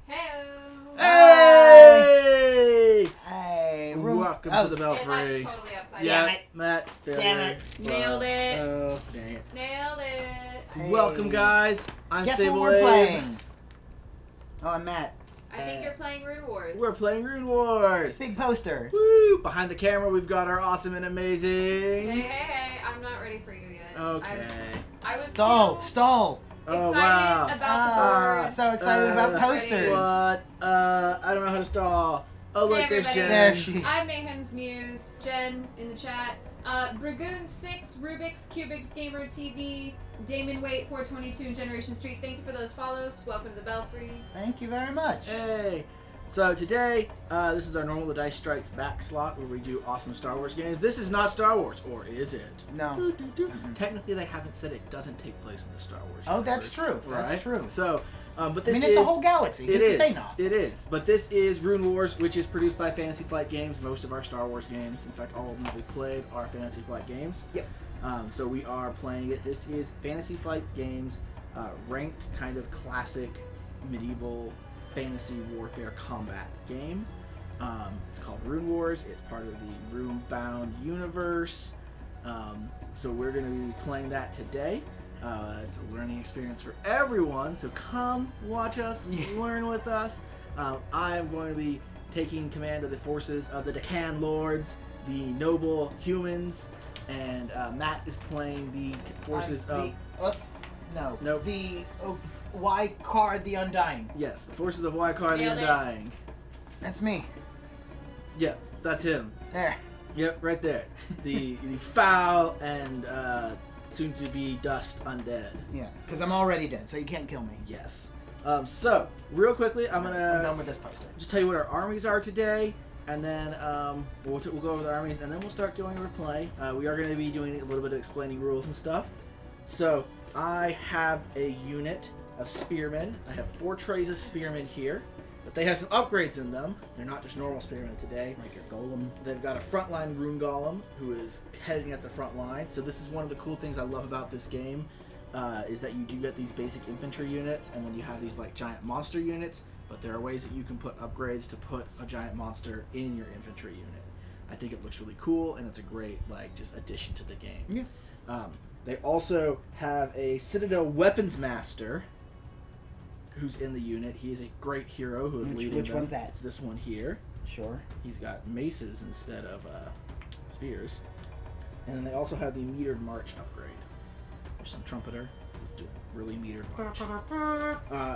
Hey! Hey! Welcome to the Belfry. That's totally upside Damn down. it. Matt, failure. Damn it. Nailed it. Oh, dang it. Nailed it. Hey. Welcome, guys. I'm Guess Stable what we're Abe. playing? Oh, I'm Matt. I think you're playing Rune Wars. We're playing Rune Wars. Big poster. Woo! Behind the camera, we've got our awesome and Hey, amazing. hey, I'm not ready for you yet. Okay. I was Stall. too Stall. Oh, excited wow. about the board. So excited about posters. What? I don't know how to stall. Oh, look, Hey, there's everybody. Jen. There she is. I'm Mayhem's Muse, Jen in the chat. Bragoon6, Rubik's, Cubics, Gamer TV, Damon Waite, 422, and Generation Street. Thank you for those follows. Welcome to the Belfry. Thank you very much. Hey. So today, this is our normal The Dice Strikes back slot where we do awesome Star Wars games. This is not Star Wars, or is it? No. Technically, they haven't said it doesn't take place in the Star Wars. Oh, that's universe, true. right? That's true. So, but I this mean, is it's a whole galaxy. It Who's is. to say not? It is. But this is Rune Wars, which is produced by Fantasy Flight Games. Most of our Star Wars games, in fact, all of them that we played are Fantasy Flight Games. Yep. So we are playing it. This is Fantasy Flight Games, ranked kind of classic medieval fantasy warfare combat game. It's called Rune Wars. It's part of the Rune-bound universe. So we're going to be playing that today. It's a learning experience for everyone. So come watch us, learn with us. I am going to be taking command of the forces of the Deccan Lords, the noble humans, and Matt is playing the forces of... No. Nope. The Y card, the Undying. Yes, the forces of Wykar the Nailed it. Undying. That's me. Yep, that's him. There. Yep, right there. The foul and soon-to-be dust undead. Yeah, because I'm already dead, so you can't kill me. Yes. So, real quickly, I'm I'm gonna done with this poster. just tell you what our armies are today, and then we'll go over the armies, and then we'll start going over play. We are going to be doing a little bit of explaining rules and stuff. So, I have a unit of spearmen. I have 4 trays of spearmen here, but they have some upgrades in them. They're not just normal spearmen today. Like your golem. They've got a frontline rune golem who is heading at the front line. So this is one of the cool things I love about this game, is that you do get these basic infantry units, and then you have these like giant monster units. But there are ways that you can put upgrades to put a giant monster in your infantry unit. I think it looks really cool, and it's a great like just addition to the game. Yeah. They also have a Citadel Weapons Master who's in the unit. He is a great hero who is leading Which them. one's that? It's this one here. Sure. He's got maces instead of spears. And then they also have the metered march upgrade. There's some trumpeter. He's doing really metered march.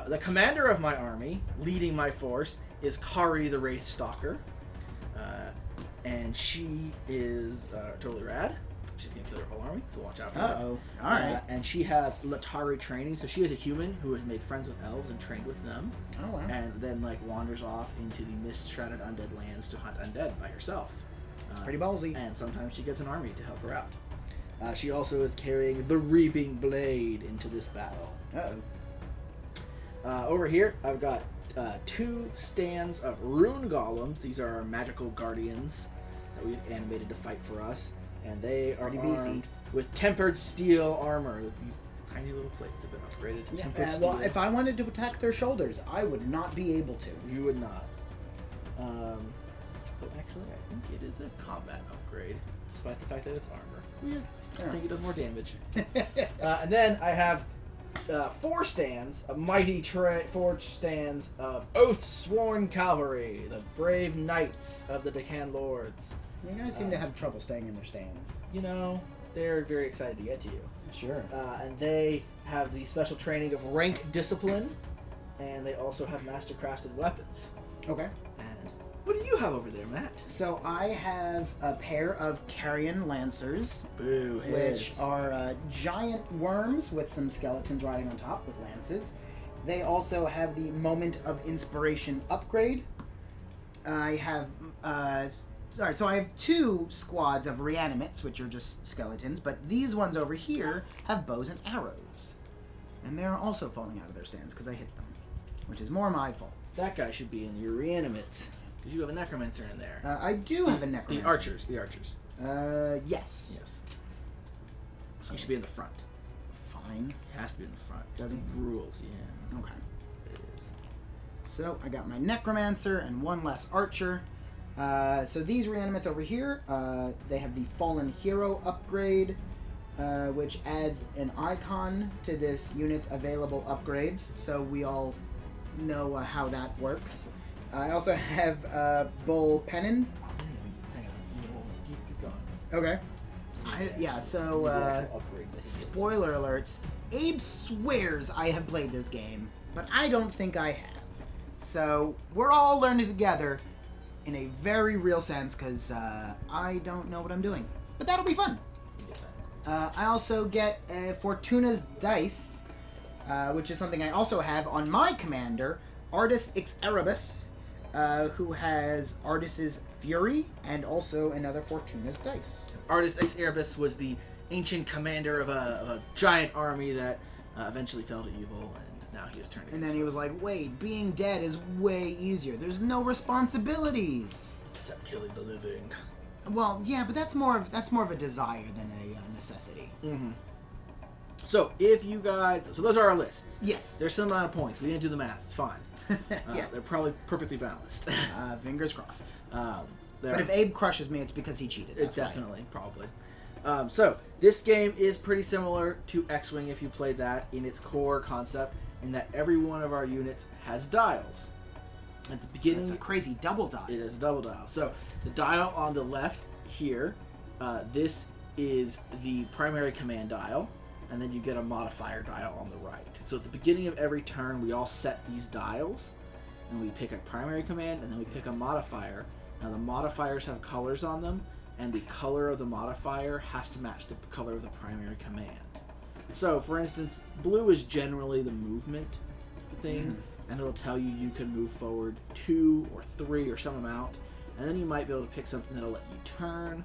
The commander of my army, leading my force, is Kari the Wraith Stalker. And she is totally rad. She's going to kill her whole army, so watch out for that. Uh-oh. All right. And she has Latari training, so she is a human who has made friends with elves and trained with them. Oh, wow. And then like wanders off into the mist-shrouded undead lands to hunt undead by herself. Pretty ballsy. And sometimes she gets an army to help her out. She also is carrying the Reaping Blade into this battle. Uh-oh. Over here, I've got 2 stands of rune golems. These are our magical guardians that we've animated to fight for us. And they are Pretty beefy. armed with tempered steel armor. These tiny little plates have been upgraded to tempered steel. Well, if I wanted to attack their shoulders, I would not be able to. You would not. But actually, I think it is a combat upgrade, despite the fact that it's armor. Weird. I think it does more damage. And then I have 4 stands, a mighty 4 stands of Oath-Sworn Cavalry, the brave knights of the Deccan Lords. You guys seem to have trouble staying in their stands. You know, they're very excited to get to you. Sure. And they have the special training of rank discipline, and they also have master crafted weapons. Okay. And what do you have over there, Matt? So I have a pair of Carrion Lancers, Boo, which are giant worms with some skeletons riding on top with lances. They also have the Moment of Inspiration upgrade. I have... So I have 2 squads of reanimates, which are just skeletons, but these ones over here have bows and arrows. And they're also falling out of their stands because I hit them, which is more my fault. That guy should be in your reanimates, because you have a necromancer in there. I do have a necromancer. The archers. Yes. Yes. So he should be in the front. Fine. He has to be in the front. Does he? The rules, yeah. Okay. It is. So I got my Necromancer and one less Archer. So these reanimates over here, they have the Fallen Hero upgrade, which adds an icon to this unit's available upgrades. So we all know how that works. I also have Bull Pennon. Hang on. Keep going. Okay. So upgrade the spoiler alerts. Abe swears I have played this game, but I don't think I have. So we're all learning together in a very real sense, because I don't know what I'm doing. But that'll be fun. I also get Fortuna's Dice, which is something I also have on my commander, Artis Ix Erebus, who has Artis's Fury and also another Fortuna's Dice. Artis Ix Erebus was the ancient commander of a giant army that eventually fell to evil, and now he has turned against And then he was like, wait, being dead is way easier. There's no responsibilities. except killing the living. Well, yeah, but that's more of a desire than a necessity. Mm-hmm. So if you guys, so those are our lists. Yes. There's some amount of points. We didn't do the math. It's fine. Yeah. They're probably perfectly balanced. Fingers crossed. But But if Abe crushes me, it's because he cheated. it's That's why. definitely, probably. So this game is pretty similar to X-Wing if you played that in its core concept, in that every one of our units has dials. At the beginning, So it's a crazy double dial. it is a double dial. So the dial on the left here, this is the primary command dial, and then you get a modifier dial on the right. So at the beginning of every turn, we all set these dials, and we pick a primary command, and then we pick a modifier. Now the modifiers have colors on them, and the color of the modifier has to match the color of the primary command. So, for instance, blue is generally the movement thing, and it'll tell you you can move forward 2 or 3 or some amount, and then you might be able to pick something that'll let you turn,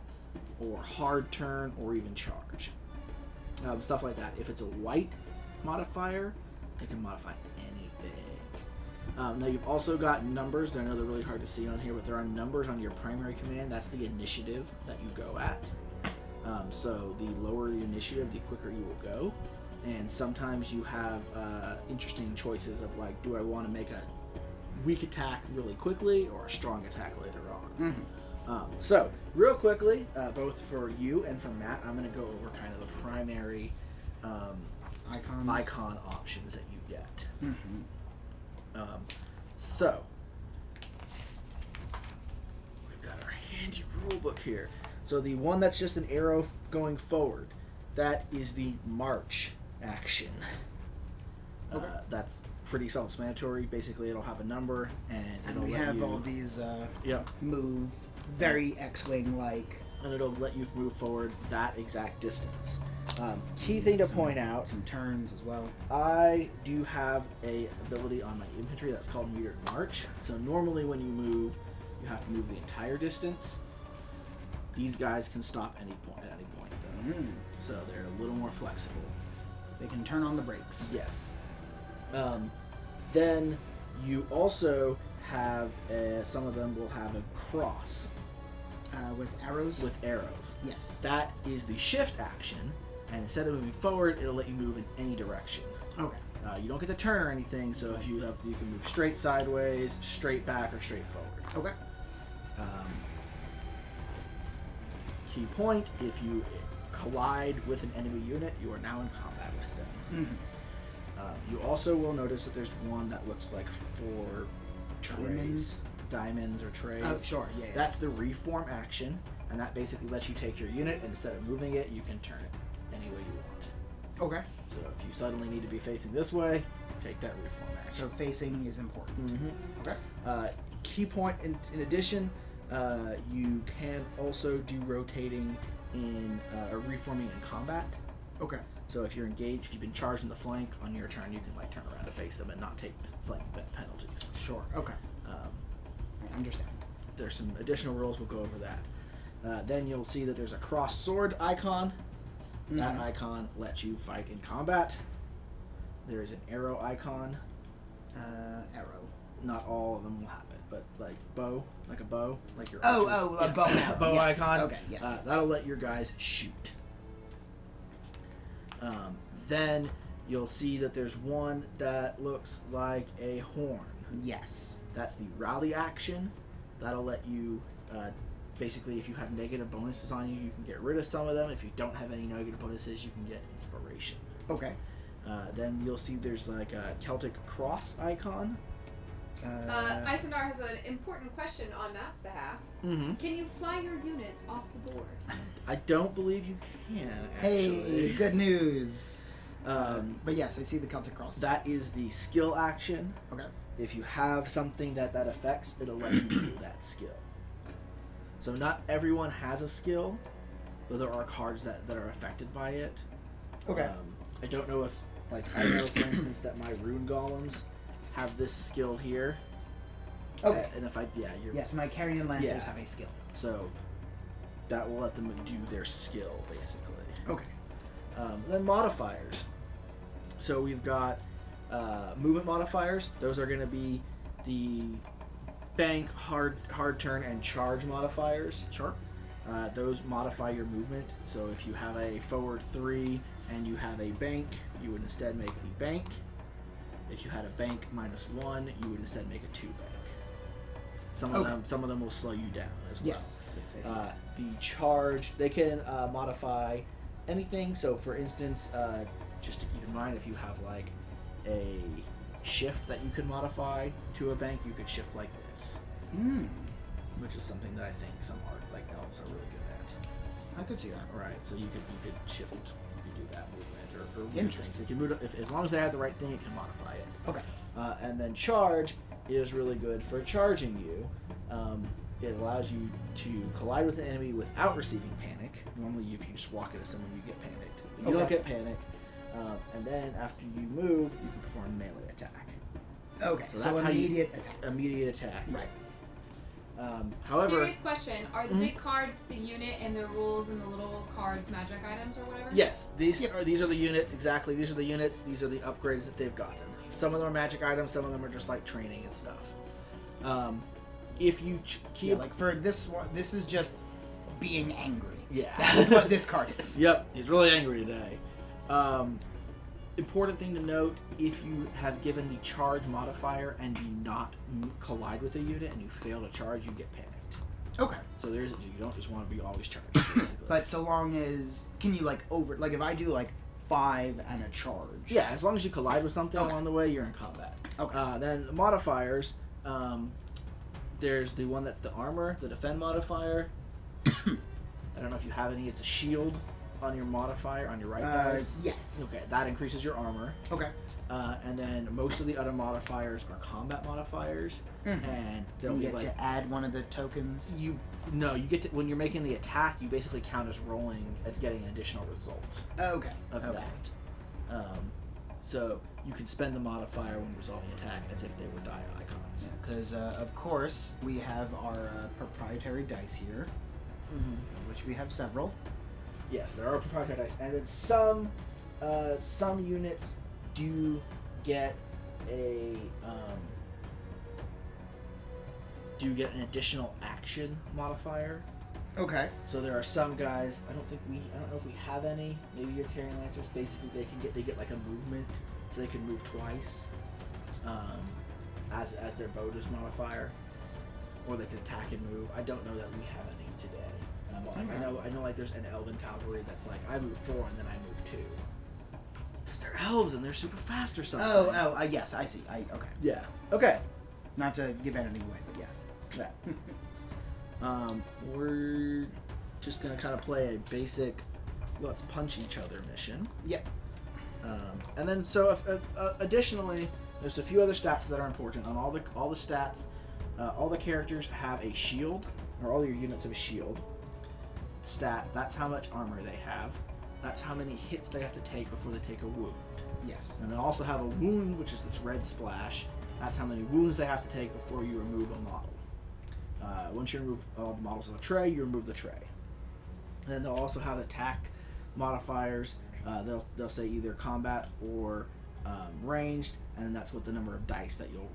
or hard turn, or even charge. Stuff like that. If it's a white modifier, it can modify anything. Now you've also got numbers. I know they're really hard to see on here, but there are numbers on your primary command. That's the initiative that you go at. So the lower the initiative, the quicker you will go. And sometimes you have interesting choices of like, do I want to make a weak attack really quickly or a strong attack later on? So real quickly, both for you and for Matt, I'm going to go over kind of the primary icon options that you get. So we've got our handy rule book here. So the one that's just an arrow going forward, that is the march action. Okay. That's pretty self-explanatory. Basically, it'll have a number, and it'll we let have you, all these Yep. move very X-Wing like. And it'll let you move forward that exact distance. Key thing to point out, Some turns as well. I do have a ability on my infantry that's called metered march. So normally when you move, you have to move the entire distance. These guys can stop at any point though. So they're a little more flexible. They can turn on the brakes. Yes. Then you also have some of them will have a cross With arrows? with arrows. Yes. That is the shift action, and instead of moving forward, it'll let you move in any direction. Okay. You don't get to turn or anything, so if you can move straight sideways, straight back, or straight forward. Okay. Key point: if you collide with an enemy unit, you are now in combat with them. You also will notice that there's one that looks like 4 trays, diamonds or trays. Oh, sure. Yeah. That's the reform action, and that basically lets you take your unit, and instead of moving it, you can turn it any way you want. Okay. So if you suddenly need to be facing this way, take that reform action. So facing is important. Okay. Key point in addition, you can also do rotating in or reforming in combat. Okay. So if you're engaged, if you've been charged in the flank on your turn, you can like turn around to face them and not take flank penalties. Sure. Okay. I understand. There's some additional rules. We'll go over that. Then you'll see that there's a cross sword icon. That icon lets you fight in combat. There is an arrow icon. Arrow. Not all of them will have it, but like bow, like a bow, like your Oh, archers. a bow arrow. bow Yes. icon. Okay. Yes. That'll let your guys shoot. Then you'll see that there's one that looks like a horn. Yes. That's the rally action. That'll let you, basically, if you have negative bonuses on you, you can get rid of some of them. If you don't have any negative bonuses, you can get inspiration. Okay. Then you'll see there's like a Celtic cross icon. Isendar has an important question on Matt's behalf. Mm-hmm. Can you fly your units off the board? I don't believe you can, actually. Hey, good news. But yes, I see the Celtic cross. That is the skill action. Okay. If you have something that affects, it'll let you do that skill. So not everyone has a skill, but there are cards that are affected by it. Okay. I don't know if, like, I know, for instance, that my rune golems have this skill here. Okay. And if you're... Yes, my Carrion Lancers have a skill. So that will let them do their skill, basically. Okay. Then modifiers. So we've got movement modifiers. Those are going to be the bank, hard turn, and charge modifiers. Sure. Those modify your movement. So if you have a forward 3 and you have a bank, you would instead make the bank. If you had a bank -1, you would instead make a 2 bank. Some of them will slow you down as well. Yes. Yes, I see that. The charge, they can modify anything. So for instance, just to keep in mind, if you have like a shift that you can modify to a bank, you could shift like this. Which is something that I think some art like elves are really good at. I could see that. Right, so you could shift, you could do that movement or Interesting. It can move as long as they have the right thing, it can modify it. Okay. And then charge is really good for charging you. It allows you to collide with an enemy without receiving panic. Normally, if you just walk into someone, you get panicked. But you don't get panic. And then after you move, you can perform a melee attack. Okay. So that's how immediate attack. Immediate attack. Right. However, Serious question: are the big cards the unit and the rules and the little cards magic items or whatever? yes, these are the units exactly. These are the units. These are the upgrades that they've gotten. Some of them are magic items. Some of them are just like training and stuff. If you keep like for this one, this is just being angry. Yeah, That is what this card is. Yep, he's really angry today. Important thing to note: if you have given the charge modifier and do not collide with a unit and you fail to charge, you get panicked. Okay. So you don't just want to be always charged. Basically. But so long as can you if I do 5 and a charge. Yeah, as long as you collide with something along the way, you're in combat. Okay. Then the modifiers. There's the one that's the armor, the defend modifier. I don't know if you have any. It's a shield on your modifier on your right dice. Yes. Okay, that increases your armor. Okay. And then most of the other modifiers are combat modifiers, and they'll You be get to add one of the tokens. you get to when you're making the attack, you basically count as rolling as getting an additional result Okay. of that. So you can spend the modifier when resolving attack as if they were die icons. Because of course we have our proprietary dice here, which we have several. Yes, there are proprietary dice, and then some units do get an additional action modifier. Okay. So there are some guys. I don't know if we have any. Maybe your carrying lancers. Basically, they get like a movement, so they can move twice, as their bonus modifier, or they can attack and move. I don't know that we have any today. I know like there's an elven cavalry that's like I move 4 and then I move 2. Because they're elves and they're super fast or something. Yes, I see. Okay. Yeah. Okay. Not to give anything away, but yes. Yeah. We're just gonna kind of play a basic let's punch each other mission. Yep. And then additionally, there's a few other stats that are important. On all the stats, all the characters have a shield, or all your units have a shield stat. That's how much armor they have. That's how many hits they have to take before they take a wound. Yes. And they also have a wound, which is this red splash. That's how many wounds they have to take before you remove a model. Once you remove all the models on the tray, you remove the tray. And then they'll also have attack modifiers. They'll say either combat or ranged, and then that's what the number of dice that you'll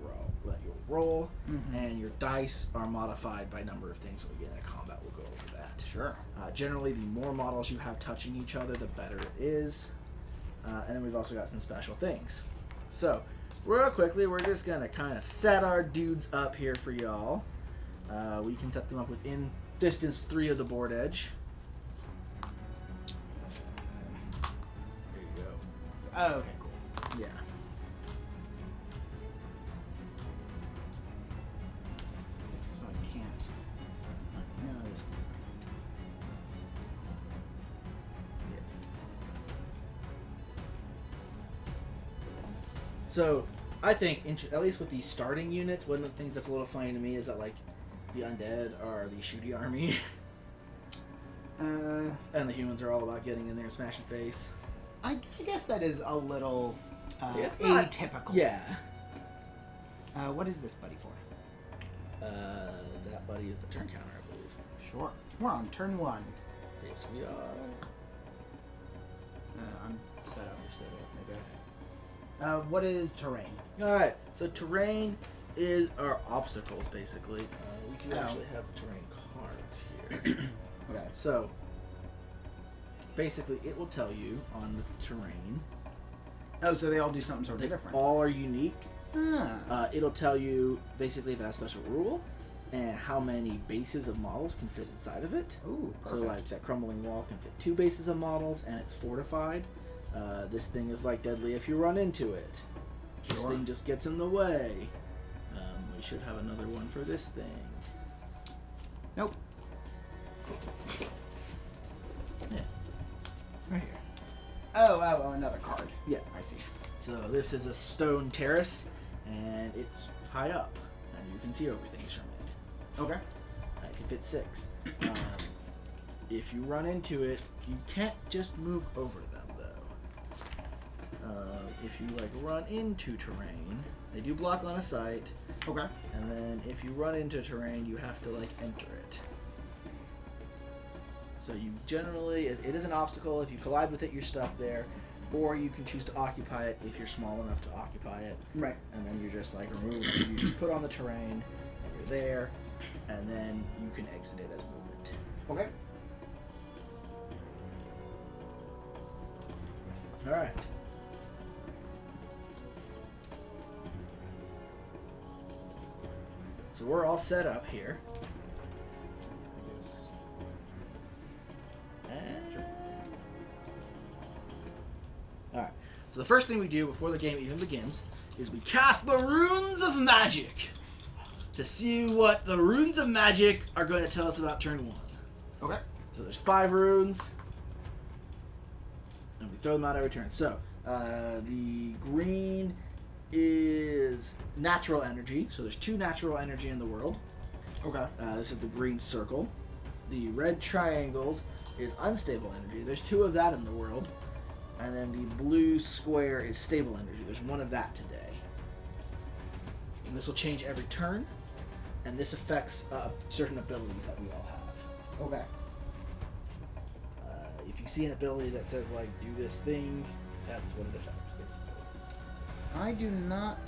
roll. And your dice are modified by number of things. So again, in combat, we'll go over that. Sure. Generally, the more models you have touching each other, the better it is. And then we've also got some special things. So real quickly, we're just gonna kind of set our dudes up here for y'all. We can set them up within distance 3 of the board edge. There you go. Oh, okay, cool. Yeah. So I can't. No, this. So, I think, at least with these starting units, one of the things that's a little funny to me is that, like, the undead are the shooty army. And the humans are all about getting in there and smashing face. I guess that is a little It's not- atypical. Yeah. What is this buddy for? That buddy is the turn counter, I believe. Sure. We're on turn 1. Yes, we are. I'm set up, I guess. What is terrain? Alright, so terrain is our obstacles, basically. We do Oh. actually have terrain cards here. Okay. So, basically, it will tell you on the terrain. Oh, so they all do something sort of They different. all are unique. Ah. It'll tell you, basically, if it has a special rule and how many bases of models can fit inside of it. Ooh, So, perfect. like, that crumbling wall can fit 2 bases of models, and it's fortified. This thing is, like, deadly if you run into it. This Sure. thing just gets in the way. We should have another one for this thing. Nope. Yeah. Right here. Oh, another card. Yeah. I see. So this is a stone terrace, and it's high up, and you can see everything from it. Okay. It can fit 6. If you run into it, you can't just move over them, though. If you like run into terrain, they do block line of sight, Okay. and then if you run into terrain, you have to like enter it. So you generally, it is an obstacle. If you collide with it, you're stuck there. Or you can choose to occupy it if you're small enough to occupy it. Right. And then you're just like remove it. You just put on the terrain, and you're there. And then you can exit it as movement. Okay. Alright. So we're all set up here. I guess. Alright, so the first thing we do before the game even begins is we cast the Runes of Magic to see what the Runes of Magic are going to tell us about turn 1. Okay. So there's 5 runes, and we throw them out every turn. So, the green is natural energy, so there's 2 natural energy in the world. Okay. This is the green circle. The red triangles is unstable energy. There's 2 of that in the world. And then the blue square is stable energy. There's 1 of that today. And this will change every turn. And this affects certain abilities that we all have. Okay. If you see an ability that says, like, do this thing, that's what it affects, basically. I do not.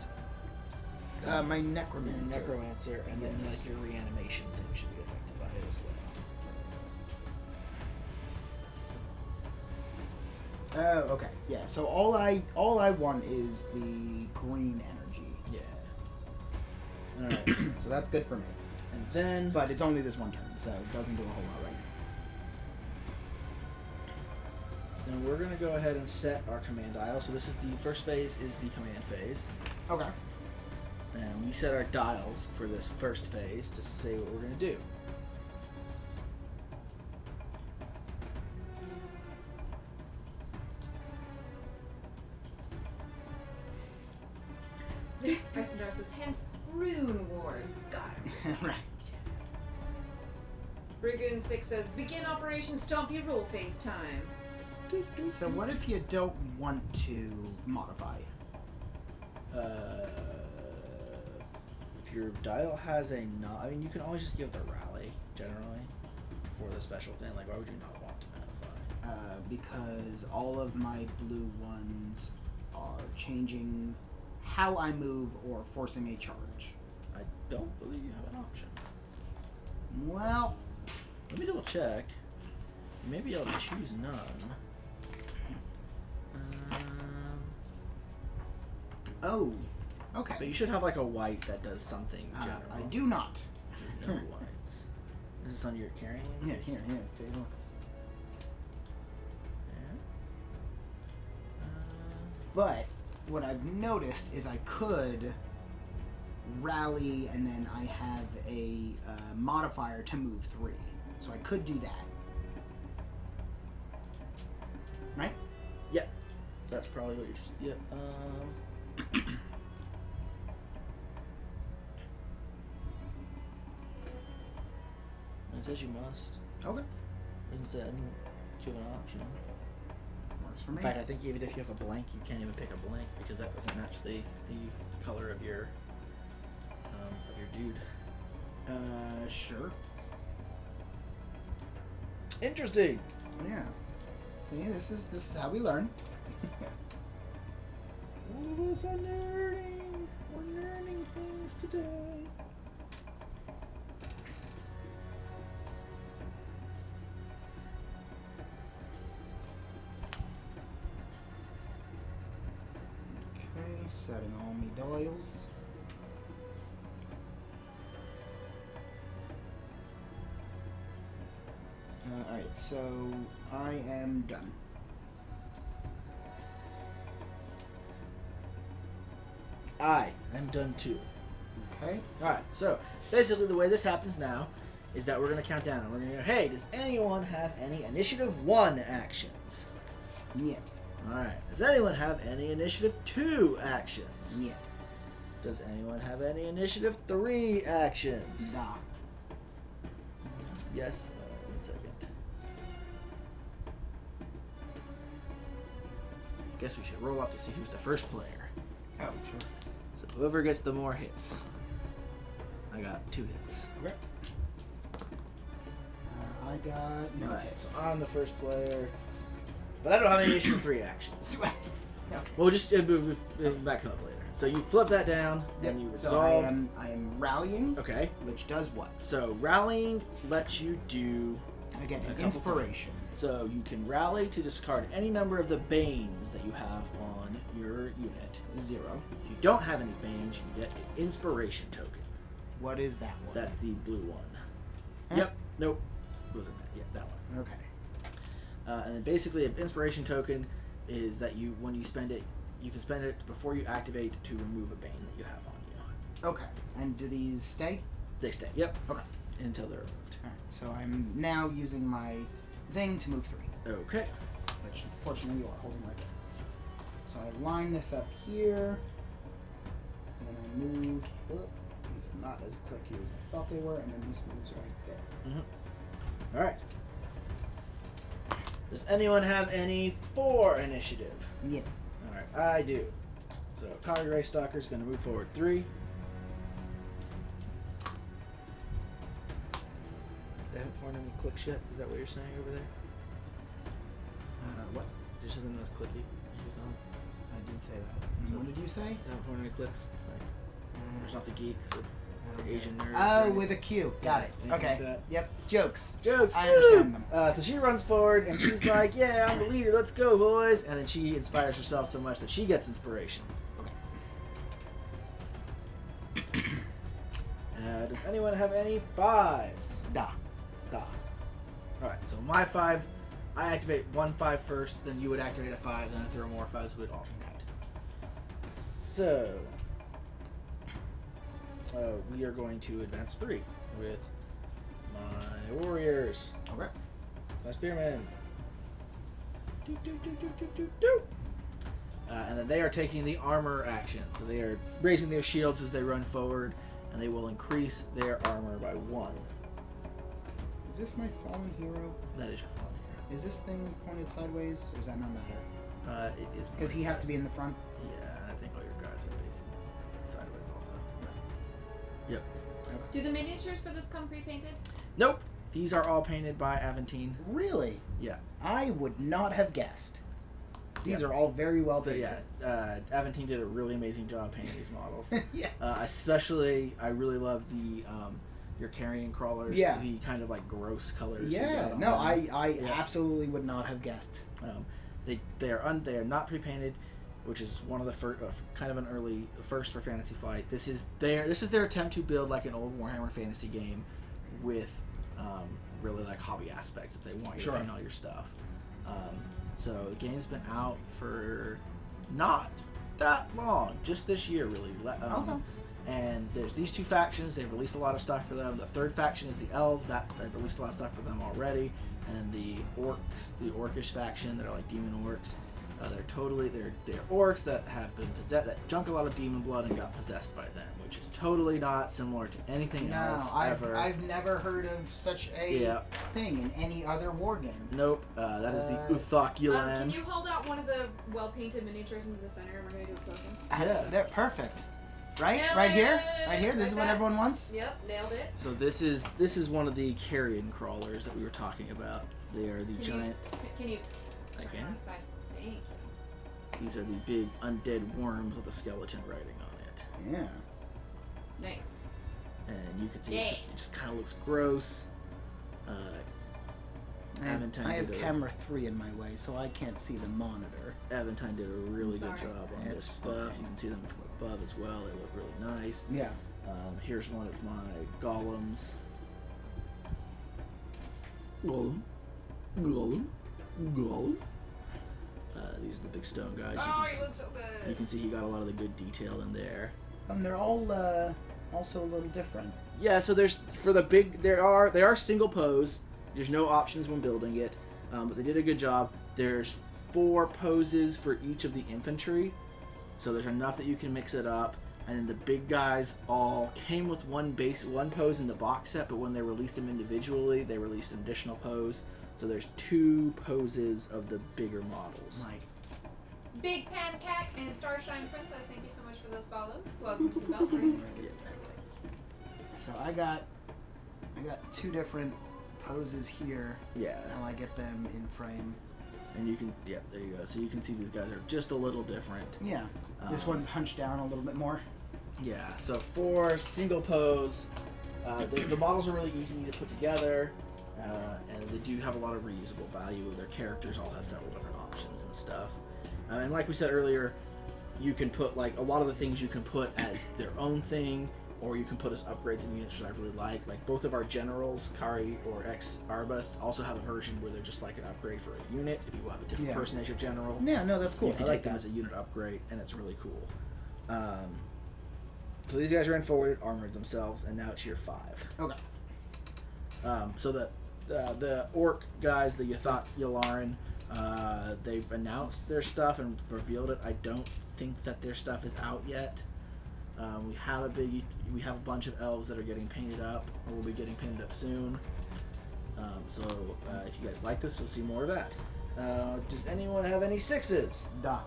My necromancer. Necromancer, and then, Yes. like, your reanimation thing should be affected by it as well. Oh, okay. Yeah. So all I want is the green energy. Yeah. Alright. So that's good for me. And then... But it's only this one turn, so it doesn't do a whole lot right now. Then we're going to go ahead and set our command dial. So this is the first phase is the command phase. Okay. And we set our dials for this first phase to say what we're going to do. Isendar says, hence Rune Wars. Got it. Right. Brigoon 6 says, begin Operation Stomp Your Roll phase time. So what if you don't want to modify? If your dial has a not, I mean, you can always just give the rally generally for the special thing. Like, why would you not want to modify? Because all of my blue ones are changing how I move or forcing a charge. I don't believe you have an option. Well, Let me double check. You may be able to choose none. oh, Okay. But you should have like a white that does something general. I do not. No whites. Is this on your carrying? Yeah, here. Take a look. Yeah. But what I've noticed is I could rally, and then I have a modifier to move 3. So I could do that. Right? Yep. That's probably what you're. Yep. It says you must. Okay. Doesn't say you have an option. Works for In me. fact, I think even if you have a blank, you can't even pick a blank because that doesn't match the color of your dude. Sure. Interesting. Yeah. See, this is how we learn. All of us are learning. We're learning things today. Okay, setting all me dials. Alright, so I am done. I'm done too. Okay. Alright, so basically the way this happens now is that we're going to count down and we're going to go, hey, does anyone have any Initiative 1 actions? Niet. Alright, does anyone have any Initiative 2 actions? Niet. Does anyone have any Initiative 3 actions? Da. Yes. 1 second. Guess we should roll off to see who's the first player. Oh, sure. So whoever gets the more hits. I got 2 hits. Okay. I got no Alright, hits. so I'm the first player. But I don't have any Initiative 3 actions. Okay. We'll just we'll back up later. So you flip that down, and you So resolve. I am rallying, Okay. which does what? So rallying lets you do. I get A an couple inspiration. So you can rally to discard any number of the banes that you have on your unit. 0. If you don't have any banes, you get an inspiration token. What is that one? That's the blue one. Huh? Yep. Nope. Wasn't that? Yeah, that one. Okay. And then basically, an inspiration token is that when you spend it, you can spend it before you activate to remove a bane that you have on you. Okay. And do these stay? They stay. Yep. Okay. Until they're removed. Alright, so I'm now using my thing to move 3. Okay. Which, fortunately, you are holding right there. So I line this up here. And then I move up. These are not as clicky as I thought they were. And then this moves right there. Mm-hmm. All right. Does anyone have any 4 initiative? Niet. All right, I do. So Kage Ray Stalker's going to move forward 3. They haven't formed any clicks yet. Is that what you're saying over there? What? Just something that was clicky. You thought? I did say that. So- What did you say? They haven't formed any clicks. Like, there's not the geeks, the Okay. Asian nerds. Oh, or with a Q. Got it. anything like Okay. that. Yep. Jokes. Jokes. I woo! understand them. So she runs forward and she's like, "Yeah, I'm the leader. Let's go, boys!" And then she inspires herself so much that she gets inspiration. Okay. Does anyone have any 5s? Da. Da. All right. So my 5, I activate 1 5 first. Then you would activate a 5. Then if there were more 5s, we would alternate. So we are going to advance 3 with my warriors. Okay. My spearmen. Do, do, do, do, do, do, do. And then they are taking the armor action. So they are raising their shields as they run forward, and they will increase their armor by 1. Is this my fallen hero? That is your fallen Is this thing pointed sideways, or does that not matter? hero. It is Because he has to be in the front. Yeah, and I think all your guys are facing sideways also. Yep. Do the miniatures for this come pre-painted? Nope. These are all painted by Aventine. Really? Yeah. I would not have guessed. These Yeah. are all very well But painted. yeah, Aventine did a really amazing job painting these models. Yeah. Especially, I really love the your carrion crawlers. Yeah. The kind of like gross colors. you Yeah. got on No, them. I Yeah. absolutely would not have guessed. They are not pre-painted. which is one of the first, kind of an early first for Fantasy Flight. This is their attempt to build like an old Warhammer Fantasy game with really like hobby aspects. If they want you to paint all your stuff, so the game's been out for not that long, just this year really. And there's these two factions. They've released a lot of stuff for them. The third faction is the elves. They've released a lot of stuff for them already. And the orcs, the orcish faction, that are like demon orcs. They're orcs that have been possessed, that drank a lot of demon blood and got possessed by them, which is totally not similar to anything else ever. I've never heard of such a thing in any other war game. Nope. That is the Uthoculan. Can you hold out one of the well-painted miniatures into the center, and we're gonna do a close-up? Yeah, they're perfect. Right, Nailed right here, it! right here. This is what everyone wants. Yep, nailed it. So this is one of the carrion crawlers that we were talking about. They are the giant. Can you? I turn can. on the side? Thank you. These are the big undead worms with a skeleton writing on it. Yeah. Nice. And you can see it just kind of looks gross. I have camera 3 in my way, so I can't see the monitor. Aventine did a really good Sorry. job on this stuff. You can see them from above as well. They look really nice. Yeah. Here's one of my golems. Golem. These are the big stone guys. He looks so good. You can see he got a lot of the good detail in there. They're all also a little different. Yeah, so there's they are single pose. There's no options when building it, but they did a good job. There's 4 poses for each of the infantry, so there's enough that you can mix it up. And then the big guys all came with one pose in the box set, but when they released them individually, they released an additional pose. So there's 2 poses of the bigger models. Like Big Pancac and Starshine Princess, thank you so much for those follows. Welcome to the Belfry. So I got 2 different poses here. Yeah. While I get them in frame. And you can, there you go. So you can see these guys are just a little different. Yeah. This one's hunched down a little bit more. Yeah. So for single pose, the models are really easy to put together, and they do have a lot of reusable value. Their characters all have several different options and stuff. And like we said earlier, you can put like a lot of the things you can put as their own thing, or you can put as upgrades in units, which I really like. Like both of our generals, Kari or Ex Arbus, also have a version where they're just like an upgrade for a unit. If you have a different person as your general, yeah, no, that's cool. you can take them as a unit upgrade, and it's really cool. So these guys ran forward, armored themselves, and now it's year 5. Okay. So the orc guys, the Yalaran, they've announced their stuff and revealed it. I don't think that their stuff is out yet. We have a bunch of elves that are getting painted up, or will be getting painted up soon. So if you guys like this, you'll see more of that. Does anyone have any 6s? Da.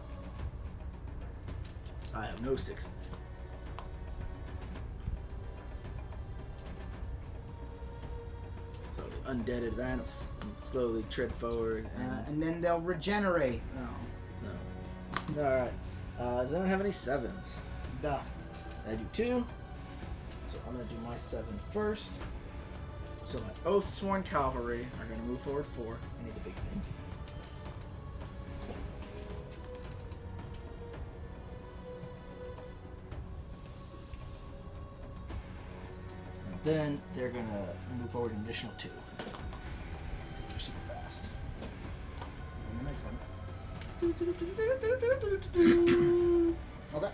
I have no 6s. So the undead advance and slowly tread forward. And then they'll regenerate. No. Alright. Does anyone have any 7s? Da. I do 2. So I'm going to do my 7 first. So my Oathsworn Cavalry are going to move forward 4. I need the big thing. And then they're going to move forward an additional 2. They're super fast. That makes sense. Okay.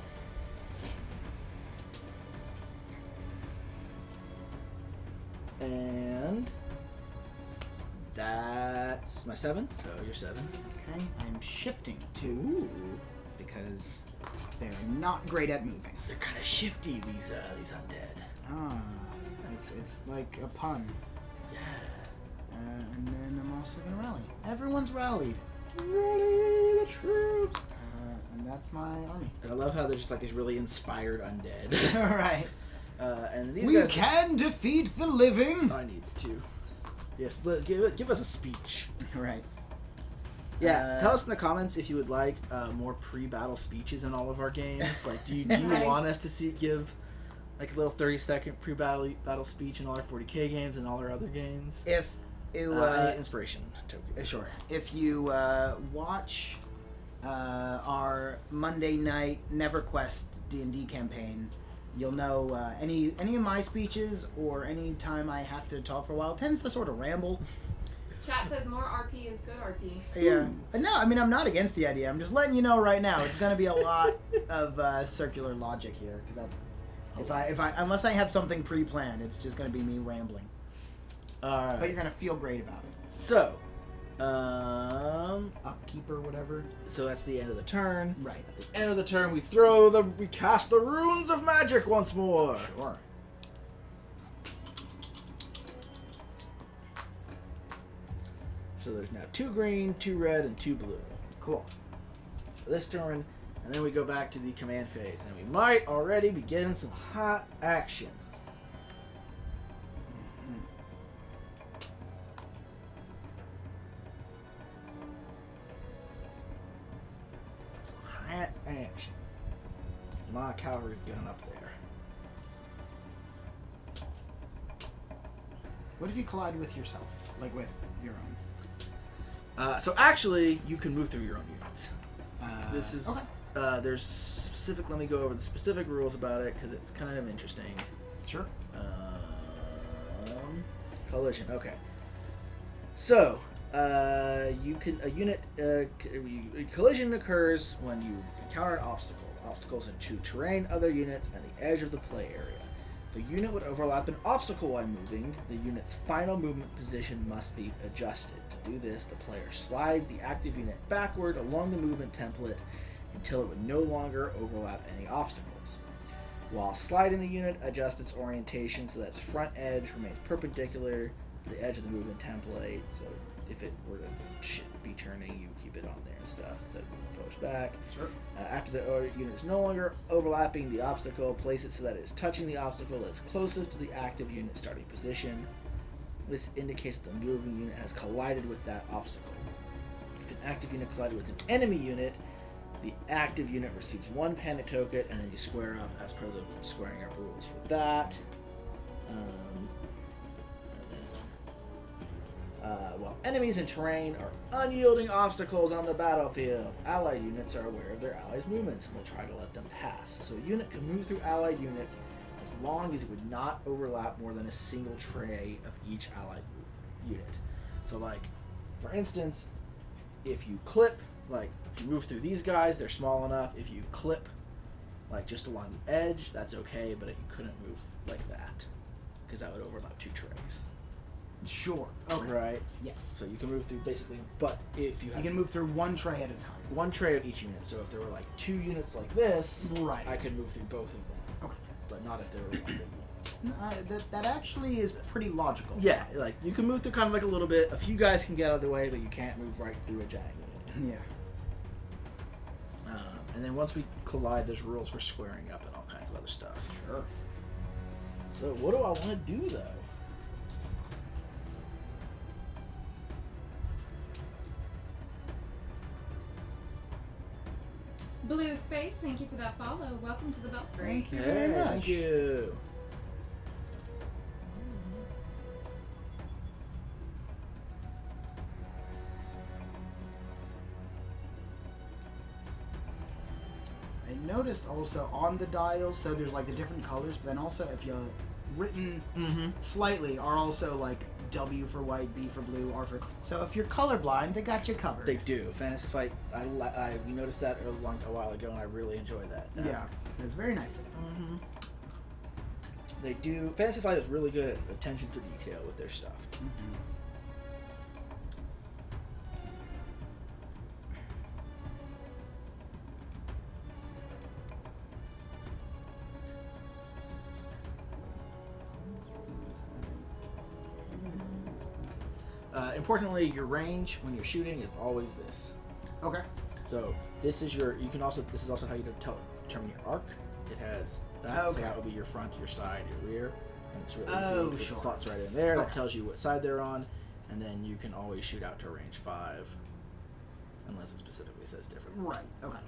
And that's my 7. So you're 7. Okay, I'm shifting 2 Ooh. because they're not great at moving. They're kind of shifty, these undead. Ah, it's like a pun. Yeah. And then I'm also gonna rally. Everyone's rallied. Ready the troops. And that's my army. And I love how they're just like these really inspired undead. All right. And these We guys can defeat the living. I need to. Yes, give us a speech. Right. Yeah, tell us in the comments if you would like more pre-battle speeches in all of our games. Like, do you Nice. want us to give like a little 30-second pre-battle speech in all our 40K games and all our other games? If you I need inspiration token. sure. If you watch our Monday night NeverQuest D&D campaign, you'll know any of my speeches or any time I have to talk for a while tends to sort of ramble. Chat says more RP is good RP. Yeah. No, I mean, I'm not against the idea. I'm just letting you know right now. It's going to be a lot of circular logic here, because that's if I unless I have something pre-planned, it's just going to be me rambling. All right. But you're going to feel great about it. So, Upkeep or whatever. so that's the end of the turn. Right. At the end of the turn, we cast the runes of magic once more. Sure. So there's now 2 green, 2 red, and 2 blue Cool. for this turn, and then we go back to the command phase, and we might already begin some hot action. Some hot action. My cavalry's getting up there. What if you collide with yourself? Like with your own? So actually, you can move through your own units. This is Okay. There's specific. Let me go over the specific rules about it because it's kind of interesting. Sure. Collision. Okay. So you can collision occurs when you encounter an obstacle. Obstacles into terrain, other units, and the edge of the play area. If a unit would overlap an obstacle while moving, the unit's final movement position must be adjusted. To do this, the player slides the active unit backward along the movement template until it would no longer overlap any obstacles. While sliding, the unit adjusts its orientation so that its front edge remains perpendicular to the edge of the movement template. So if it were to be turning, you keep it on there and stuff instead of moving forward back. Sure. After the unit is no longer overlapping the obstacle, place it so that it is touching the obstacle that is closest to the active unit starting position. This indicates that the moving unit has collided with that obstacle. If an active unit collided with an enemy unit, the active unit receives 1 panic token, and then you square up as per the squaring up rules for that. While enemies in terrain are unyielding obstacles on the battlefield, allied units are aware of their allies' movements and will try to let them pass. So a unit can move through allied units as long as it would not overlap more than a single tray of each allied unit. So, like, for instance, if you clip, like, if you move through these guys, they're small enough. If you clip, like, just along the edge, that's okay, but you couldn't move like that, because that would overlap 2 trays. Sure. Okay. Right? Yes. So you can move through basically, but if you have You can move through 1 tray at a time. 1 tray of each unit, so if there were like 2 units like this, Right. I could move through both of them. Okay. But not if there were 1 big unit. That actually is pretty logical. Yeah, like you can move through kind of like a little bit. A few guys can get out of the way, but you can't move right through a giant unit. Yeah. And then once we collide, there's rules for squaring up and all kinds of other stuff. Sure. So what do I want to do though? Blue Space, thank you for that follow. Welcome to the Belfry. Thank you very much. Thank you. I noticed also on the dials, so there's like the different colors, but then also if you're written slightly are also like W for white, B for blue, R for... So if you're colorblind, they got you covered. They do. Fantasy Fight, we noticed that a while ago, and I really enjoyed that. Yeah, it was very nice of them. They do. Fantasy Flight is really good at attention to detail with their stuff. Importantly, your range when you're shooting is always this. Okay. So this is your. You can also. This is also how you determine your arc. It has that. Okay. So that will be your front, your side, your rear, and it's really Oh, easy. sure. It slots right in there. That Okay. tells you what side they're on, and then you can always shoot out to range 5, unless it specifically says different. Right. Okay.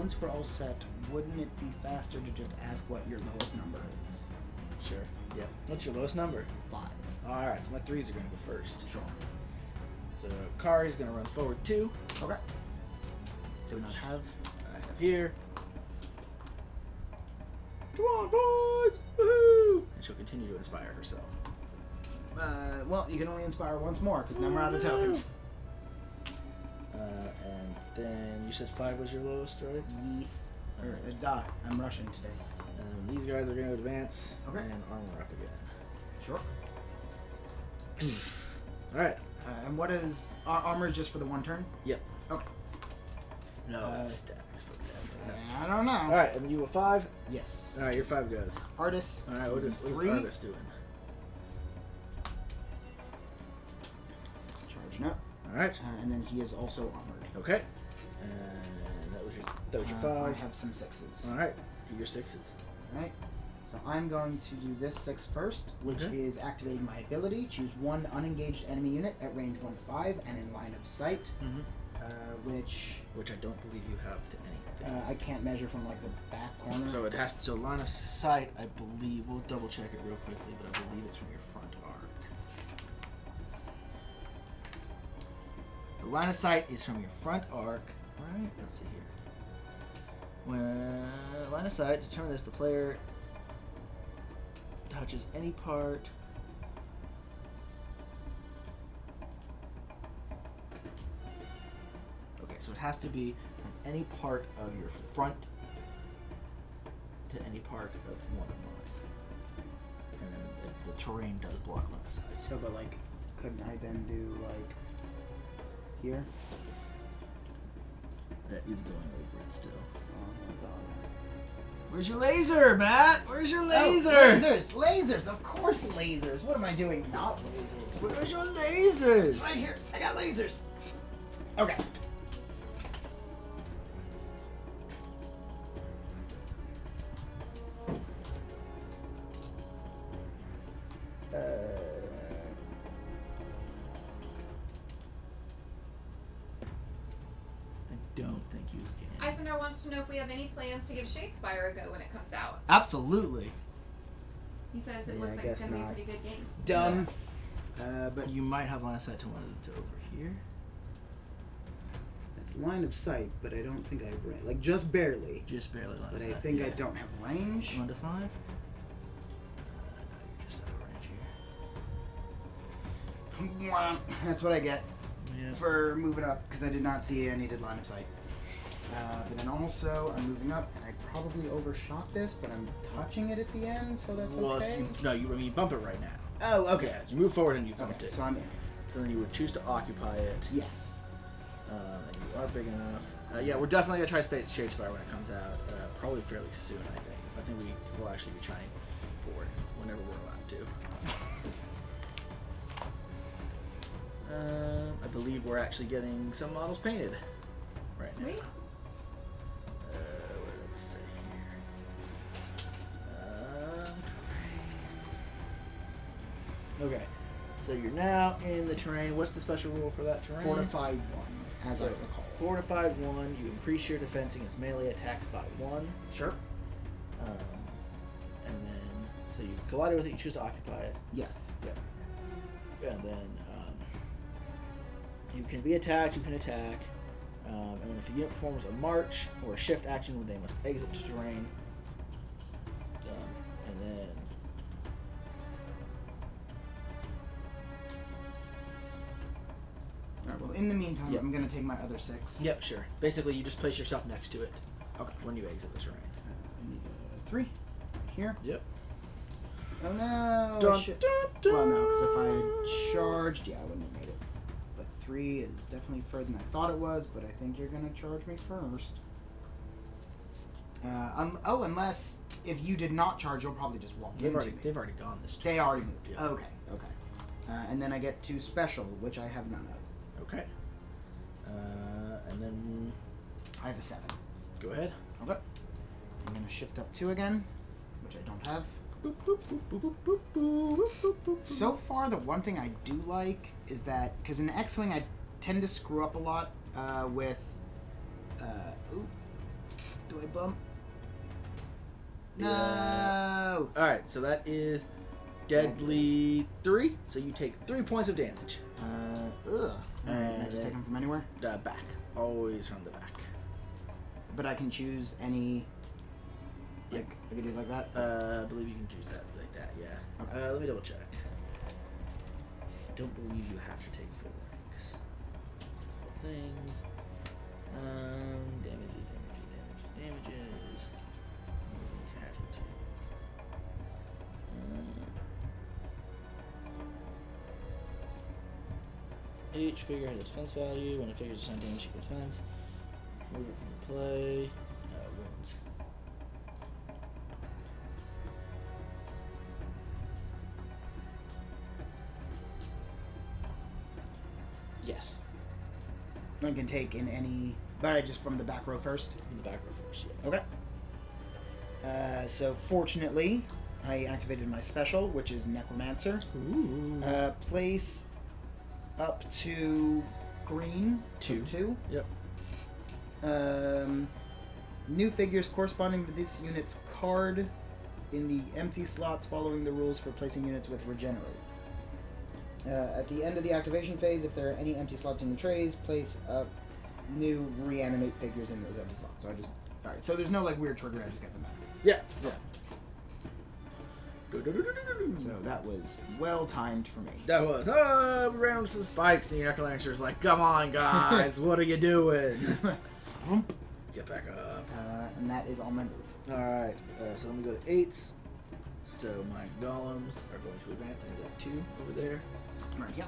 once we're all set, wouldn't it be faster to just ask what your lowest number is? Sure. Yep. What's your lowest number? 5. Alright, so my 3s are going to go first. Sure. So Kari's going to run forward 2. Okay. Do not have. I have here. Come on, boys! Woohoo! And she'll continue to inspire herself. Well, you can only inspire once more, because then we're out of tokens. And then you said 5 was your lowest, right? Yes. Or, I'm Russian today. And these guys are going to advance Okay. and armor up again. Sure. Alright. And what is... armor just for the one turn? Yep. Okay. No, it stacks for death. I don't know. Alright, and then you have 5? Yes. Alright, your 5 goes. Artist. Alright, what is 3. Artis doing? Charging up. Alright. And then he is also armored. Okay. And that was your 5. I have some 6s. Alright, your 6s. Alright. So I'm going to do this 6 first, which Okay. is activating my ability. Choose one unengaged enemy unit at range 1 to 5 and in line of sight, Which I don't believe you have to anything. I can't measure from like the back corner. So it has to line of sight, I believe. We'll double check it real quickly, but I believe it's from your front arc. The line of sight is from your front arc. Right? Let's see here. When line of sight, determine this, the player touches any part. Okay, so it has to be from any part of your front to any part of one of mine. And then the terrain does block line of sight. So, but like, couldn't I then do like here? That is going over it still. Oh my god. Where's your laser, Matt? Where's your laser? Oh, lasers, of course lasers. What am I doing? Not lasers. Where's your lasers? Right here, I got lasers. Okay. I don't think you can. Eisenhower wants to know if we have any plans to give Shadespire a go when it comes out. Absolutely. He says it Yeah, looks I like it's guess going to be a not. pretty good game. Dumb. But you might have line of sight to one of them over here. It's line of sight, but I don't think I have range. Like, just barely. Just barely line But of I sight. think I yeah. don't have range. 1 to 5. No, you're just out of range here. That's what I get Yeah. for moving up, because I did not see I needed line of sight. But then also, I'm moving up, and I probably overshot this, but I'm touching it at the end, so that's Well, okay. you bump it right now. Oh, okay. Yeah, so you move forward and you bumped Okay, it. so I'm in. So then you would choose to occupy it. Yes. And you are big enough. Yeah, we're definitely going to try Shadespire when it comes out. Probably fairly soon, I think. I think we will actually be trying for it whenever we're allowed to. I believe we're actually getting some models painted right now. Wait. What did I say here? Okay, so you're now in the terrain. What's the special rule for that terrain? Fortified 1, as I So, recall. Fortified 1, you increase your defense against melee attacks by 1. Sure. And then, so you collide with it, you choose to occupy it. Yes. Yep. And then, you can be attacked, you can attack. And then if a unit performs a march or a shift action, they must exit the terrain. And then... Alright, well, in the meantime, Yep. I'm going to take my other 6. Yep, sure. Basically, you just place yourself next to it Okay. when you exit the terrain. I need 3. Here. Yep. Oh no! Dun, Shit. dun, dun. Well, no, because if I had charged, yeah, I wouldn't have made it. But 3 is definitely further than I thought it was, but I think you're going to charge me first. Unless if you did not charge, you'll probably just walk into me. They've already gone this turn. They already moved. Yeah. Okay. And then I get to special, which I have none of. Okay. And then I have a 7. go ahead. Okay. I'm going to shift up 2 again, which I don't have. Boop, boop, boop, boop, boop, boop, boop, boop, boop, boop. So far, the one thing I do like is that, because in X-Wing I tend to screw up a lot with, Do I bump? No. Yeah. All right, so that is deadly 3. So you take 3 points of damage. Ugh. And I just take them from anywhere. Back, always from the back. But I can choose any. Like I can do it like that. I believe you can choose that like that. Yeah. Okay. Let me double check. I don't believe you have to take 4 ranks. Things. Damages. Casualties. Each figure has a defense value. When a figure is assigned damage, equals defense. Move it from play. Wounds. Yes. I can take in any, but I just from the back row first. In the back row first, yeah. Okay. So fortunately, I activated my special, which is Necromancer. Ooh. Place up to green. 2. 2. Yep. New figures corresponding to this unit's card in the empty slots following the rules for placing units with Regenerate. At the end of the activation phase, if there are any empty slots in your trays, place up new reanimate figures in those empty slots. So I just... Alright, so there's no like weird trigger, I just get them back. Yeah. So that was well timed for me. That was, we ran into some spikes, and the Necromancer's like, come on, guys, what are you doing? Get back up. And that is all my move. Alright, so let me go to 8s. So my golems are going to advance. I got 2 over there. Right, yeah.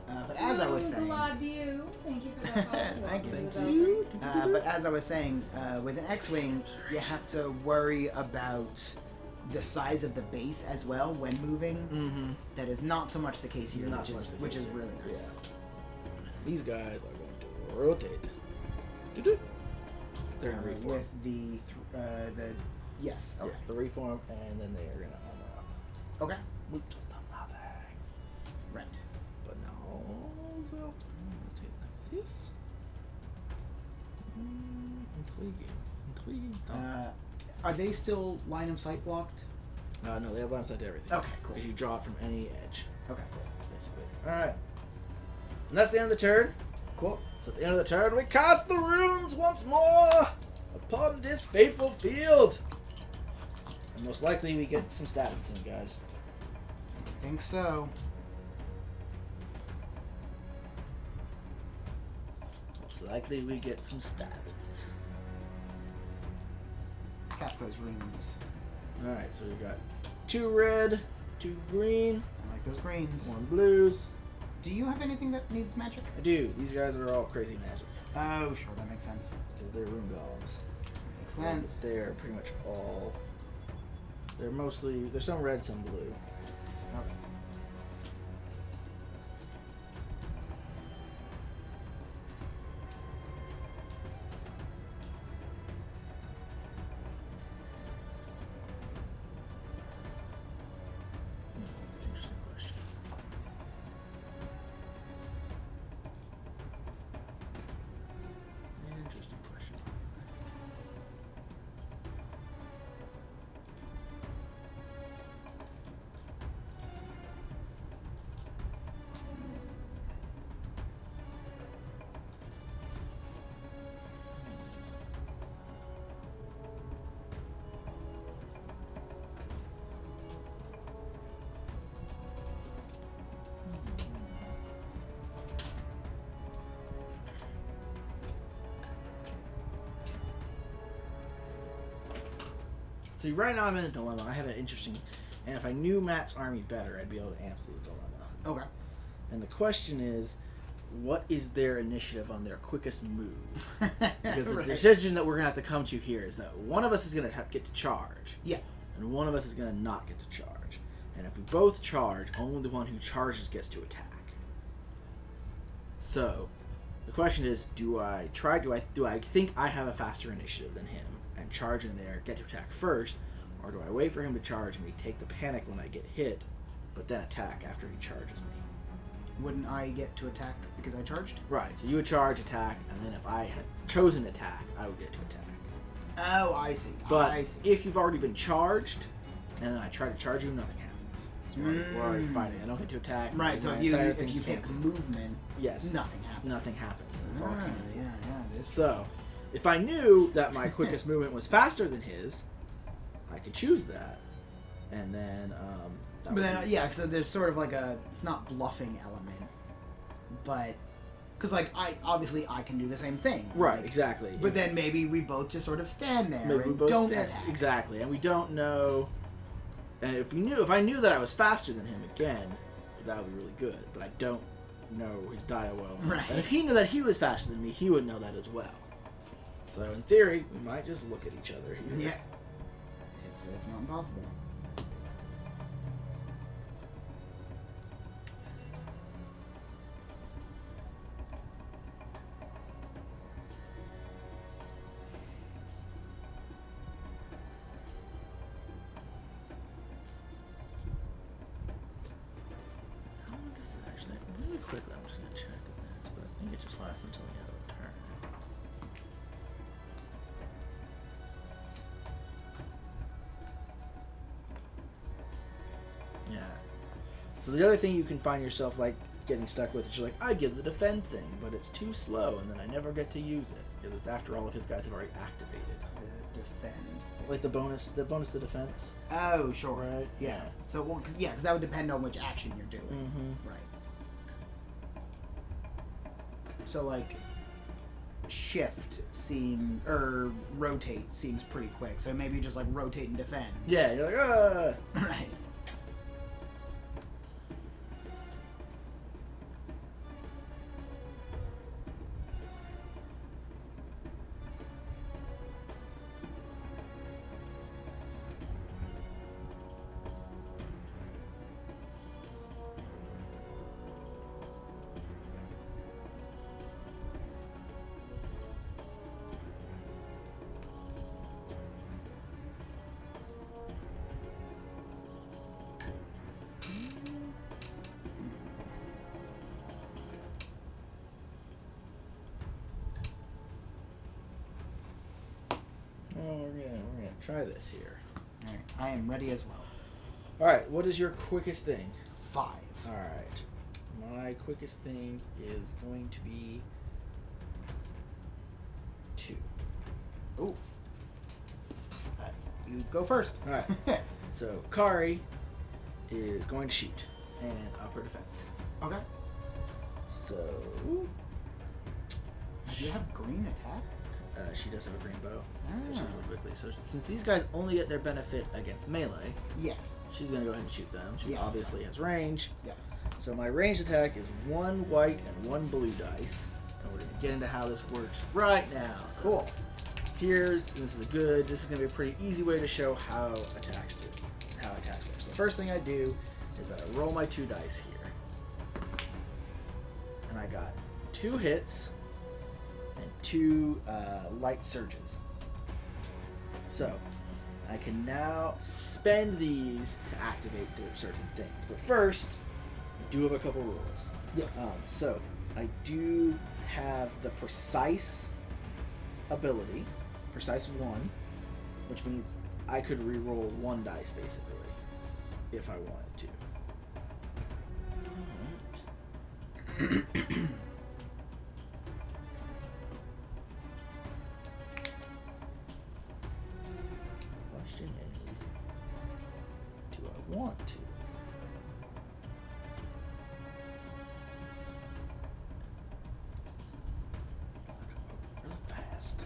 But as I was saying... you. Thank you for that. Thank you. But as I was saying, with an X-Wing, you have to worry about the size of the base as well when moving. Mm-hmm. That is not so much the case here, which is really nice. Yeah. These guys are going to rotate. They're going to reform. With the yes. Okay. Yes, the reform, and then they are going to armor up. Okay. Which does nothing. Right. But now, so rotate like this. Intriguing. Are they still line of sight blocked? No, they have line of sight to everything. Okay, cool. Because you draw it from any edge, Okay. basically. Alright. And that's the end of the turn. Cool. So at the end of the turn, we cast the runes once more upon this fateful field. And most likely we get some stats in, guys. I think so. Most likely we get some stats. Cast those runes. Alright, so we got 2 red, 2 green, I like those greens. 1 blues. Do you have anything that needs magic? I do. These guys are all crazy magic. Oh, sure, that makes sense. Because they're rune golems. Makes sense. They're pretty much all... They're mostly... There's some red, some blue. Okay. Interesting question. Interesting question. See, right now I'm in a dilemma. I have an interesting... And if I knew Matt's army better, I'd be able to answer the dilemma. Okay. And the question is, what is their initiative on their quickest move? Because the Right. decision that we're going to have to come to here is that one of us is going to get to charge. Yeah. And one of us is going to not get to charge. And if we both charge, only the one who charges gets to attack. So, the question is, do I think I have a faster initiative than him and charge in there, get to attack first, or do I wait for him to charge me, take the panic when I get hit, but then attack after he charges me? Wouldn't I get to attack because I charged? Right, so you would charge, attack, and then if I had chosen attack, I would get to attack. Oh, I see. But I see. if you've already been charged, and then I try to charge you, nothing happens. So we're already fighting. I don't get to attack. Right, so my if you entire if thing's you pick canceled. movement, Yes. nothing happens. Nothing happens. It's all canceled. Yeah, it is. So, if I knew that my quickest movement was faster than his, I could choose that, and then. But then, yeah, so there's sort of like a not bluffing element, but because like I can do the same thing. Right, like, exactly. But then maybe we both just sort of stand there maybe we and both don't stand, attack. exactly, and we don't know. And if I knew that I was faster than him again, that would be really good. But I don't know his dia well. Right. And if he knew that he was faster than me, he would know that as well. So in theory, we might just look at each other here. Yeah. It's not impossible. How long does it actually? Really quickly, I'm just gonna check this, but I think it just lasts until the end of the turn. Yeah. So the other thing you can find yourself like getting stuck with is you're like, I give the defend thing, but it's too slow, and then I never get to use it because it's after all of his guys have already activated. The defend. Like the bonus to defense. Oh, sure. Right. Yeah. So well, because that would depend on which action you're doing. Mm-hmm. Right. So like, shift rotate seems pretty quick. So maybe just like rotate and defend. Yeah, you're like, Right. we're gonna try this here. All right. I am ready as well. All right, what is your quickest thing? 5. All right, my quickest thing is going to be 2. Ooh. You go first. All right. So Kari is going to shoot and upper defense. Okay. So Do you have green attack? she does have a green bow. Ah. She shoots really quickly. So since these guys only get their benefit against melee, Yes. she's gonna go ahead and shoot them. She Yeah, obviously has range. Yeah. So my ranged attack is 1 white and 1 blue dice. And we're gonna get into how this works right now. So Cool. this is gonna be a pretty easy way to show how attacks work. So the first thing I do is that I roll my 2 dice here. And I got 2 hits and 2 light surges. So I can now spend these to activate certain things. But first, I do have a couple rules. Yes. So I do have the precise ability, precise 1, which means I could re-roll 1 dice basically if I wanted to. Question is, do I want to? Real fast.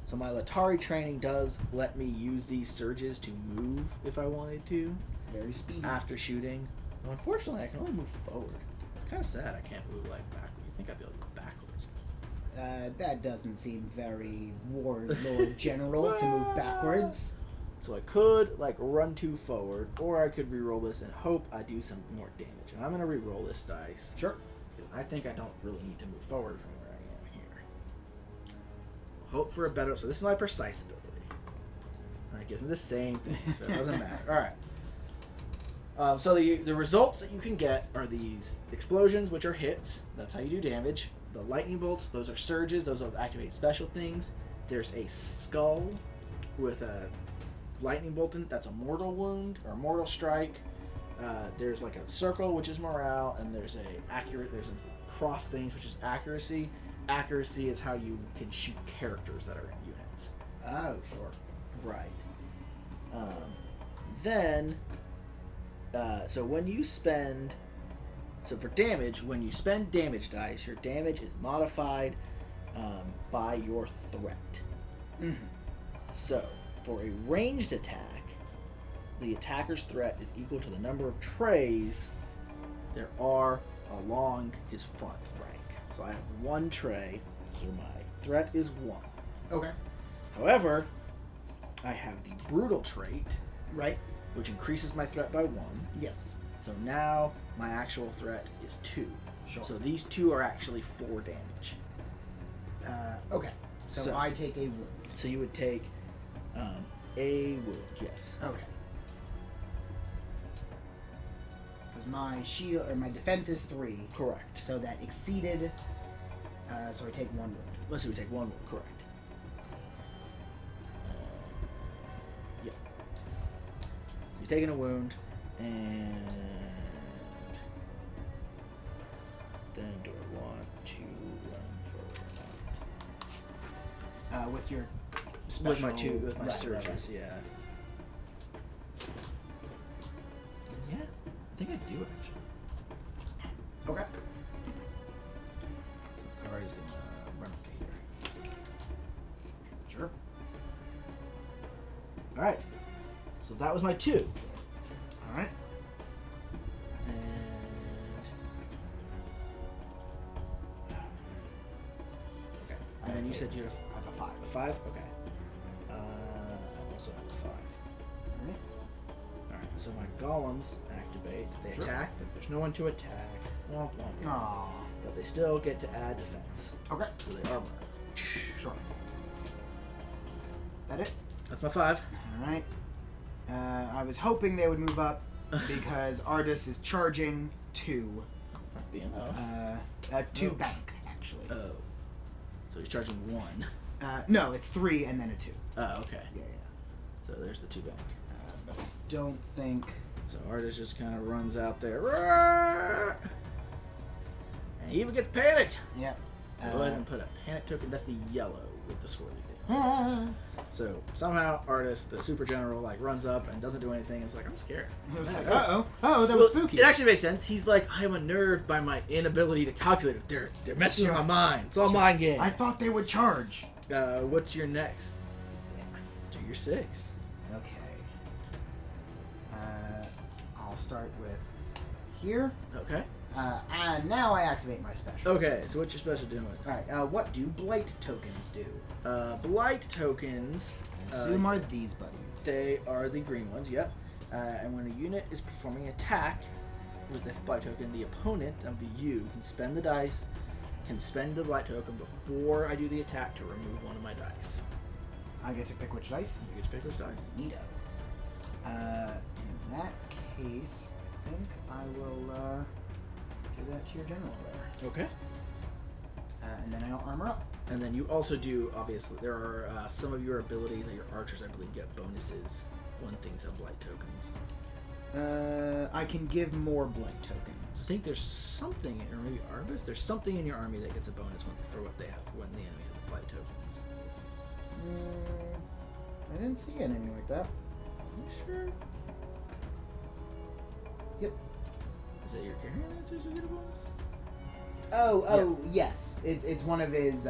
So my Latari training does let me use these surges to move if I wanted to Very speedy. after shooting. Well, unfortunately, I can only move forward. It's kind of sad I can't move like backwards. You think I'd be able to move backwards? That doesn't seem very warlord general to move backwards. So I could like run 2 forward, or I could re-roll this and hope I do some more damage. And I'm gonna re-roll this dice. Sure. I think I don't really need to move forward from where I am here. Hope for a better. So this is my precise ability. And it gives me the same thing, so it doesn't matter. All right. So the results that you can get are these explosions, which are hits. That's how you do damage. The lightning bolts, those are surges. Those will activate special things. There's a skull with a lightning bolt in it, that's a mortal wound or mortal strike. There's like a circle, which is morale, and there's a cross things, which is accuracy. Accuracy is how you can shoot characters that are in units. Oh, sure. Right. Then, so when you spend, so for damage, when you spend damage dice, your damage is modified by your threat. Mm-hmm. So, for a ranged attack, the attacker's threat is equal to the number of trays there are along his front rank. So I have 1 tray, so my threat is 1. Okay. However, I have the brutal trait, Right. which increases my threat by 1. Yes. So now my actual threat is 2. Sure. So these 2 are actually 4 damage. Okay. So I take a wound. So you would take a wound, yes. Okay. Because my shield or my defense is 3, Correct. so that exceeded. So I take 1 wound. Let's see, we take 1 wound, correct. Yeah. So you're taking a wound, and then do I want to run for With your special. with my right, surges, right. yeah. Yeah, I think I do actually. Okay. Kari's gonna run up to here. Sure. All right. So that was my 2. All right. And okay. And then you said you have I have a 5. a 5. Okay. I also have a 5. All right. All right. So my golems activate. They Sure. attack, but there's no one to attack. Womp womp. Aww. But they still get to add defense. Okay. So they armor. Sure. That it? That's my 5. All right. I was hoping they would move up because Artis is charging 2. Might be enough. 2 Oh. bank actually. Oh. So he's charging 1. No, it's 3 and then a 2. Oh, okay. Yeah. So there's the 2 bank. But I don't think. So Artis just kind of runs out there. Roar! And he even gets panicked. Yep. So go ahead and put a panic token. That's the yellow with the swirly thing. Ah. So somehow Artis, the super general, like runs up and doesn't do anything. It's like, I'm scared. It was Man, like, that was- oh, that was Well, spooky. It actually makes sense. He's like, I'm unnerved by my inability to calculate it. They're messing with my mind. It's all mind game. I thought they would charge. What's your next? 6. Do your 6. Okay. I'll start with here. Okay. And now I activate my special. Okay. So what's your special doing? Alright, what do blight tokens do? Blight tokens. I assume are these buddies. They are the green ones. Yep. And when a unit is performing an attack with the blight token, the opponent of the U can spend the dice. Can spend the blight token before I do the attack to remove one of my dice. I get to pick which dice? You get to pick which dice. Neato. In that case, I think I will give that to your general there. Okay. And then I'll armor up. And then you also do, obviously, there are some of your abilities that your archers, I believe, get bonuses when things have blight tokens. I can give more blight I tokens. think there's something, or maybe Arbus, there's something in your army that gets a bonus for what they have when the enemy has blight tokens. I didn't see anything like that. Are you sure? Yep. Is that your carrying answers you get a bonus? Oh, yes. It's one of his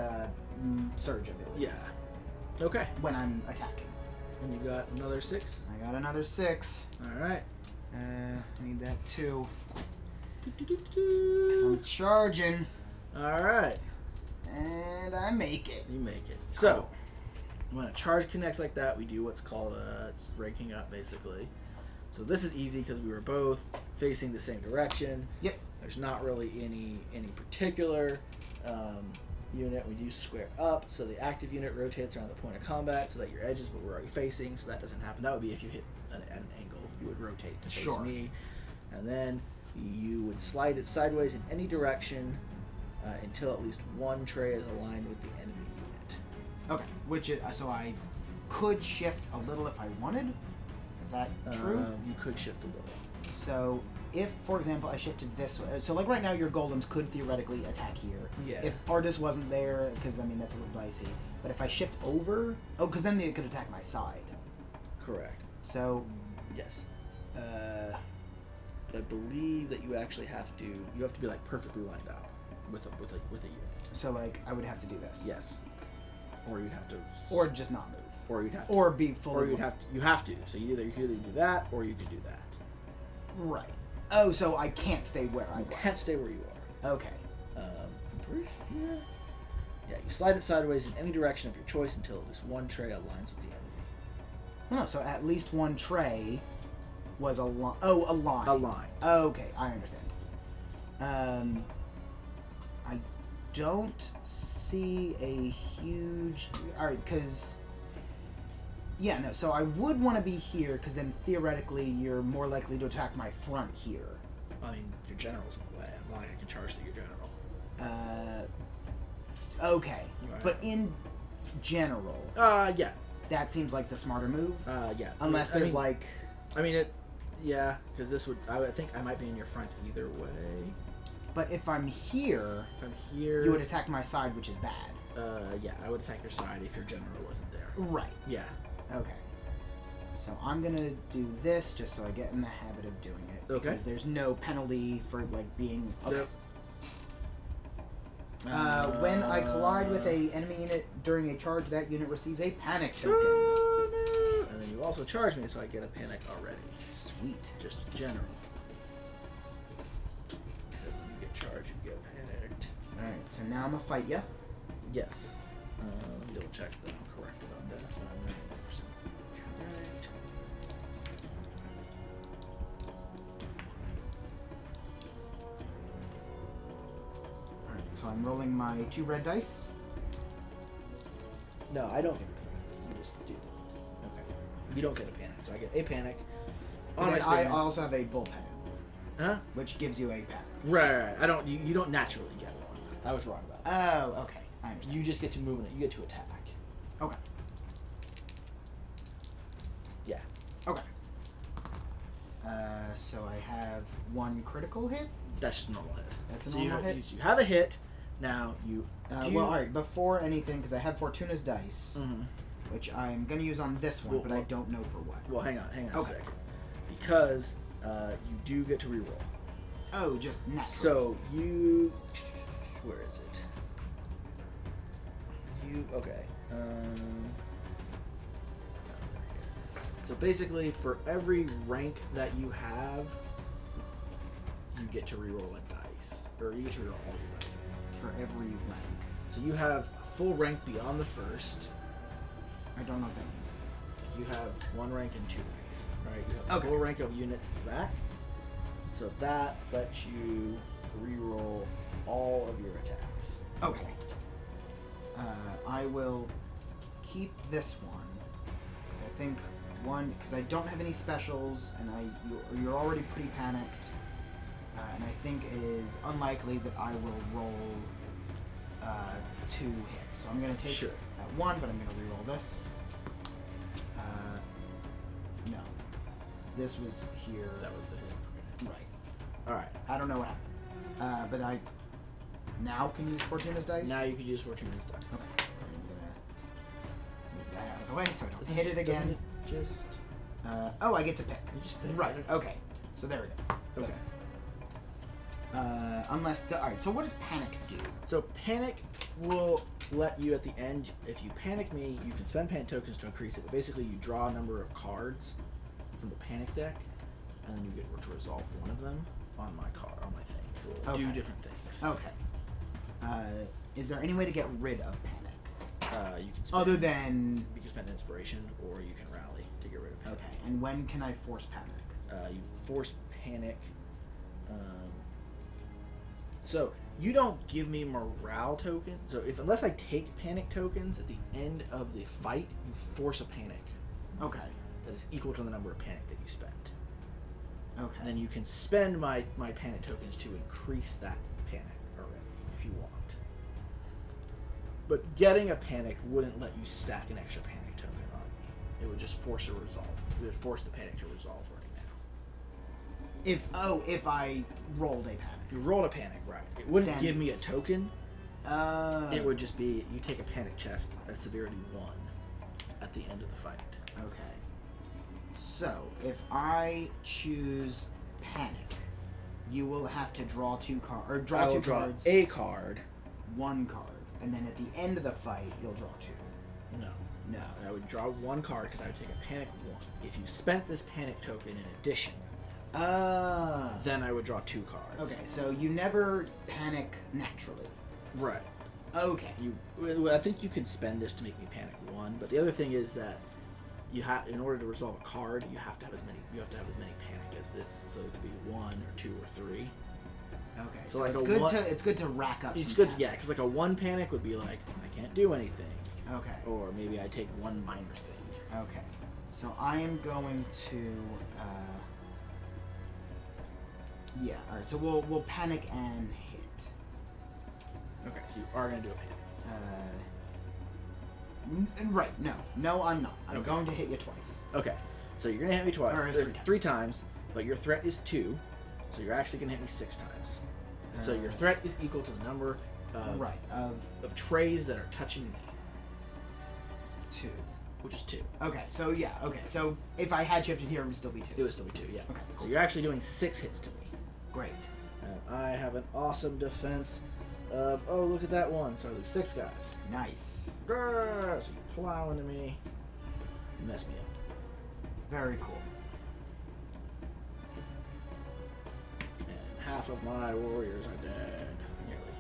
surge abilities. Yeah. Okay. When I'm attacking. And you got another 6? I got another 6. Alright. I need that too. 'Cause I'm charging. Alright. And I make it. You make it. So, when a charge connects like that, we do what's called it's ranking up, basically. So this is easy because we were both facing the same direction. Yep. There's not really any particular unit. We do square up, so the active unit rotates around the point of combat so that your edge is what we're already facing, so that doesn't happen. That would be if you hit at an angle. You would rotate to face Sure. me, and then you would slide it sideways in any direction until at least one tray is aligned with the enemy unit. Okay. Which is so I could shift a little if I wanted. Is that true? You could shift a little. So if, for example, I shifted this way, so like right now your golems could theoretically attack here. Yeah. If Artis wasn't there, because I mean that's a little dicey. But if I shift over, because then they could attack my side. Correct. So, Yes. But I believe that you actually have to be like perfectly lined up with a unit. so like I would have to do this. Yes. Or you'd have to. Or just not move. Or you'd have. Or be fully. Or you'd have to. You have to. So you could either do that, or you could do that. Right. Oh, so I can't stay where I You was. can't stay where you are. Okay. I'm pretty sure. Yeah, you slide it sideways in any direction of your choice until at least one tray aligns with the enemy. No, so at least one tray was a line. Oh, a line. A line. Okay, I understand. I don't see a huge. Alright, because. Yeah, no, so I would want to be here, because then theoretically you're more likely to attack my front here. I mean, your general's in the way. I'm not like I can charge through your general. Okay. Right. But in general, Yeah. that seems like the smarter move. Yeah. Unless I there's mean, like. I mean, yeah, because this would. I think I might be in your front either way. But if I'm here, If I'm here. you would attack my side, which is bad. Yeah, I would attack your side if your general wasn't there. Right. Yeah. Okay. So I'm gonna do this just so I get in the habit of doing it. Okay. Because there's no penalty for like being. Okay. Yep. When I collide with a enemy unit during a charge, that unit receives a panic token. Oh, no. And then you also charge me, so I get a panic already. Sweet. Just in general. Because when you get charged, you get panicked. All right. So now I'm gonna fight ya. Yes. Let me double check that I'm correct about that. I'm 90% correct. All right. So I'm rolling my 2 red dice. No, I don't get a panic. You just do that. Okay. You don't get a panic, so I get a panic. And On then my I spin. also have a bull panic, Huh? which gives you a panic. Right. I don't. You don't naturally get one. I was wrong about that. Oh, okay. I understand. You just get to move in it. You get to attack. Okay. Yeah. Okay. So I have 1 critical hit. That's just a normal hit. That's a so normal you, hit? You have a hit. Now you. Well, alright, before anything, because I have Fortuna's dice, Mhm. which I'm going to use on this one, Well, but I don't know for what. Well, hang on a Okay. second. Because you do get to reroll. Oh, just natural. So you. Where is it? Okay. So basically, for every rank that you have, you get to reroll a dice, or you get to reroll all your dice. For every rank. So you have a full rank beyond the first. I don't know what that means. You have 1 rank and 2 ranks, right? You have a Okay. full rank of units in the back. So that lets you reroll all of your attacks. Okay. I will keep this one, because I think because I don't have any specials, and you're already pretty panicked, and I think it is unlikely that I will roll 2 hits. So I'm going to take Sure. that 1, but I'm going to reroll this. No. This was here. That was the hit. Right. All right. I don't know what happened. But I now can use Fortuna's dice? Now you can use Fortuna's dice. Okay. I'm going to move that out of the way so I don't hit it again. Doesn't it just. Oh, I get to pick. You just pick. Right. Okay. So there we go. Okay. Alright. So what does panic do? So panic will let you at the end. If you panic me, you can spend panic tokens to increase it. But basically, you draw a number of cards from the panic deck, and then you get to resolve one of them on my card, on my thing. So it'll do Okay. different things. Okay. Is there any way to get rid of panic? You can spend, Other than you can spend inspiration, or you can rally to get rid of panic. okay. And when can I force panic? You force panic. So you don't give me morale tokens. So unless I take panic tokens at the end of the fight, you force a panic Okay. that is equal to the number of panic that you spend. Okay. And then you can spend my panic tokens to increase that panic already if you want. But getting a panic wouldn't let you stack an extra panic token on me. It would just force a resolve. It would force the panic to resolve right now. If I rolled a panic. If you rolled a panic, right? It wouldn't Then- give me a token. It would just be you take a panic chest at severity 1 at the end of the fight. Okay. So, if I choose panic, you will have to draw two cards, or draw I will two draw cards, a card. one card, and then at the end of the fight, you'll draw two. No. No. I would draw one card because I would take a panic 1. If you spent this panic token in addition, then I would draw 2 cards. Okay, so you never panic naturally. Right. Okay. I think you could spend this to make me panic 1, but the other thing is that you have, in order to resolve a card, you have to have as many panic as this. So it could be 1 or 2 or 3. Okay. So So like it's good to rack up. It's some good, panic. yeah, because like a 1 panic would be like I can't do anything, Okay. or maybe I take 1 minor thing. Okay. So I am going to. Yeah. All right. So we'll panic and hit. Okay, so you are gonna do a panic. Right. No, I'm not. I'm Okay. going to hit you twice. Okay, so you're gonna hit me twice, Or or 3 times. 3 times, but your threat is 2, so you're actually gonna hit me 6 times. So your Uh, threat is equal to the number of, Right. of trays that are touching me, 2. which is 2. Okay. So yeah. Okay. So if I had shifted here, it would still be 2. It would still be 2, yeah. Okay. So Cool. you're actually doing 6 hits to me. Great. I have an awesome defense of, oh, look at that one. So I lose 6 guys. Nice. Grrr, so you plow into me, mess me up. Very cool. And half of my warriors are dead. Nearly.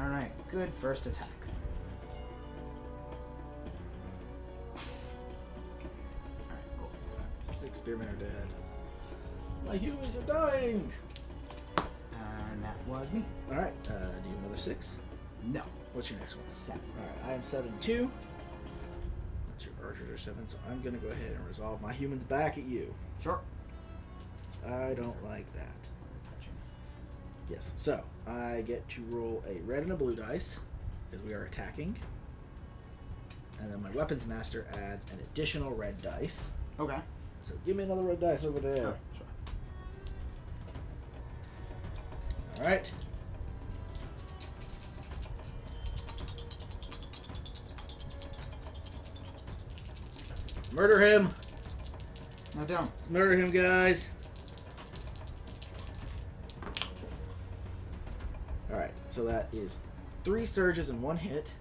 All right. Good first attack. All right. Cool. 6 spearmen are dead. My humans are dying! And that was me. Alright, do you have another 6? No. What's your next one? 7. Alright, I am 7-2. That's your archers are 7, so I'm gonna go ahead and resolve my humans back at you. Sure. I don't like that. Yes, so I get to roll a red and a blue dice, because we are attacking. And then my weapons master adds an additional red dice. Okay. So give me another red dice over there. Sure. Sure. Alright. Murder him! No, don't. Murder him, guys! Alright, so that is 3 surges and 1 hit.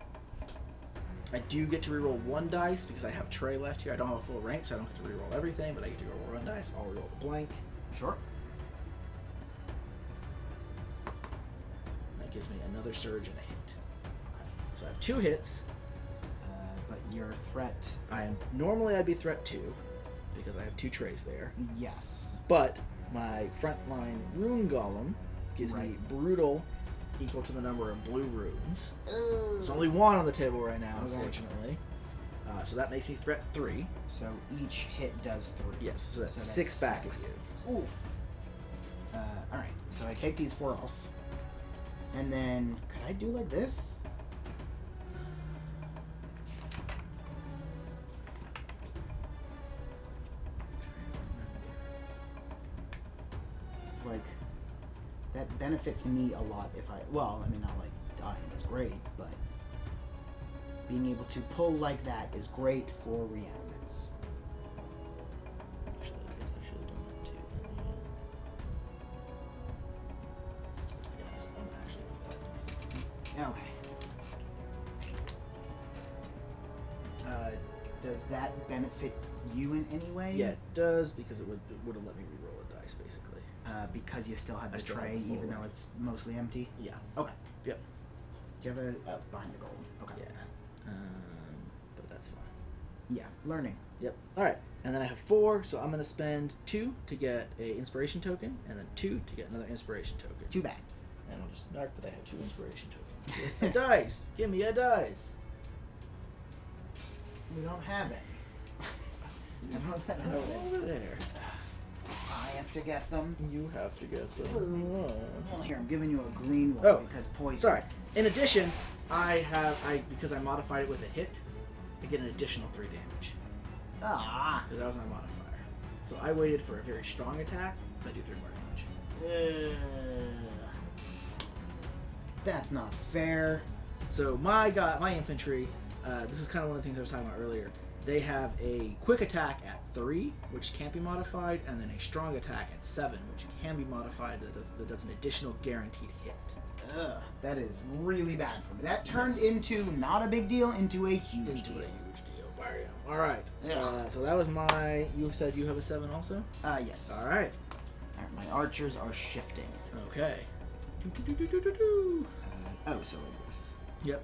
I do get to reroll 1 dice because I have Trey left here. I don't have a full rank, so I don't get to reroll everything, but I get to reroll 1 dice. I'll reroll the blank. Sure. That gives me another surge and a hit. So I have 2 hits. But your threat. Normally I'd be threat 2 because I have 2 trays there. Yes. But my frontline rune golem gives me Right. brutal equal to the number of blue runes. There's only 1 on the table right now, Okay. unfortunately. So that makes me threat 3. So each hit does 3. Yes, so that's So that's 6 back at 6. you. Oof. All right. So I take these 4 off, and then could I do like this? It's like that benefits me a lot if I. Well, I mean, not like dying is great, but being able to pull like that is great for reanimants. Actually, I guess I should have done that too then, yeah. So I'm actually Okay. Does that benefit you in any way? yeah, it does because it would have let me reroll a dice basically. Because you still have I the still have tray, the full even though rank. it's mostly empty. Yeah. Okay. Yep. Do you have a behind the goal? Okay. Yeah. But that's fine. Yeah. Learning. Yep. All right. And then I have 4, so I'm gonna spend 2 to get a inspiration token, and then 2 to get another inspiration token. Too bad. And I'll just mark that I have 2 inspiration tokens. A dice. Give me a dice. We don't have any. I don't know. Over there. I have to get them. You have to get them. Well, here I'm giving you a green one Oh, because poison. Sorry. In addition, because I modified it with a hit, I get an additional 3 damage. Ah. Because that was my modifier. So I waited for a very strong attack, so I do 3 more damage. That's not fair. So my infantry, this is kind of one of the things I was talking about earlier. They have a quick attack at 3, which can't be modified, and then a strong attack at 7, which can be modified. That does an additional guaranteed hit. Ugh, that is really bad for me. That turned into not a big deal into a huge deal. Bam. All right. So that was my. You said you have a 7 also. Yes. All right. My archers are shifting. Okay. Oh, so like this. Yep.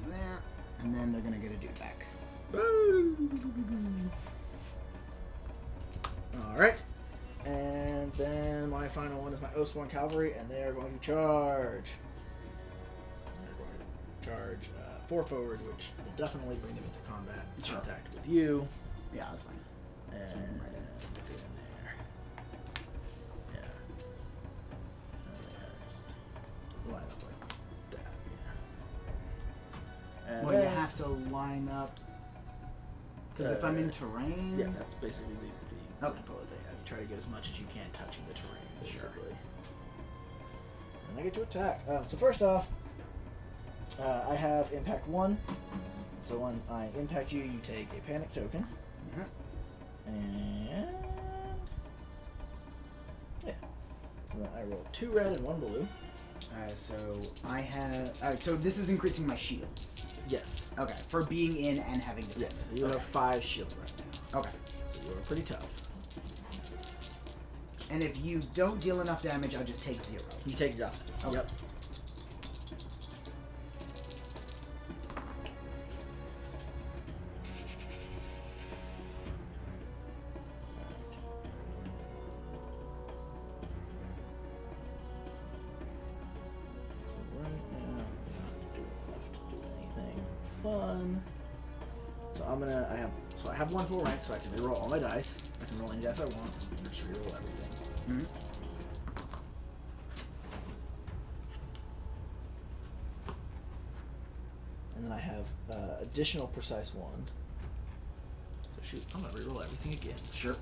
There, and then they're gonna get a dude back. All right. And then my final one is my Oathsworn Cavalry, and they are going to charge. They're going to charge 4 forward, which will definitely bring them into combat contact with you. Yeah, that's fine. And get in there. Yeah. And just line up like that. Yeah. And Well, you then, have to line up. Because if I'm in terrain. yeah, that's basically the Okay. bullet thing. You try to get as much as you can touching the terrain, basically. And I get to attack. So first off, I have impact 1. So when I impact you, you take a panic token. And yeah. So then I roll 2 red and 1 blue. So I have. So this is increasing my shields. Yes. Okay, for being in and having defense. Yes. You have 5 shields right now. Okay. So you're pretty tough. And if you don't deal enough damage, I just take 0. You take 0. Okay. Yep. Fun. So I have 1 full rank, so I can reroll all my dice. I can roll any dice I want. And just reroll everything. And then I have additional precise 1. So shoot, I'm gonna reroll everything again. Sure.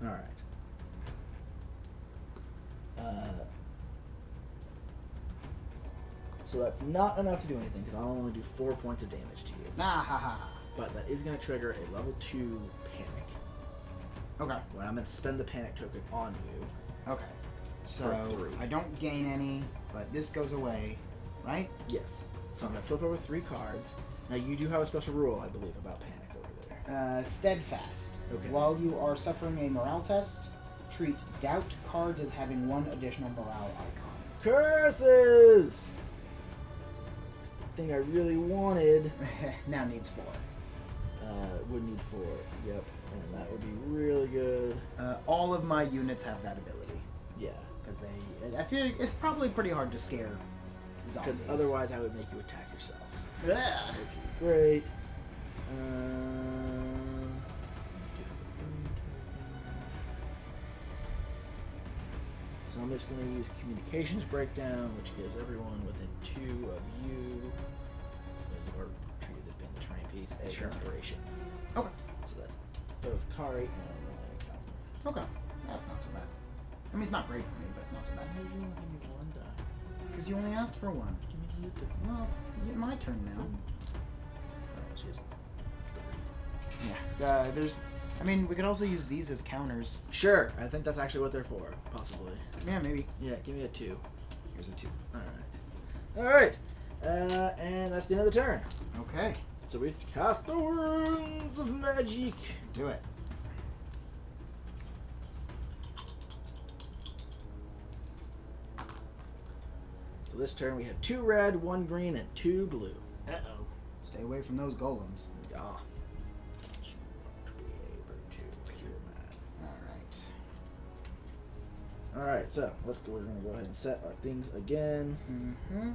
All right. So that's not enough to do anything because I'll only do 4 points of damage to you. Ah ha ha. But that is going to trigger a level 2 panic. Okay. When I'm going to spend the panic token on you. Okay. So For 3. I don't gain any, but this goes away, right? Yes. So I'm going to flip over 3 cards. Now you do have a special rule, I believe, about panic over there. Steadfast. Okay. While you are suffering a morale test, treat doubt cards as having 1 additional morale icon. Curses! It's the thing I really wanted. Now needs 4. Would need 4. Yep. And that would be really good. All of my units have that ability. Yeah. Because I feel like it's probably pretty hard to scare zombies. Because otherwise I would make you attack yourself. Yeah. Which would be great. So I'm just going to use communications breakdown, which gives everyone within 2 of you, or treated as being the terrain piece, a Sure. inspiration. Okay. So that's both Kari and Ryan Kaufman. Okay. That's not so bad. I mean, it's not great for me, but it's not so bad. Why did you only give me 1 dice? Because you only asked for 1. Give me the dice. Well, my turn now. Alright, she's 3. Yeah. I mean, we could also use these as counters. Sure, I think that's actually what they're for, possibly. Yeah, maybe. Yeah, give me a 2. Here's a 2. Alright. And that's the end of the turn. Okay. So we cast the Runes of Magic. Do it. So this turn we have 2 red, 1 green, and 2 blue. Uh-oh. Stay away from those golems. Ah. Alright, so let's go. We're going to go ahead and set our things again. Mm-hmm.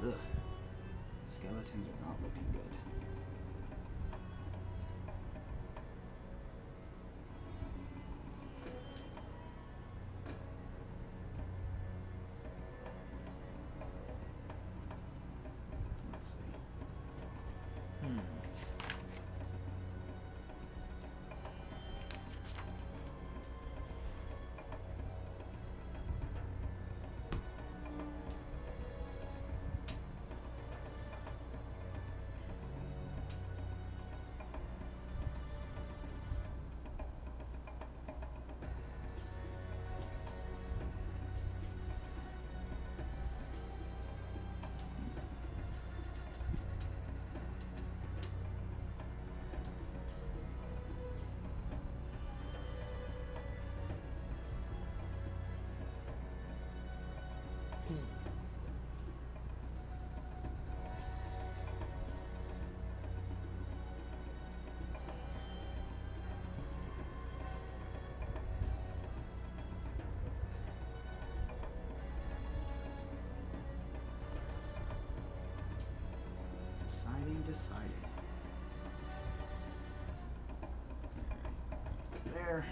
Ugh. Skeletons are not looking good. Let's see. Deciding. There.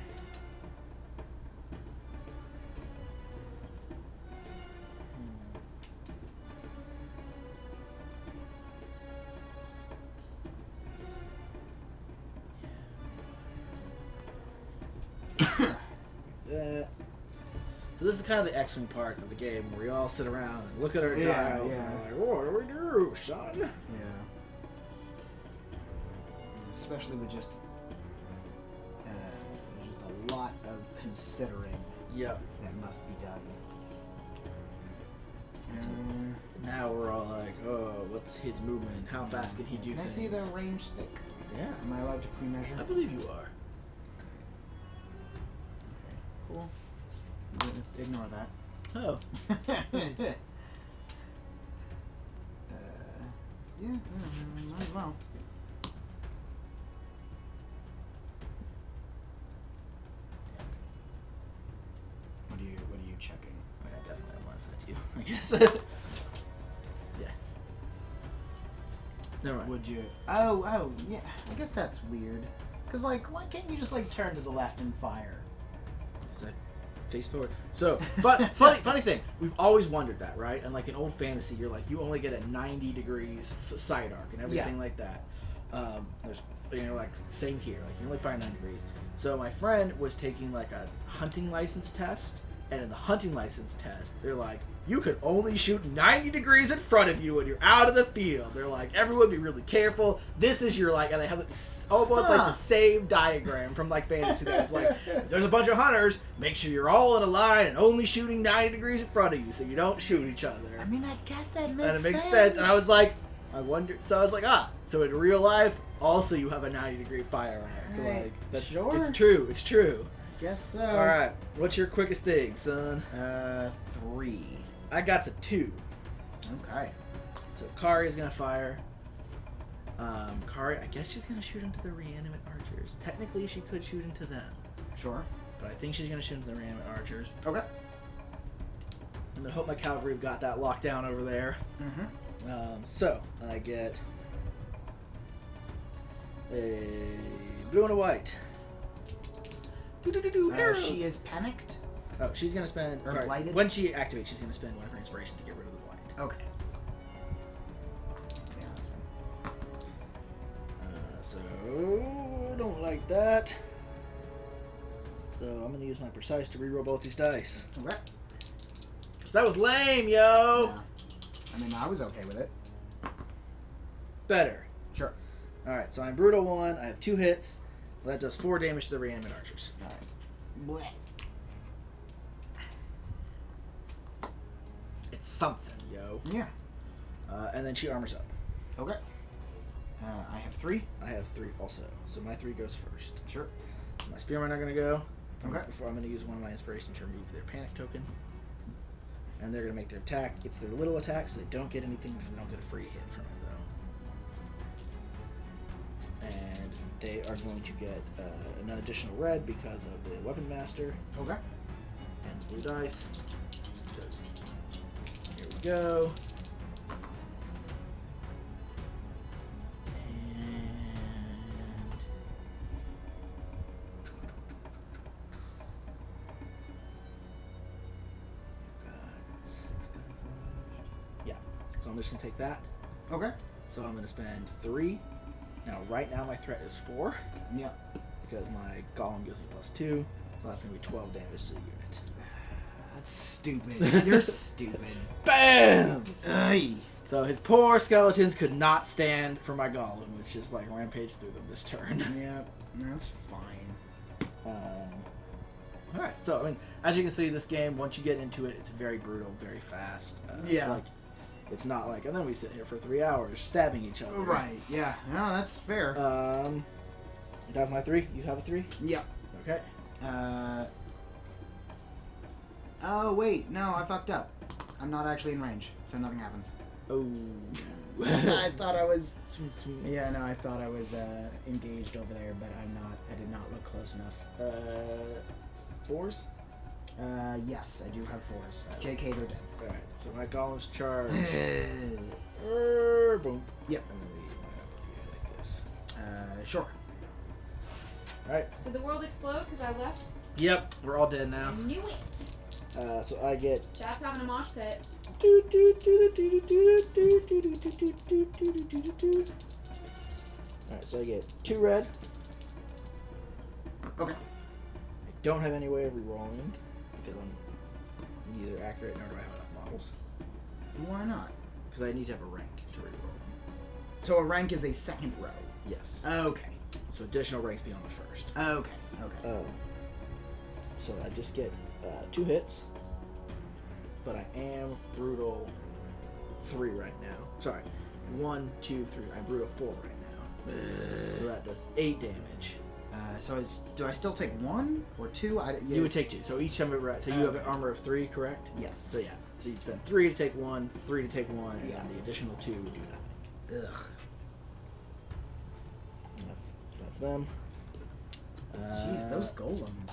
So this is kind of the X-Wing part of the game where we all sit around and look at our Yeah, dials yeah. and we're like, what do we do, son? Yeah. Especially with just there's just a lot of considering Yep. that must be done. So now we're all like, oh, what's his movement? How fast can he do Can I things? see the range stick? Yeah. Am I allowed to pre-measure? I believe you are. Okay, cool. Ignore that. Oh. Yeah, might as well. What are you checking? I definitely want to send you, I guess. Yeah. Never mind. Would you? Oh, yeah. I guess that's weird. Cause like, why can't you just like turn to the left and fire? Is that face forward? So, funny thing. We've always wondered that, right? And like in old fantasy, you're like, you only get a 90 degrees side arc and everything like that. There's, like same here. Like you only fire 9 degrees. So my friend was taking like a hunting license test, and in the hunting license test, they're like, you could only shoot 90 degrees in front of you when you're out of the field. They're like, everyone be really careful. This is your like, and they have almost like the same diagram from like fantasy days. Like, there's a bunch of hunters. Make sure you're all in a line and only shooting 90 degrees in front of you, so you don't shoot each other. I mean, I guess that makes And it makes sense. sense. And I was like, I wonder. So I was like, so in real life, also you have a 90-degree fire arc. Right. Like, that's Sure. It's true. It's true. Guess so. All right. What's your quickest thing, son? 3. I got to 2. Okay. So Kari's gonna fire. Kari, I guess she's gonna shoot into the reanimate archers. Technically, she could shoot into them, Sure. but I think she's gonna shoot into the reanimate archers. Okay. I'm gonna hope my cavalry have got that locked down over there. Mm-hmm. So I get a blue and a white. Arrows. She is panicked. Oh, she's gonna spend. Or blighted? When she activates, she's gonna spend one of her inspiration to get rid of the blind. Okay. Yeah, that's fine. So don't like that. So I'm gonna use my precise to reroll both these dice. Okay. So that was lame, yo. Yeah. I mean, I was okay with it. Better. Sure. All right. So I'm brutal 1. I have 2 hits. That does 4 damage to the reanimate archers. All right. Blech. It's something, yo. Yeah. And then she armors up. Okay. I have 3. I have 3 also. So my 3 goes first. Sure. My spearmen are gonna go. Okay. Before I'm gonna use one of my inspiration to remove their panic token. And they're gonna make their attack. It's their little attack, so they don't get anything. They don't get a free hit from it though. And they are going to get an additional red because of the weapon master Okay. and blue dice. So, here we go. So I'm just gonna take that. Okay. So I'm gonna spend 3. Now, right now my threat is 4 Yeah. because my golem gives me +2. So that's gonna be 12 damage to the unit. That's stupid. You're stupid. Bam! Ay. So his poor skeletons could not stand for my golem, which just like rampaged through them this turn. Yep. That's fine. Alright, so I mean, as you can see, this game, once you get into it, it's very brutal, very fast. Yeah. Like, it's not like, and then we sit here for 3 hours stabbing each other. Right. Yeah. No, that's fair. That's my 3. You have a 3? Yeah. Okay. Oh wait, no, I fucked up. I'm not actually in range, so nothing happens. Oh. I thought I was. Sweet, sweet. Yeah, no, I thought I was engaged over there, but I'm not. I did not look close enough. 4s? Yes, I do have 4s. JK, they're dead. Alright, so my golem's charged. Boom. Yep. And then we line up with you like this. Sure. Alright. Did the world explode because I left? Yep, we're all dead now. I knew it. So I get. Chat's having a mosh pit. Alright, so I get 2 red. Okay. I don't have any way of rerolling because I'm neither accurate nor do I have enough models. Why not? Because I need to have a rank to reroll. So a rank is a second row. Yes. Okay. So additional ranks beyond the first. Okay. Okay. So I just get 2 hits, but I am brutal 3 right now. Sorry, 1, 2, 3. I'm brutal 4 right now. So that does 8 damage. Do I still take 1 or 2? You would take 2. So each time so you have an armor of 3, correct? Yes. So yeah. So you'd spend 3 to take 1, 3 to take 1, and Yeah. then the additional 2 would do nothing. Ugh. And that's them. Jeez, those golems.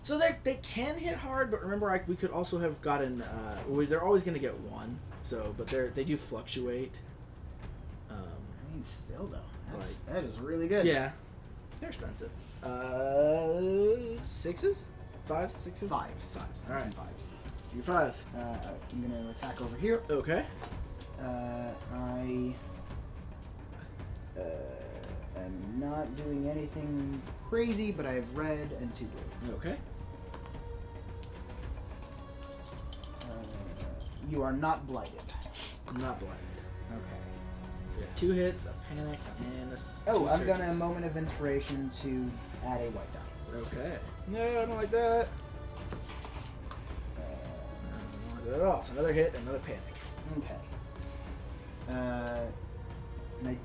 So they can hit hard, but remember we could also have gotten. They're always going to get 1. So, but they do fluctuate. I mean, still though, Like- that is really good. Yeah, they're expensive. 6s, 5s, 6s, 5s. All right, 5s. you 5s. I'm gonna attack over here. Okay. I am not doing anything crazy, but I have red and 2 blue. Okay. You are not blighted. I'm not blinded. Okay. We got 2 hits, a panic, and a. Oh, 2 I'm gonna surges. moment of inspiration to add a white die. Okay. No, I don't like that. Uh, I don't like that at all. So another hit, another panic. Okay. And I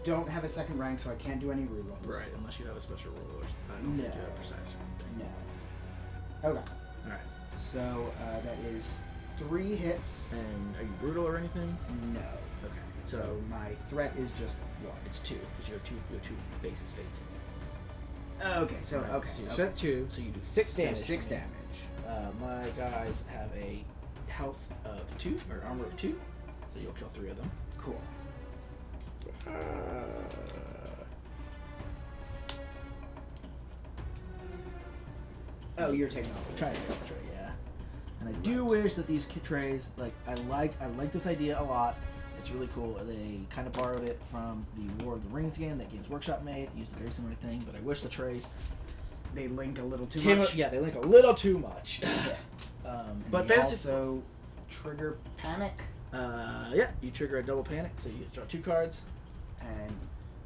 don't have a second rank, so I can't do any rerolls. Right, unless you have a special rule, which I don't think you have precise or anything. No. Okay. Alright. So that is 3 hits. And are you brutal or anything? No. Okay. So So my threat is just 1. it's 2, because you have two bases facing you. Okay. So Right, okay. So you okay. set 2, so you do 6 So damage. 6 to me. damage. My guys have a health of 2, or armor of 2, so you'll kill 3 of them. Cool. Oh, you're taking off. Trying to tray, yeah. And I do wish that these kit trays, like I like this idea a lot. It's really cool. They kind of borrowed it from the War of the Rings game that Games Workshop made. Used a very similar thing, but I wish the trays They link a little too came much. Yeah, they link a little too much. But they fantasy. also trigger panic, Yeah, you trigger a double panic, so you draw 2 cards. and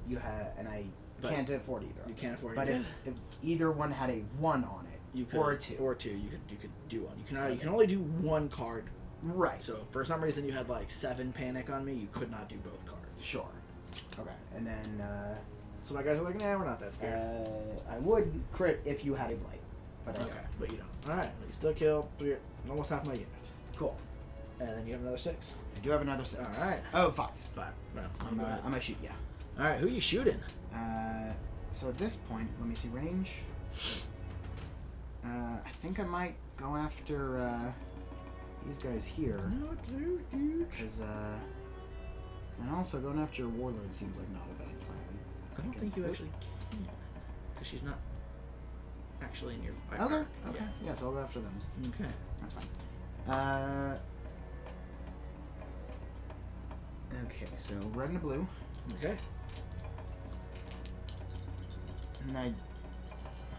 you have, and I But can't afford either. You can't afford it. But if either one had a 1 on it, you could, or a 2, or 2, you could do one. You can only do 1 card. right? So if for some reason you had like 7 panic on me, you could not do both cards. Sure. Okay, and then So my guys are like, nah, we're not that scared. I would crit if you had a blight, but I Okay, don't. but you don't. All right, but you still kill almost half my unit, Cool. and then you have another 6. I do have another 6. All right. Oh, 5. 5. No, I'm gonna shoot. Yeah. all right, who you shooting? So at this point, let me see range. I think I might go after these guys here, because and also going after your warlord seems like not a bad plan. I don't think you actually can, because she's not actually in your. Okay. Okay. Yeah. So I'll go after them. Okay. That's fine. Okay, so red and a blue. Okay. And I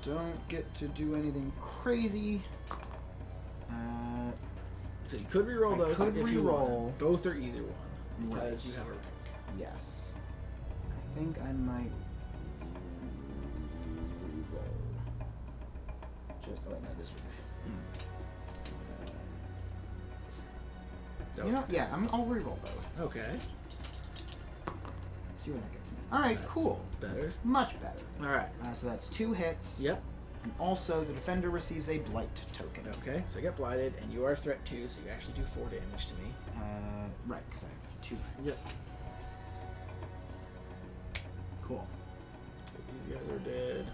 don't get to do anything crazy. So you could reroll I those could if you reroll. want. Both or either one. Because Right. you have a rank. Yes. I think I might reroll. Just oh wait, no, this was you know, yeah, I'll reroll both. Okay. See where that gets me. All right, That's cool. better. Much better. All right. So that's 2 hits. Yep. And also, the defender receives a blight token. Okay. So I get blighted, and you are a threat too, so you actually do 4 damage to me. Right, because I have 2 hits. Yep. Cool. These guys are dead.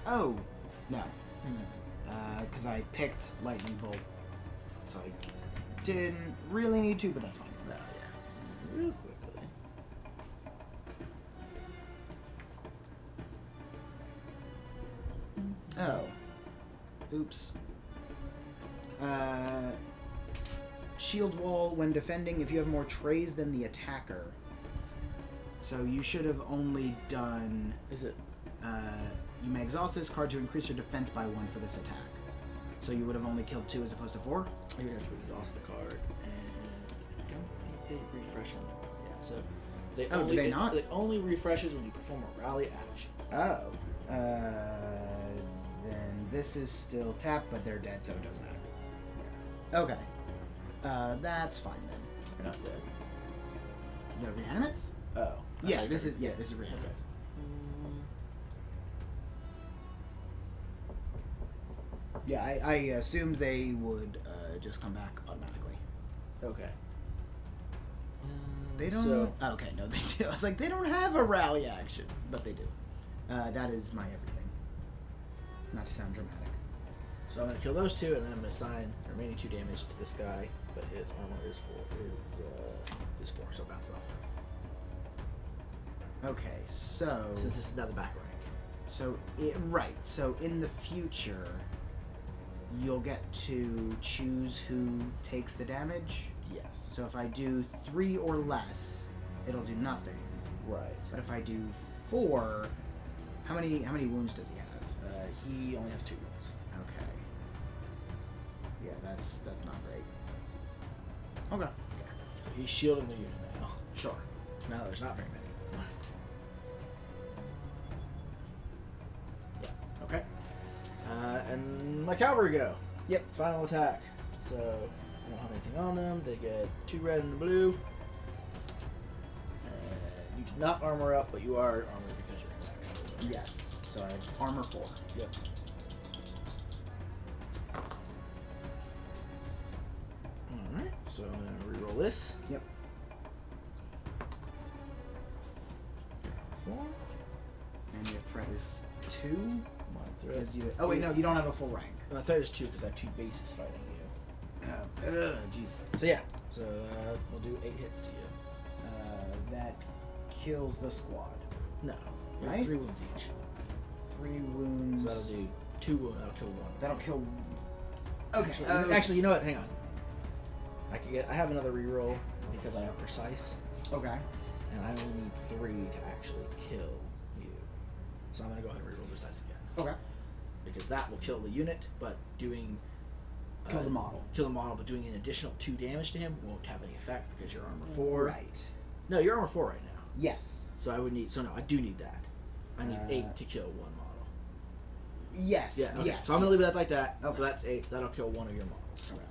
Oh, no. Hmm. Because I picked lightning bolt, so I didn't really need to, but that's fine. Oh yeah. Real quickly. Oh. Oops. Shield wall when defending if you have more trays than the attacker. So you should have only done. Is it? You may exhaust this card to increase your defense by 1 for this attack. So you would have only killed 2 as opposed to 4? You would have to exhaust the card, and I don't think they refresh on that one. Yeah, so they Oh, only, do they not? It only refreshes when you perform a rally action. Oh. Then this is still tapped, but they're dead, so it doesn't matter. Okay. That's fine then. You're not dead. The reanimates? Oh. Yeah, this is reanimates. Yeah, I assumed they would just come back automatically. Okay. They don't. So, Oh, okay, no, they do. I was like, they don't have a rally action, but they do. That is my everything. Not to sound dramatic. so I'm gonna kill those 2, and then I'm gonna assign the remaining 2 damage to this guy, but his armor is 4, so bounce it off. Okay, so Since this is now the back rank. right. So in the future, you'll get to choose who takes the damage. Yes. So if I do 3 or less, it'll do nothing. Right. But if I do 4, how many wounds does he have? He only has 2 wounds. Okay. Yeah, that's not great. Okay. So he's shielding the unit now. Sure. Now there's not very many. Yeah. Okay. And my cavalry go. Yep. It's final attack. So I don't have anything on them. They get 2 red and a blue. You did not armor up, but you are armored because you're in that cavalry. Yes. So I have armor 4. Yep. Alright, so I'm gonna reroll this. Yep. 4. And your threat is 2. My threat. Because you. Oh wait, no, you don't have a full rank. My threat is 2 because I have 2 bases fighting you. Jeez. So yeah, so we'll do 8 hits to you. That kills the squad. No, you have Right? 3 wounds each. 3 wounds. So that'll do 2 wounds. That'll kill 1. That'll kill. Okay. Actually, you know what? Hang on. I have another reroll because I have precise, Okay. and I only need 3 to actually kill you. So I'm gonna go ahead and reroll this dice again Okay. because that will kill the unit, but doing Kill the model. Kill the model, but doing an additional 2 damage to him won't have any effect because you're armor 4. Right. No, you're armor 4 right now. Yes. So I would need. So no, I do need that. I need 8 Uh, to kill 1 model. Yes. Yeah. Okay. Yes. So I'm gonna leave that like that. Okay. So that's 8. That'll kill 1 of your models. Okay.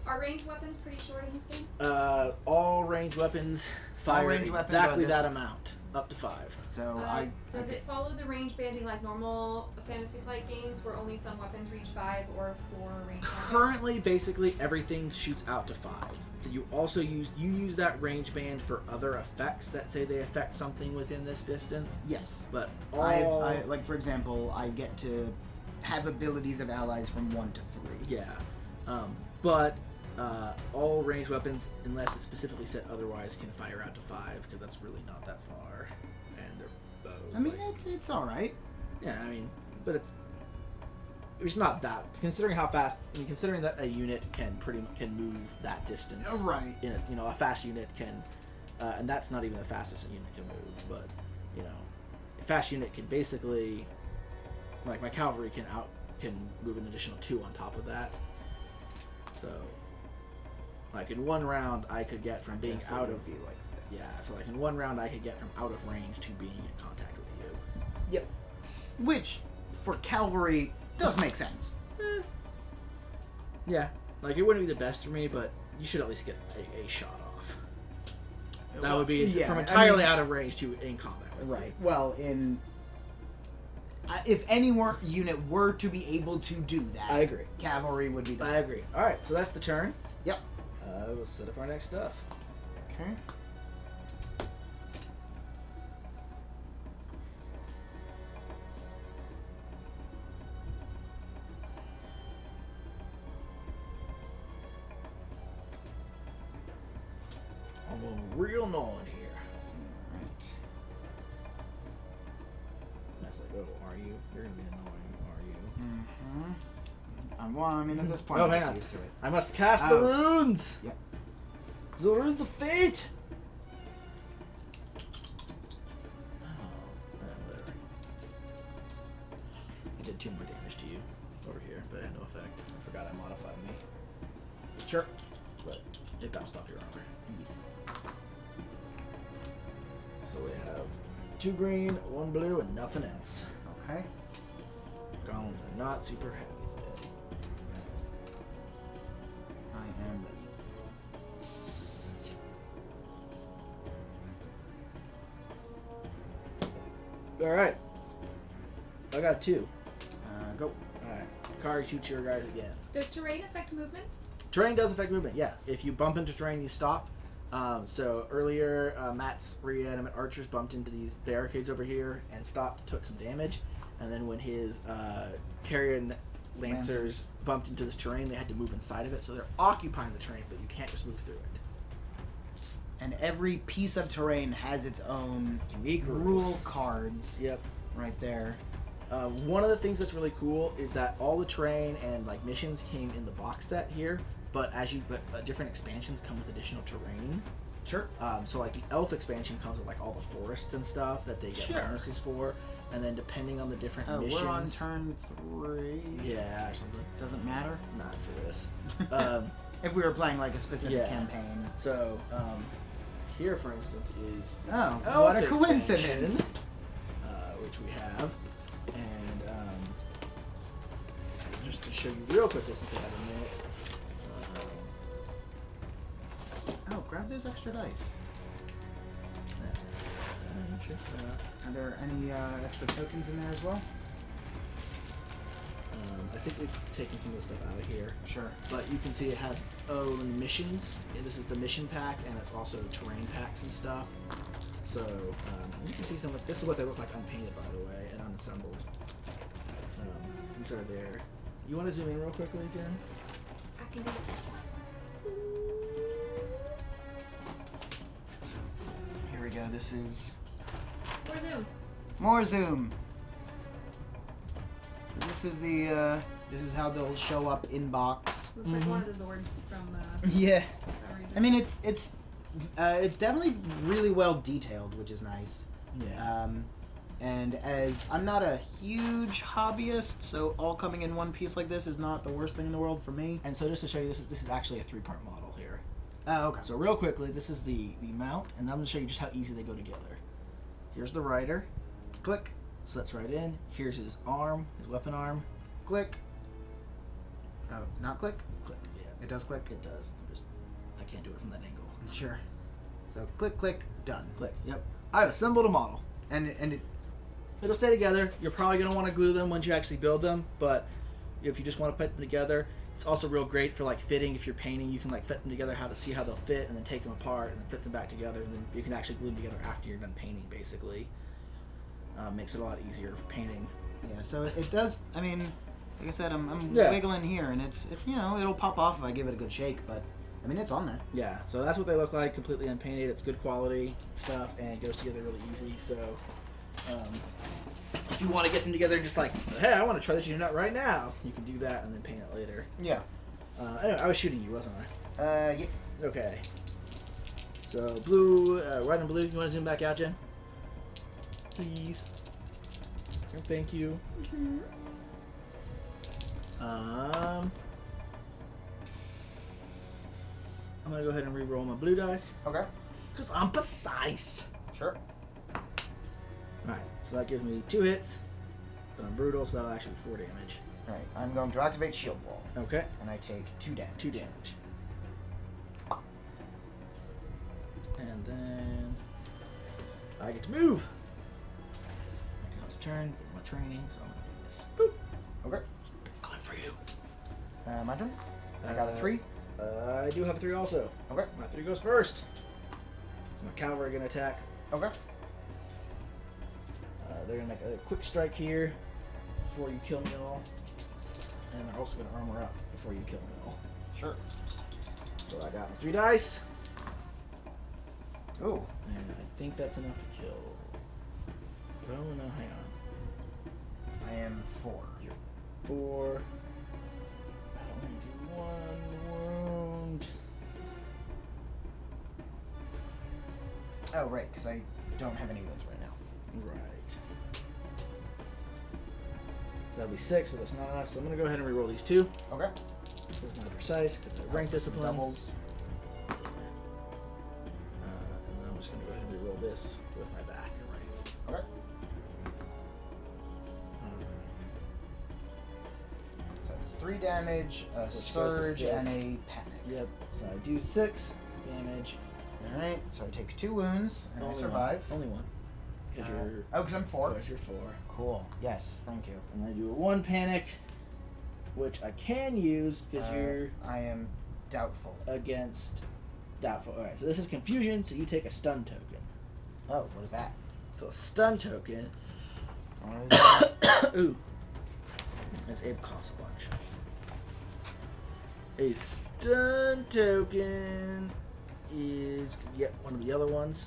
Are ranged weapons pretty short in this game? All ranged weapons fire ranged weapons exactly are that this- amount, up to 5. So Does it follow the range banding like normal Fantasy Flight games, where only some weapons reach 5 or 4 range? Currently, basically everything shoots out to 5. You also use that range band for other effects that say they affect something within this distance. Yes. But I like for example, I get to have abilities of allies from 1 to 3. yeah, but all ranged weapons, unless it's specifically said otherwise, can fire out to 5 because that's really not that far, and they're bows. I mean, like- it's all right. yeah, I mean, but it's It's not that. Considering how fast, considering that a unit can move that distance. Right. In a fast unit can, and that's not even the fastest a unit can move. But a fast unit can basically, like my cavalry can move an additional 2 on top of that. So, like in one round, I could get from being out of be like this. yeah. So like in one round, I could get from out of range to being in contact with you. Yep. Which, for cavalry, does make sense. Yeah, like it wouldn't be the best for me, but you should at least get a shot off. That would be from entirely out of range to in combat. Right. Well, if any unit were to be able to do that, I agree. Cavalry would be the I agree. All right, so that's the turn. Yep. Let's set up our next stuff. Okay. I'm going real gnawing here. Right. That's like, oh, are you? You're gonna be annoying, are you? Mm-hmm. Well, I mean, at this point, Oh, I'm hang just on. used to it. I must cast the runes. Yep. The runes of fate. Oh, whatever. I did 2 more damage to you over here, but it had no effect. I forgot I modified me, Sure. but it bounced off your armor. Yes. So we have 2 green, 1 blue, and nothing else. Okay. Golems are not super happy today. I am ready. Alright. I got 2. Go. Alright. Kari, shoot your guys again. Does terrain affect movement? Terrain does affect movement, yeah. If you bump into terrain, you stop. So earlier, Matt's reanimate archers bumped into these barricades over here and stopped, took some damage. And then when his Carrion Lancers bumped into this terrain, they had to move inside of it. So they're occupying the terrain, but you can't just move through it. And every piece of terrain has its own Unique rule cards. Yep. Right there. One of the things that's really cool is that all the terrain and like missions came in the box set here, but different expansions come with additional terrain. Sure. So like the elf expansion comes with like all the forests and stuff that they get bonuses for, and then depending on the different missions. We're on turn 3. Yeah, actually, Doesn't matter. not for this. If we were playing like a specific campaign. So here, for instance, is Oh, elf what a coincidence! expansion, which we have, and just to show you real quickly since they have a minute. Oh, grab those extra dice. Check that out. Are there any extra tokens in there as well? I think we've taken some of the stuff out of here. Sure. But you can see it has its own missions. And this is the mission pack, and it's also terrain packs and stuff. So you can see some. This is what they look like unpainted, by the way, and unassembled. These are there. You want to zoom in real quickly, Jen? I can do it. Here we go. This is Or zoom. more zoom. So this is the this is how they'll show up in box. Looks like one of the Zords from. Yeah. Power Rangers. I mean, it's definitely really well detailed, which is nice. Yeah. And as I'm not a huge hobbyist, so all coming in one piece like this is not the worst thing in the world for me. And so just to show you, this is actually a 3-part model here. Oh, okay. So real quickly, this is the mount, and I'm going to show you just how easy they go together. Here's the rider. Click, So that's right in. Here's his arm, his weapon arm. click. Oh, not click? Click. Yeah, It does click? it does. I can't do it from that angle. Sure. So click, click, done. Click. Yep. I've assembled a model. And it It'll stay together. You're probably going to want to glue them once you actually build them, but if you just want to put them together, it's also real great for like fitting. If you're painting, you can like fit them together, how to see how they'll fit, and then take them apart and then fit them back together, and then you can actually glue them together after you're done painting. Basically, makes it a lot easier for painting. yeah, so it does. I mean, like I said, I'm Yeah. wiggling here, and it'll pop off if I give it a good shake, but I mean, it's on there. Yeah, so that's what they look like, completely unpainted. It's good quality stuff, and it goes together really easy. So, if you want to get them together and just like, hey, I want to try this unit out right now, you can do that and then paint it later. Yeah. Anyway, I was shooting you, wasn't I? Yeah. Okay. So blue, red and blue. You want to zoom back out, Jen? Please. Thank you. I'm gonna go ahead and re-roll my blue dice Okay. because I'm precise. Sure. Alright, so that gives me 2 hits, but I'm brutal, so that'll actually be 4 damage. Alright, I'm going to activate Shield Wall. Okay, And I take 2 damage. 2 damage. And then I get to move. I can also turn, my training, so I'm gonna do this. Boop. Okay. Going for you. My turn. I got a 3. I do have a 3 also. Okay. My 3 goes first. So my cavalry gonna attack. Okay. They're gonna make a quick strike here before you kill me all. And they're also gonna armor up before you kill me all. Sure. So I got my 3 dice. Ooh. And I think that's enough to kill. Oh no, hang on. I am 4. You're 4. I only do 1 wound. Oh, right, because I don't have any wounds right now. Right. So that'll be 6, but that's not enough. So I'm gonna go ahead and reroll these 2. Okay. So it's not precise because they're rank discipline. Doubles. And then I'm just gonna go ahead and reroll this with my back rank. Okay. So it's 3 damage, a Which goes to surge, 6. and a panic. Yep. So I do 6 damage. Alright, so I take 2 wounds, and I Only survive. Only 1. Because you're. Oh, because I'm 4. Because you're 4. Cool. Yes, thank you. And I do a 1 panic, which I can use because you're I am doubtful. against doubtful. Alright, so this is confusion, so you take a stun token. Oh, what is that? So a stun token. What is that? Ooh. This ape costs a bunch. A stun token is yet one of the other ones.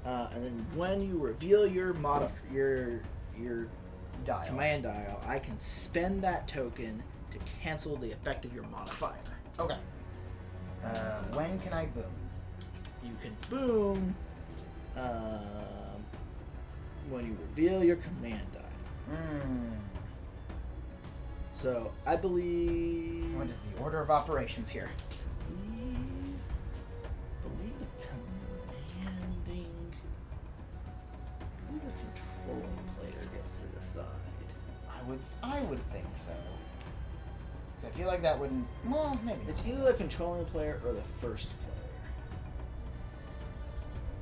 And then when you reveal your your Dial. command dial, I can spend that token to cancel the effect of your modifier. Okay. When can I boom? You can boom when you reveal your command dial. So I believe. What is the order of operations here? believe the commanding. I believe the controlling player gets to decide. I would think so. So I feel like that wouldn't. Well, maybe. It's either the controlling player or the first player.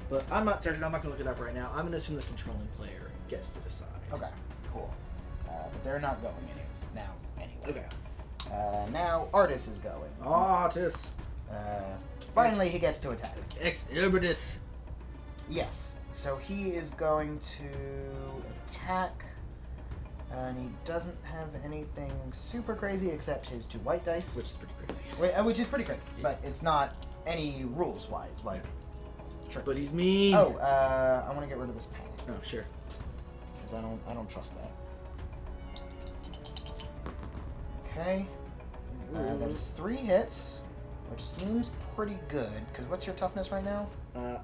But I'm not certain. I'm not going to look it up right now. I'm going to assume the controlling player gets to decide. Okay, cool. But they're not going now anyway. Okay. Now Artis is going. Artis. Finally, he gets to attack. Ex Ibridis. Yes. So he is going to attack, and he doesn't have anything super crazy except his 2 white dice, Which is pretty crazy. which is pretty crazy, Yeah. but it's not any rules wise like. Tricks. But he's mean. Oh, I want to get rid of this panic Oh, sure. because I don't trust that. Okay. That is 3 hits, which seems pretty good. Because what's your toughness right now?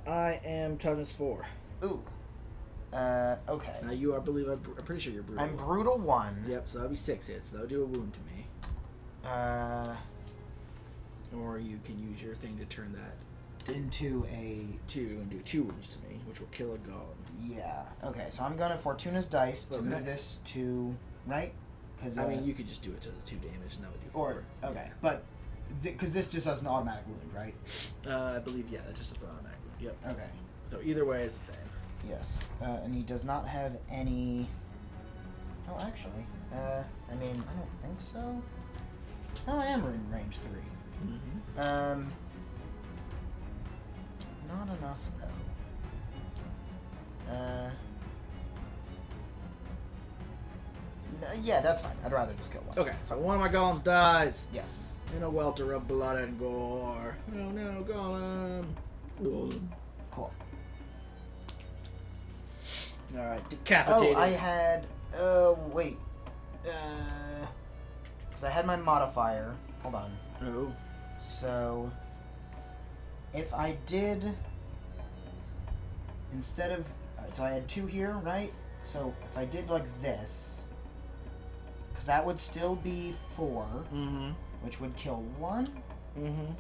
I am toughness 4. Ooh. Okay. Now you are, I believe, I'm pretty sure you're brutal. I'm brutal 1. Yep, so that'll be 6 hits. That'll do a wound to me. Or you can use your thing to turn that Into a 2 and do 2 wounds to me, which will kill a golem. yeah. Okay, so I'm gonna Fortuna's dice to Okay. move this to right. Because I mean, you could just do it to the 2 damage, and that would do 4. or okay, but because this just has an automatic wound, right? I believe, yeah, that just is automatic wound. Yep. Okay. So either way is the same. Yes. And he does not have any. Oh, actually. I mean, I don't think so. Oh, I am in range 3. Mm-hmm. Not enough though. Yeah, that's fine. I'd rather just kill 1. Okay, so one of my golems dies Yes. in a welter of blood and gore. Oh no, golem. Golem. Cool. All right, decapitated. Oh, I had. Wait. Because I had my modifier. Hold on. Oh. So, if I did. Instead of. So I had 2 here, right? So if I did like this. Because that would still be 4. Mm-hmm. Which would kill 1. Mm-hmm.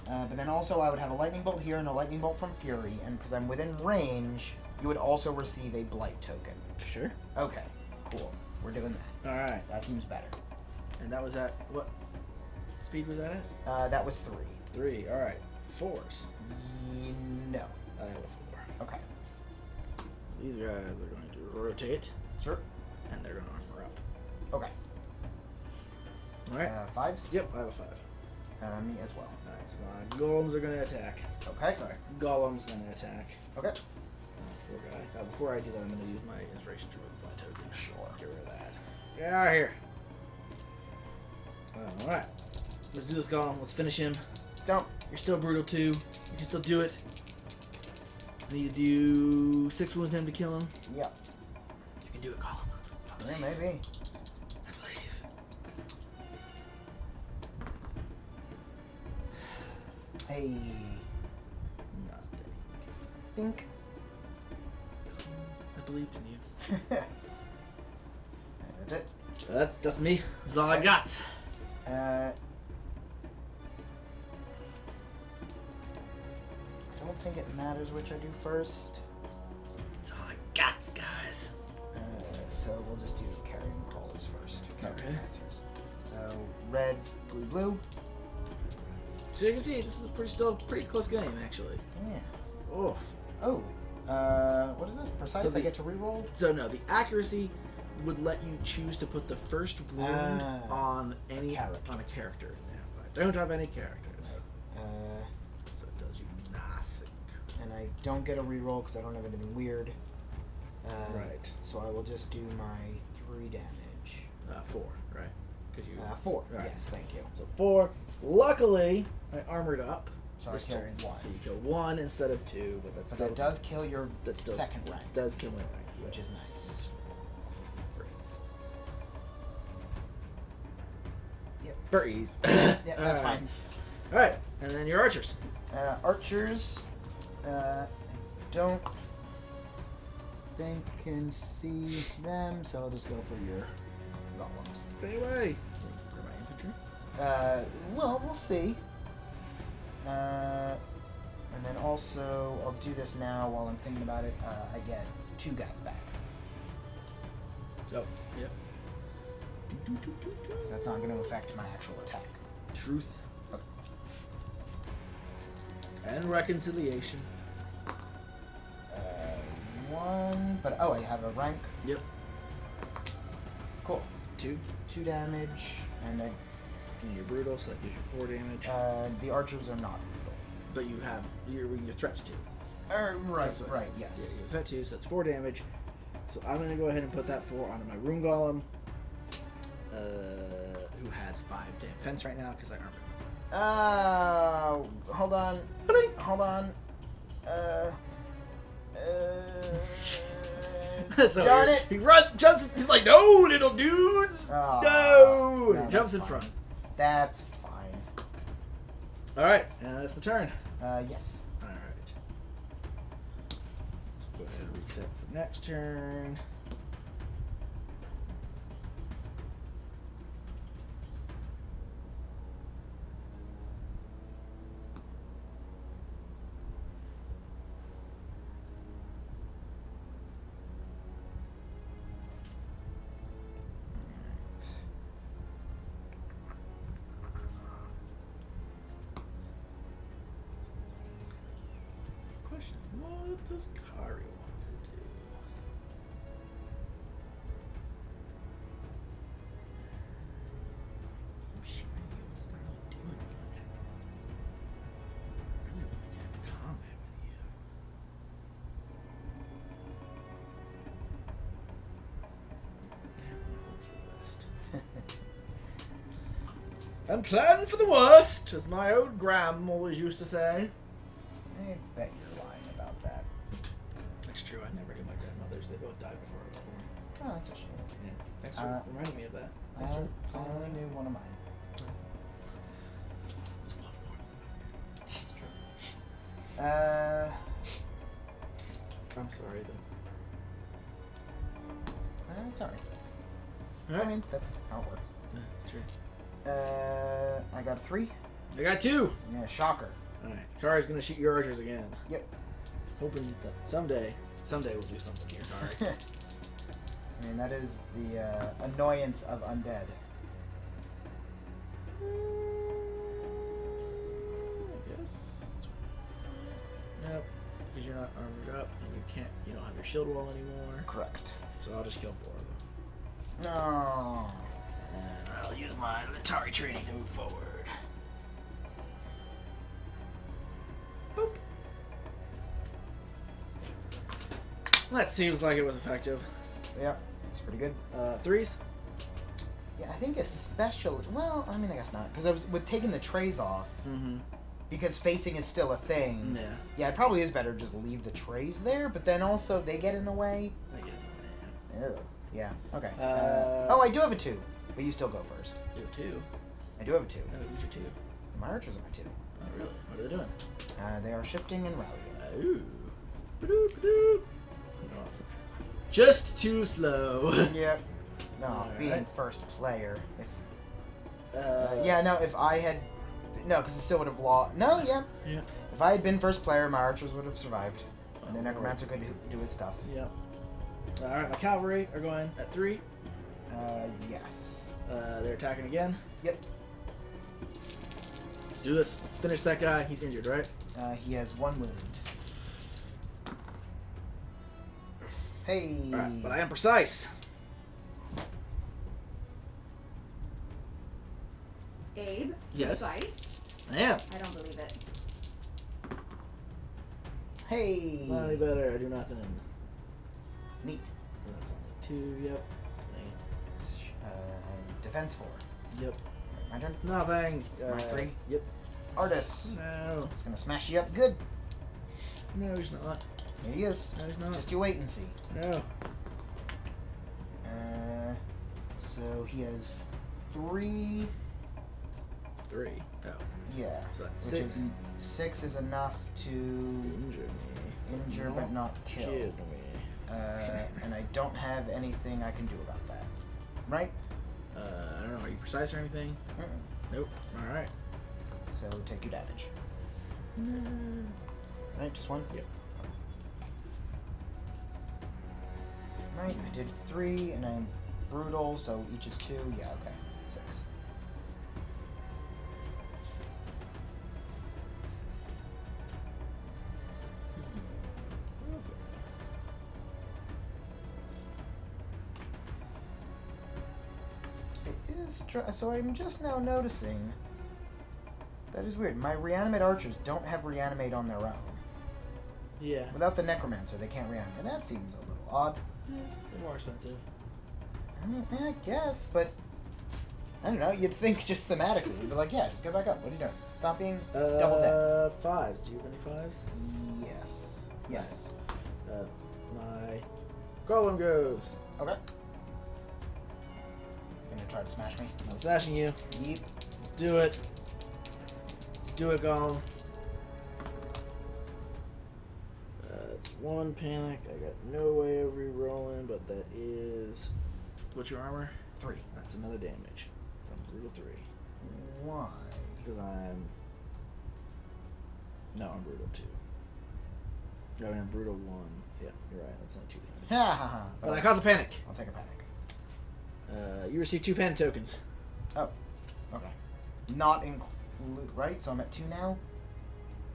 But then also I would have a lightning bolt here and a lightning bolt from Fury. And because I'm within range, you would also receive a blight token. Sure. Okay, cool. We're doing that. All right. That seems better. And that was at what speed was that at? That was 3. 3. All right. 4s. No. I have a 4. Okay. These guys are going to rotate, Sure. and they're going to armor up. Okay. All right. 5s? Yep, I have a 5. Me as well. All right, so my golems are going to attack. Okay. Sorry, golem's going to attack. Okay. Poor guy. Before I do that, I'm going to use my inspiration to remove my token. Sure. Get rid of that. Get out of here. All right. Let's do this, golem. Let's finish him. Don't. You're still brutal too. You can still do it. I need to do 6 wounds him to kill him. Yep. You can do it, golem. I Yeah, believe. maybe. I believe. Hey. Nothing. Think. I believed in you. That's it. That's me. That's all I got. I don't think it matters which I do first. That's all I got, guys. So we'll just do carrying crawlers first. Okay. Answers. So red, blue, blue. So you can see this is still a pretty close game, actually. Yeah. Oh. Oh. What is this? Precise? So I get to reroll? So no, the accuracy would let you choose to put the first wound on any character. on a character. Yeah, I don't have any characters, Right. so it does you nothing. And I don't get a reroll because I don't have anything weird. Right. So I will just do my 3 damage. 4, right? Because you 4. Right. Yes, thank you. So 4. Luckily, I armored up. So I this killed turn. 1. So you kill 1 instead of 2, but that's But still that does kill your that's still second rank, does kill my rank, yeah. which is nice. Freeze. Yep. Freeze. Yeah, that's All right. fine. All right, and then your archers. Archers, I don't think can see them, so I'll just go for your golems. Stay away. For my infantry. Well, we'll see. And then also, I'll do this now while I'm thinking about it. I get 2 guys back. Oh, yep. Because that's not going to affect my actual attack. Truth. Okay. And reconciliation. 1, but oh, I have a rank. Yep. Cool. 2. 2 damage, and I, And you're brutal, so that gives you 4 damage. the archers are not brutal. But you have your threats 2. Right, That's right, yes. Yeah, your threat 2, so that's 4 damage. So I'm gonna go ahead and put that 4 onto my rune golem. Who has 5 defense right now because I armored him. Hold on. Blink. Hold on. So darn it! He runs, jumps, he's like, no, little dudes! Oh, no! no, And he jumps that's in fine. front. That's fine. Alright, and that's the turn. Yes. Alright. Let's go ahead and reset for next turn. Question, what does Kari want to do? I'm sure it's not really doing much. I really want to get into combat with you. And plan for the worst, as my old Gram always used to say. I bet you're lying about that. That's true, I never do my grandma brothers. They both died before I was born. Oh, that's a shame. Yeah. Thanks for reminding me of that. I Thanks for calling only me. knew one of mine. It's one more That's true. I'm sorry, though. It's alright. All right. I mean, that's how it works. Yeah, sure. I got a 3. I got 2. Yeah, shocker. All right. Kari's gonna shoot your archers again. Yep. Hoping that someday we'll do something here, Kari. I mean, that is the annoyance of undead. I guess. Nope. Because you're not armored up and you don't have your shield wall anymore. Correct. So I'll just kill 4 of them. No. And I'll use my Latari training to move forward. Boop. That seems like it was effective. Yeah, it's pretty good. 3s? Yeah, I think especially. Well, I mean, I guess not, because I was with taking the trays off. Mm-hmm. Because facing is still a thing. Yeah. Yeah, it probably is better to just leave the trays there, but then also they get in the way. I get it, Ugh. Yeah. Okay. Uh, I do have a 2, but you still go first. man. You 2? I do have a 2. No, who's your 2? My archers are my 2. Oh, really? What are they doing? They are shifting and rallying. Ooh. Ba-doop, ba-doop. Oh. Just too slow. Yep. No, Alright. being first player. If Yeah. no, if I had no, because it still would have lost. No, yeah. Yeah. If I had been first player, my archers would have survived, and the Oh, necromancer could do his stuff. Yep. Alright, my cavalry are going at 3. Yes. They're attacking again. Yep. Let's do this. Let's finish that guy. He's injured, right? He has 1 wound. Hey. Alright, but I am precise. Abe? Yes. Precise? I am. I don't believe it. Hey. Not any better. I do nothing. Neat. That's only 2. Yep. Defense 4. Yep. My turn. Nothing. My 3. Yep. Artis. No. He's gonna smash you up good. No, he's not. Here he is. No, he's not. Just you wait and see. No. So he has 3. 3. Oh. Yeah. So that's Which 6. is 6 is enough to Injure me. injure but not kill. me. And I don't have anything I can do about that. Right? I don't know. Are you precise or anything? Mm-mm. Nope. All right. So take your damage. Right, just 1? Yep. Right, I did 3, and I'm brutal, so each is 2. Yeah, okay. 6. It is so I'm just now noticing that is weird. My reanimate archers don't have reanimate on their own. Yeah. Without the necromancer, they can't reanimate. That seems a little odd. They're more expensive. I mean, yeah, I guess, but I don't know. You'd think just thematically, you'd be like, yeah, just go back up. What are you doing? Stop being double dead. 5s. Do you have any 5s? Yes. Yes. My golem goes. Okay. Gonna try to smash me. I'm smashing you. Yeep. Let's do it. Let's do it, golem. It's 1 panic. I got no way of re-rolling, but that is. What's your armor? 3. That's another damage. So I'm brutal 3. Why? Because I'm. No, I'm brutal 2. I mean, I'm brutal 1. Yeah, you're right. That's only 2 damage. Ha ha ha. But I cause a panic. I'll take a panic. You receive 2 panic tokens. Oh. Okay. Not include. Right? So I'm at 2 now?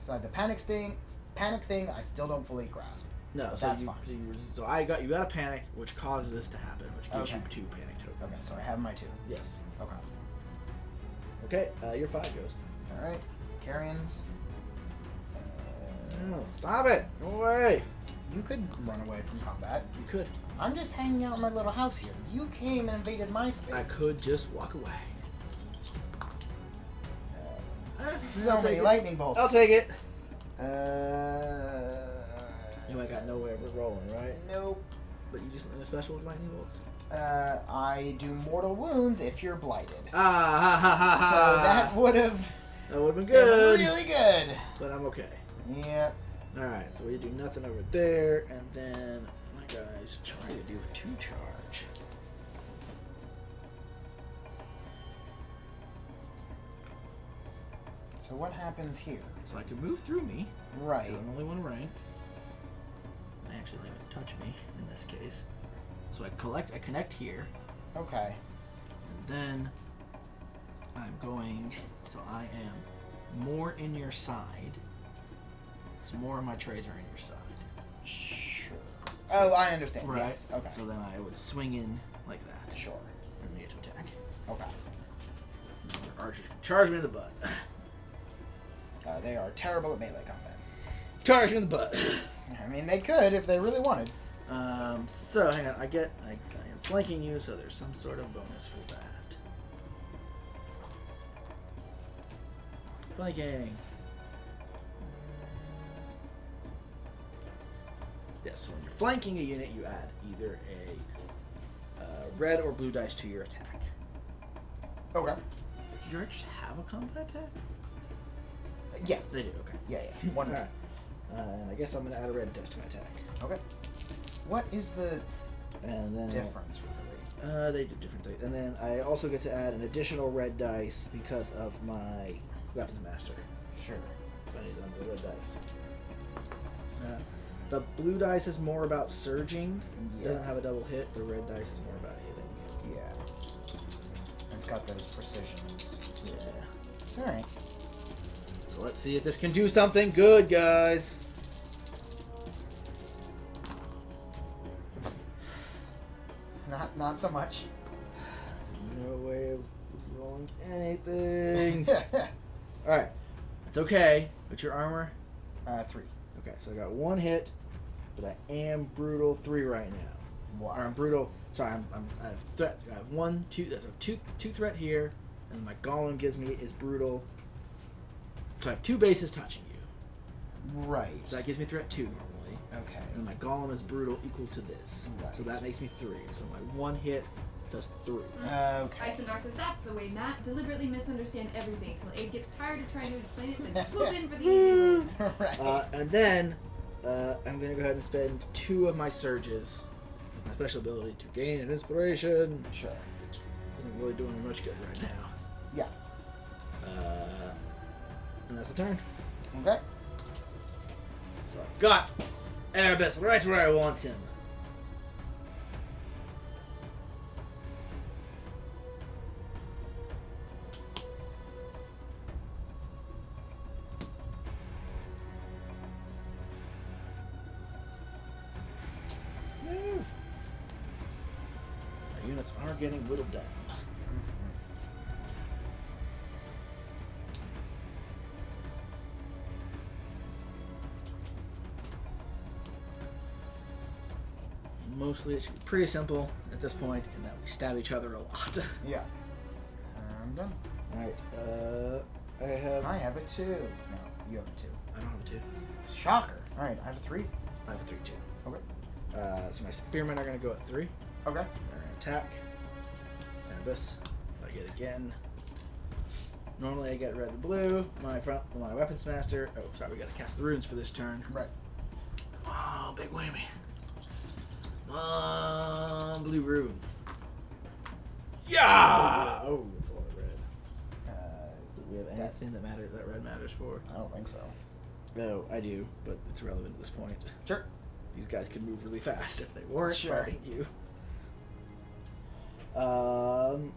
So I had the panic thing, I still don't fully grasp. No, But so that's you, fine. so I got you got a panic, which causes this to happen, which gives Okay. you 2 panic tokens. Okay, so I have my 2. Yes. Okay. Okay, your 5 goes. Alright. Carrions. No, stop it! Go away! You could run away from combat. You could. I'm just hanging out in my little house here. You came and invaded my space. I could just walk away. So I'll many take it. lightning bolts. I'll take it. Uh. You ain't got no way of rolling, right? Nope. But you just learn a special with lightning bolts. I do mortal wounds if you're blighted. Ah, ha, ha, ha, ha. So that would have been good. been really good. But I'm okay. Yep. Alright, so we do nothing over there, and then my guys try to do a 2 charge. So what happens here? So I can move through me. Right. I'm only one rank. They actually don't even touch me in this case. So I connect here, Okay. and then I'm going, so I am more in your side. So more of my trays are in your side. Sure. Oh, I understand. Right. Yes. Okay. So then I would swing in like that. Sure. And then you get to attack. Okay. Archers charge me in the butt. They are terrible at melee combat. Charge me in the butt. I mean, they could if they really wanted. So hang on, I am flanking you, so there's some sort of bonus for that. Flanking. Yes, so when you're flanking a unit, you add either a red or blue dice to your attack. Okay. Do your archers have a combat attack? Yes. They do, okay. Yeah, yeah. One. Alright. And I guess I'm going to add a red dice to my attack. Okay. What is the And then difference, really? they do different things. And then I also get to add an additional red dice because of my weapons master. Sure. So I need the red dice. The blue dice is more about surging. It doesn't have a double hit. The red dice is more about hitting. Yeah. It's got those precisions. Yeah. All right. So let's see if this can do something good, guys. Not so much. No way of rolling anything. Alright. It's okay. What's your armor? 3. Okay, so I got 1 hit, but I am brutal 3 right now. Why? Or I'm brutal. Sorry, I have threat. I have 1, 2. There's a two threat here, and my golem gives me is brutal. So I have 2 bases touching you. Right. So that gives me threat 2 normally. Okay. And my golem is brutal equal to this. Right. So that makes me 3. So my 1 hit does 3. Okay. Isonar says that's the way, Matt. Deliberately misunderstand everything till Abe gets tired of trying to explain it, then swoop in for the easy win. Right. And then I'm going to go ahead and spend 2 of my surges with my special ability to gain an inspiration. Sure. Isn't really doing me much good right now. Yeah. And that's the turn. Okay. So I've got Erebus right where I want him. No. My units are getting whittled down. Mostly it's pretty simple at this point in that we stab each other a lot. Yeah. I'm done. Alright, I I have a 2. No, you have a 2. don't have a 2. Shocker. All right, I have a 3. I have a 3 too. Okay. So my spearmen are gonna go at 3. Okay. They're gonna attack. Erebus. I get again. Normally I get red and blue. My weapons master. Oh, sorry, we gotta cast the runes for this turn. Right. Oh, big whammy. Blue runes. Yeah! Oh, it's a lot of red. Do we have anything that red matters for? I don't think so. No, I do, but it's irrelevant at this point. Sure. These guys could move really fast if they weren't Sure. fighting you. Actually.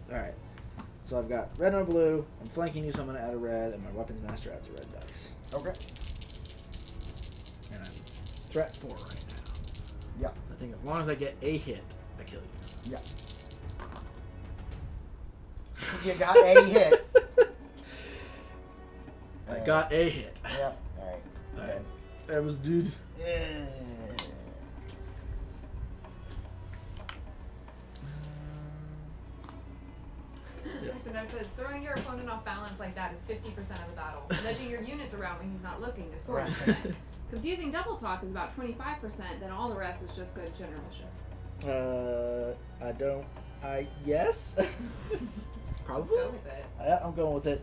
Alright. So I've got red and a blue. I'm flanking you, so I'm going to add a red, and my weapons master adds a red dice. Okay. And I'm threat 4 right now. Yeah. So I think as long as I get a hit, I kill you. Yeah. You got a hit. I got a hit. Yep. All right. Alright. That was dude. So Dar says throwing your opponent off balance like that is 50% of the battle. Nudging your units around when he's not looking is 40%. Confusing double talk is about 25%. Then all the rest is just good generalship. Yes. Probably. Let's go with it. Yeah, I'm going with it.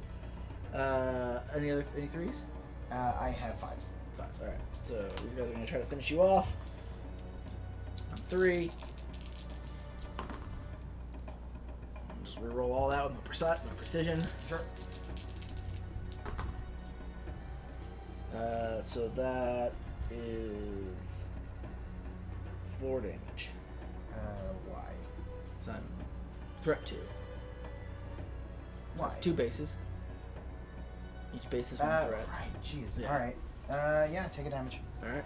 Any threes? I have 5s. Fives. All right. So these guys are gonna try to finish you off. On 3. Just reroll all that with my precision. Sure. So that is 4 damage. Why? So I'm threat 2. Why? 2 bases. Each base is 1 threat. Right. Jeez. Yeah. All right. Yeah. Take a damage. All right.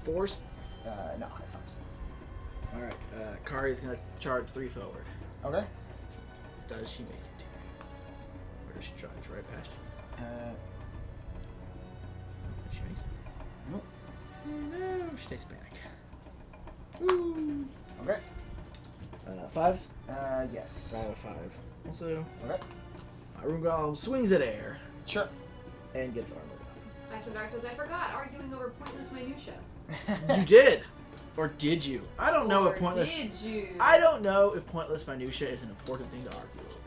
4s. No, I have 5s. All right. Kari's gonna charge 3 forward. Okay. Does she make it? Or does she charge right past you? She makes it. Nope. Oh no! She takes panic. Woo! Okay. 5s. Yes. 5 out of 5. Also, Okay. my Rune Golem swings at air Sure. and gets armored up. Isendar says, I forgot, arguing over pointless minutia. You did, or did you? I don't know Or if pointless. did you? I don't know if pointless minutia is an important thing to argue over.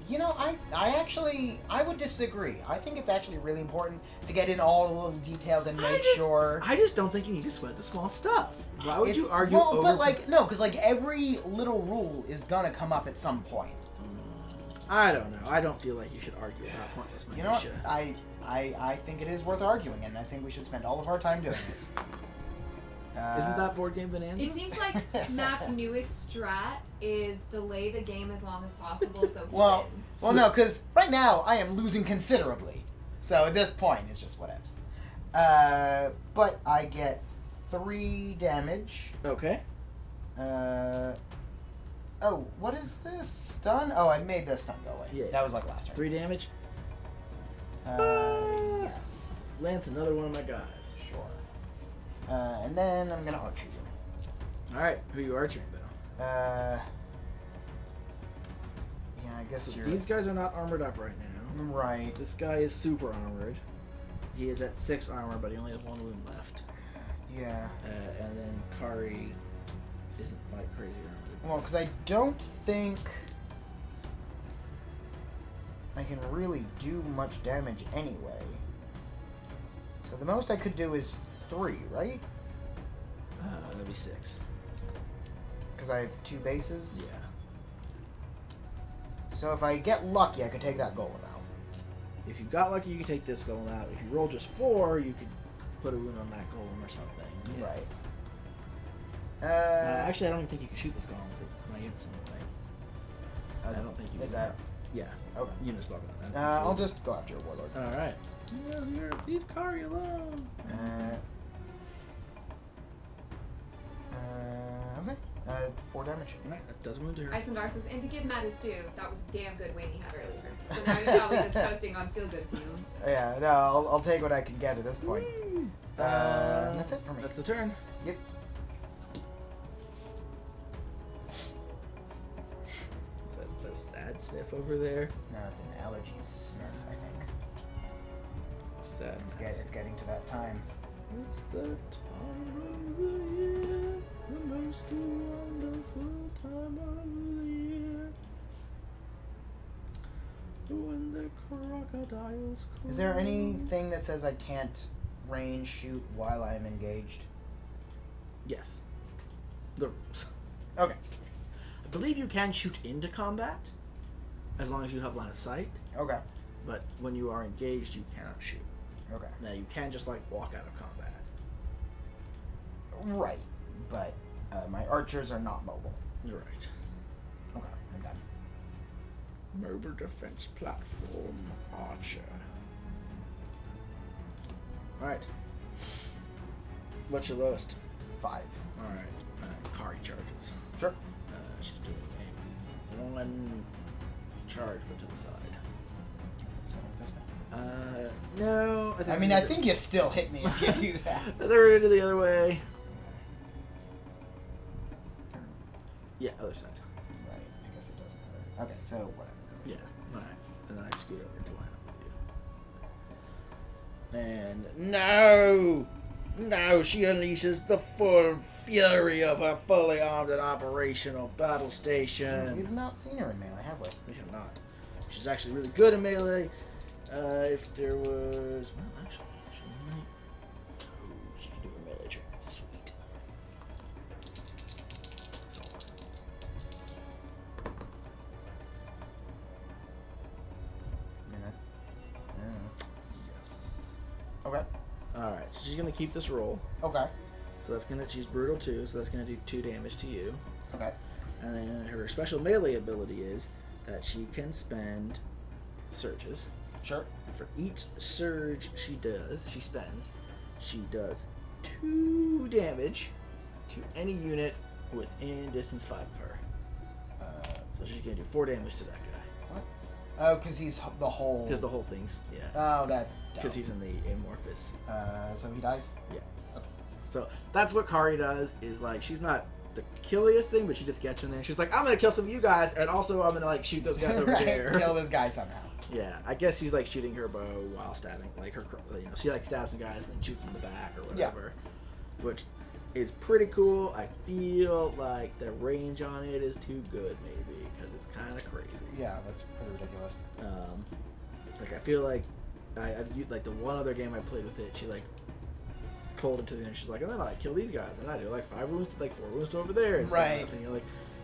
You know, I would disagree. I think it's actually really important to get in all the little details and make sure. I just don't think you need to sweat the small stuff. Why would you argue well, over? but like no, because like every little rule is gonna come up at some point. I don't know. I don't feel like you should argue about pointless You know what? minutia. I think it is worth arguing, and I think we should spend all of our time doing it. Isn't that board game Bonanza? It seems like Matt's newest strat is delay the game as long as possible so he Well, wins. well, no, because right now I am losing considerably. So at this point, it's just whatevs. But I get 3 damage. Okay. Oh, what is this? Stun? Oh, I made the stun go away. Yeah. That was like last turn. 3 damage. Yes. Lance, another one of my guys. Sure. And then I'm gonna archer you. All right. Who are you archering though? Yeah, I guess So you're these guys are not armored up right now. right. This guy is super armored. He is at 6 armor, but he only has 1 wound left. Yeah. And then Kari isn't like crazy armored. Well, because I don't think I can really do much damage anyway. So the most I could do is 3, right? That'd be 6. Because I have 2 bases. Yeah. So if I get lucky, I could take that golem out. If you got lucky, you could take this golem out. If you roll just 4, you could put a wound on that golem or something. Yeah. Right. Actually, I don't even think you can shoot this golem because my unit's in the way. I don't think you Is can. that Yeah. okay? Unit's blocking that. I'll just go after your warlord. Alright. Leave Kari alone. Okay. 4 damage. Alright, that does wound to her. Isendar says, and to give Matt his due, that was a damn good win he had earlier. So now you're probably just posting on feel good fumes. Yeah, no, I'll take what I can get at this point. Woo! That's it for me. That's the turn. Yep. Is that a sad sniff over there? No, it's an allergies sniff, I think. Sad. It's getting to that time. It's the time of the year, the most wonderful time of the year. When the crocodiles cry. Is there anything that says I can't range shoot while I'm engaged? Yes. The rules. Okay. I believe you can shoot into combat, as long as you have line of sight, Okay. but when you are engaged, you cannot shoot. Okay. Now, you can just, like, walk out of combat. Right. But my archers are not mobile. You're right. Okay, I'm done. Mobile defense platform, Archer. Alright. What's your lowest? 5. Alright. Kari charges. Sure. She's doing a 1 charge, but to the side. So this way. No. I think you still hit me if you do that. They're gonna do the other way. Yeah, other side. Okay, so whatever. Yeah. All right. And then I scoot over to line up with you. And no, she unleashes the full fury of her fully armed and operational battle station. We've not seen her in melee, have we? We have not. She's actually really good in melee. If there was, well, actually, she might. Oh, she can do a melee trick. Sweet. So, Minute. yes. Okay. All right. So she's gonna keep this roll. Okay. So that's gonna. She's brutal too. So that's gonna do 2 damage to you. Okay. And then her special melee ability is that she can spend surges. Sure. For each surge she spends, she does 2 damage to any unit within distance 5 of her. So she's gonna do 4 damage to that guy. What? Oh, because he's the whole. Because the whole thing's, yeah. Oh, that's. Because he's in the amorphous. So he dies. Yeah. Okay. So that's what Kari does. Is like she's not the killiest thing, but she just gets in there. She's like, I'm gonna kill some of you guys, and also I'm gonna like shoot those guys over right. there. Kill this guy somehow. Yeah, I guess she's like shooting her bow while stabbing, like her, she like stabs some guys and then shoots them in the back or whatever, which is pretty cool. I feel like the range on it is too good, maybe, because it's kind of crazy. Yeah, that's pretty ridiculous. Like I feel like I've used like the one other game I played with it. She like pulled it to the end. She's like, and then I kill these guys, and I do like 5 wounds to like 4 wounds to over there, and right? Stuff. And you're like,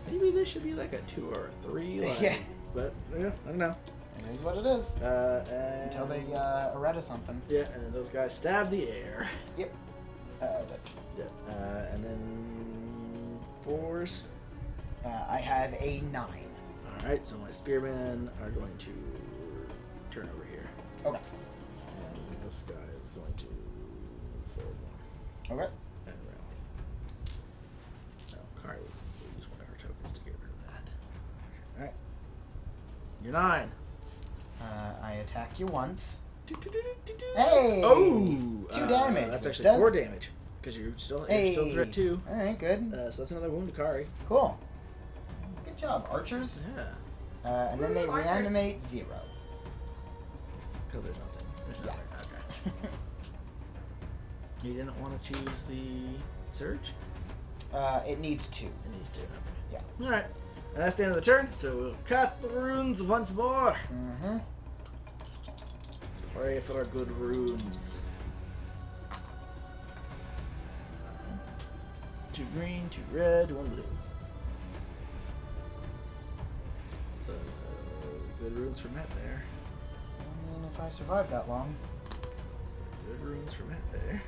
maybe this should be like a 2 or a 3, like, yeah. But yeah, I don't know. It is what it is. Until they errata something. Yeah, and then those guys stab the air. Yep. Yeah. And then 4s. I have a 9. Alright, so my spearmen are going to turn over here. Okay. And this guy is going to forward 1. Okay. And rally. So Kari will use one of her tokens to get rid of that. Alright. You're 9. I attack you once. Hey! Oh! 2 damage. That's actually Does... 4 damage. Because you're still threat 2. Alright, good. So that's another wound to Kari. Cool. Good job, archers. Yeah. And then they Archers. reanimate 0. Because there's nothing. There's Yeah. nothing. Okay. You didn't want to choose the surge? It needs 2. It needs 2. Okay. Yeah. Alright. And that's the end of the turn, so we'll cast the runes once more. Mm-hmm. Pray for our good runes. 2 green, 2 red, 1 blue. So, good runes for Matt there. I mean, if I survive that long. Good runes for Matt there.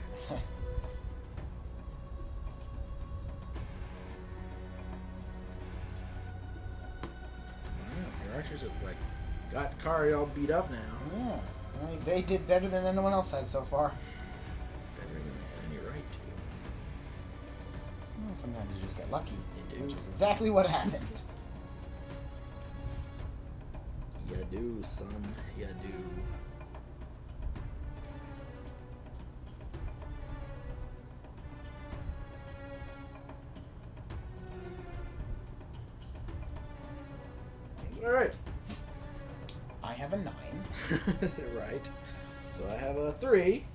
Your archers have like got Kari all beat up now. Yeah. Well, they did better than anyone else has so far. Better than they had any right to. Well, sometimes you just get lucky. They do. Which is exactly what happened. Ya do, son. Ya do. Alright. I have a 9. Right. So I have a 3.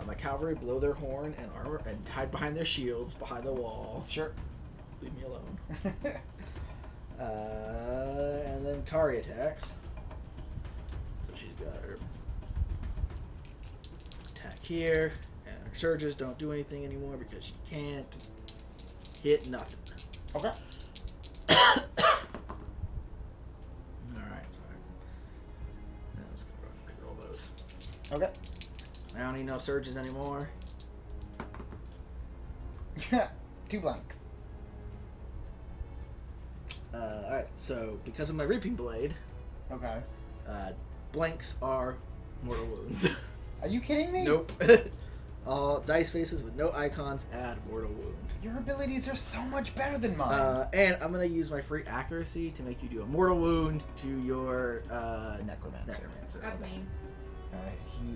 My cavalry blow their horn and armor and hide behind their shields behind the wall. Sure. Leave me alone. And then Kari attacks. So she's got her attack here, and her surges don't do anything anymore because she can't hit nothing. Okay. Alright, sorry. I'm just gonna go ahead and roll those. Okay. I don't need no surges anymore. 2 blanks. Alright, so because of my reaping blade, Okay. blanks are mortal wounds. Are you kidding me? Nope. All dice faces with no icons add mortal wound. Your abilities are so much better than mine. And I'm gonna use my free accuracy to make you do a mortal wound to your Necromancer. That's mean.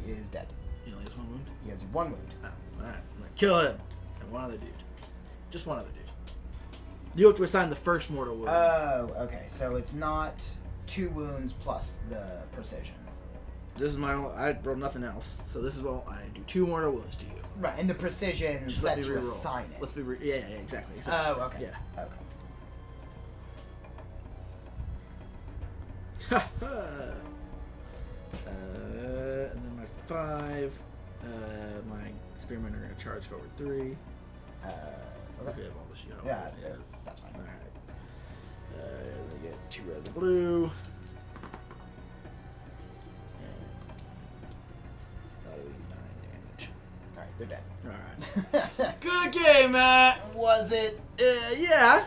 He is dead. He only has 1 wound. He has 1 wound. Oh, alright. I'm gonna kill him. And one other dude. Just one other dude. You have to assign the first mortal wound. Oh, okay. So it's not 2 wounds plus the precision. This is my own, I rolled nothing else, so this is what I do. 2 mortal wounds to you. Right, and the precision Just let lets me you reroll. assign it. Let's be exactly. Oh, okay. Yeah. Okay. And then my 5. My spearmen are going to charge forward 3. Okay. We have all this, you know. Yeah, that's fine. Alright. They get 2 red and blue. And that'll be 9 damage. Alright, they're dead. Alright. Good game, Matt! Was it? Yeah.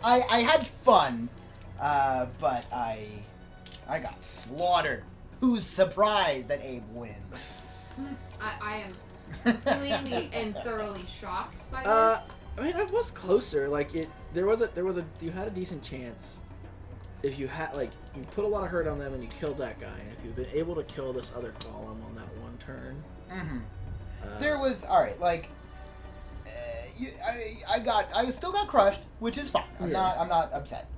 I had fun, but I got slaughtered. Who's surprised that Abe wins? I am completely and thoroughly shocked by this. I mean, I was closer. Like there was a you had a decent chance if you had you put a lot of hurt on them and you killed that guy. And if you've been able to kill this other golem on that one turn, There was I still got crushed, which is fine. I'm not upset.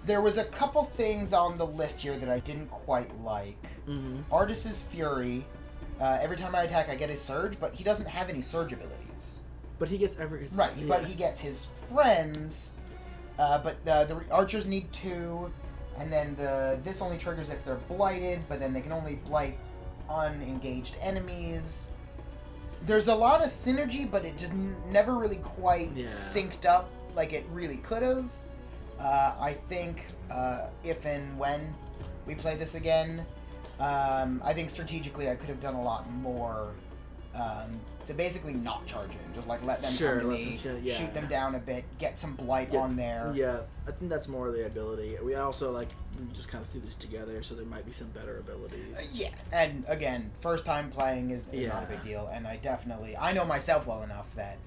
There was a couple things on the list here that I didn't quite like. Artis's Fury. Every time I attack, I get a surge, but he doesn't have any surge abilities. But he gets every Right, but he gets his friends. But the archers need 2, and then this only triggers if they're blighted, but then they can only blight unengaged enemies. There's a lot of synergy, but it just never really quite synced up like it really could have. I think if and when we play this again, I think strategically I could have done a lot more to basically not charge in. Just let them come to me, shoot them down a bit, get some blight on there. Yeah, I think that's more the ability. We also we just kind of threw this together, so there might be some better abilities. Yeah, and again, first time playing is not a big deal, and I know myself well enough that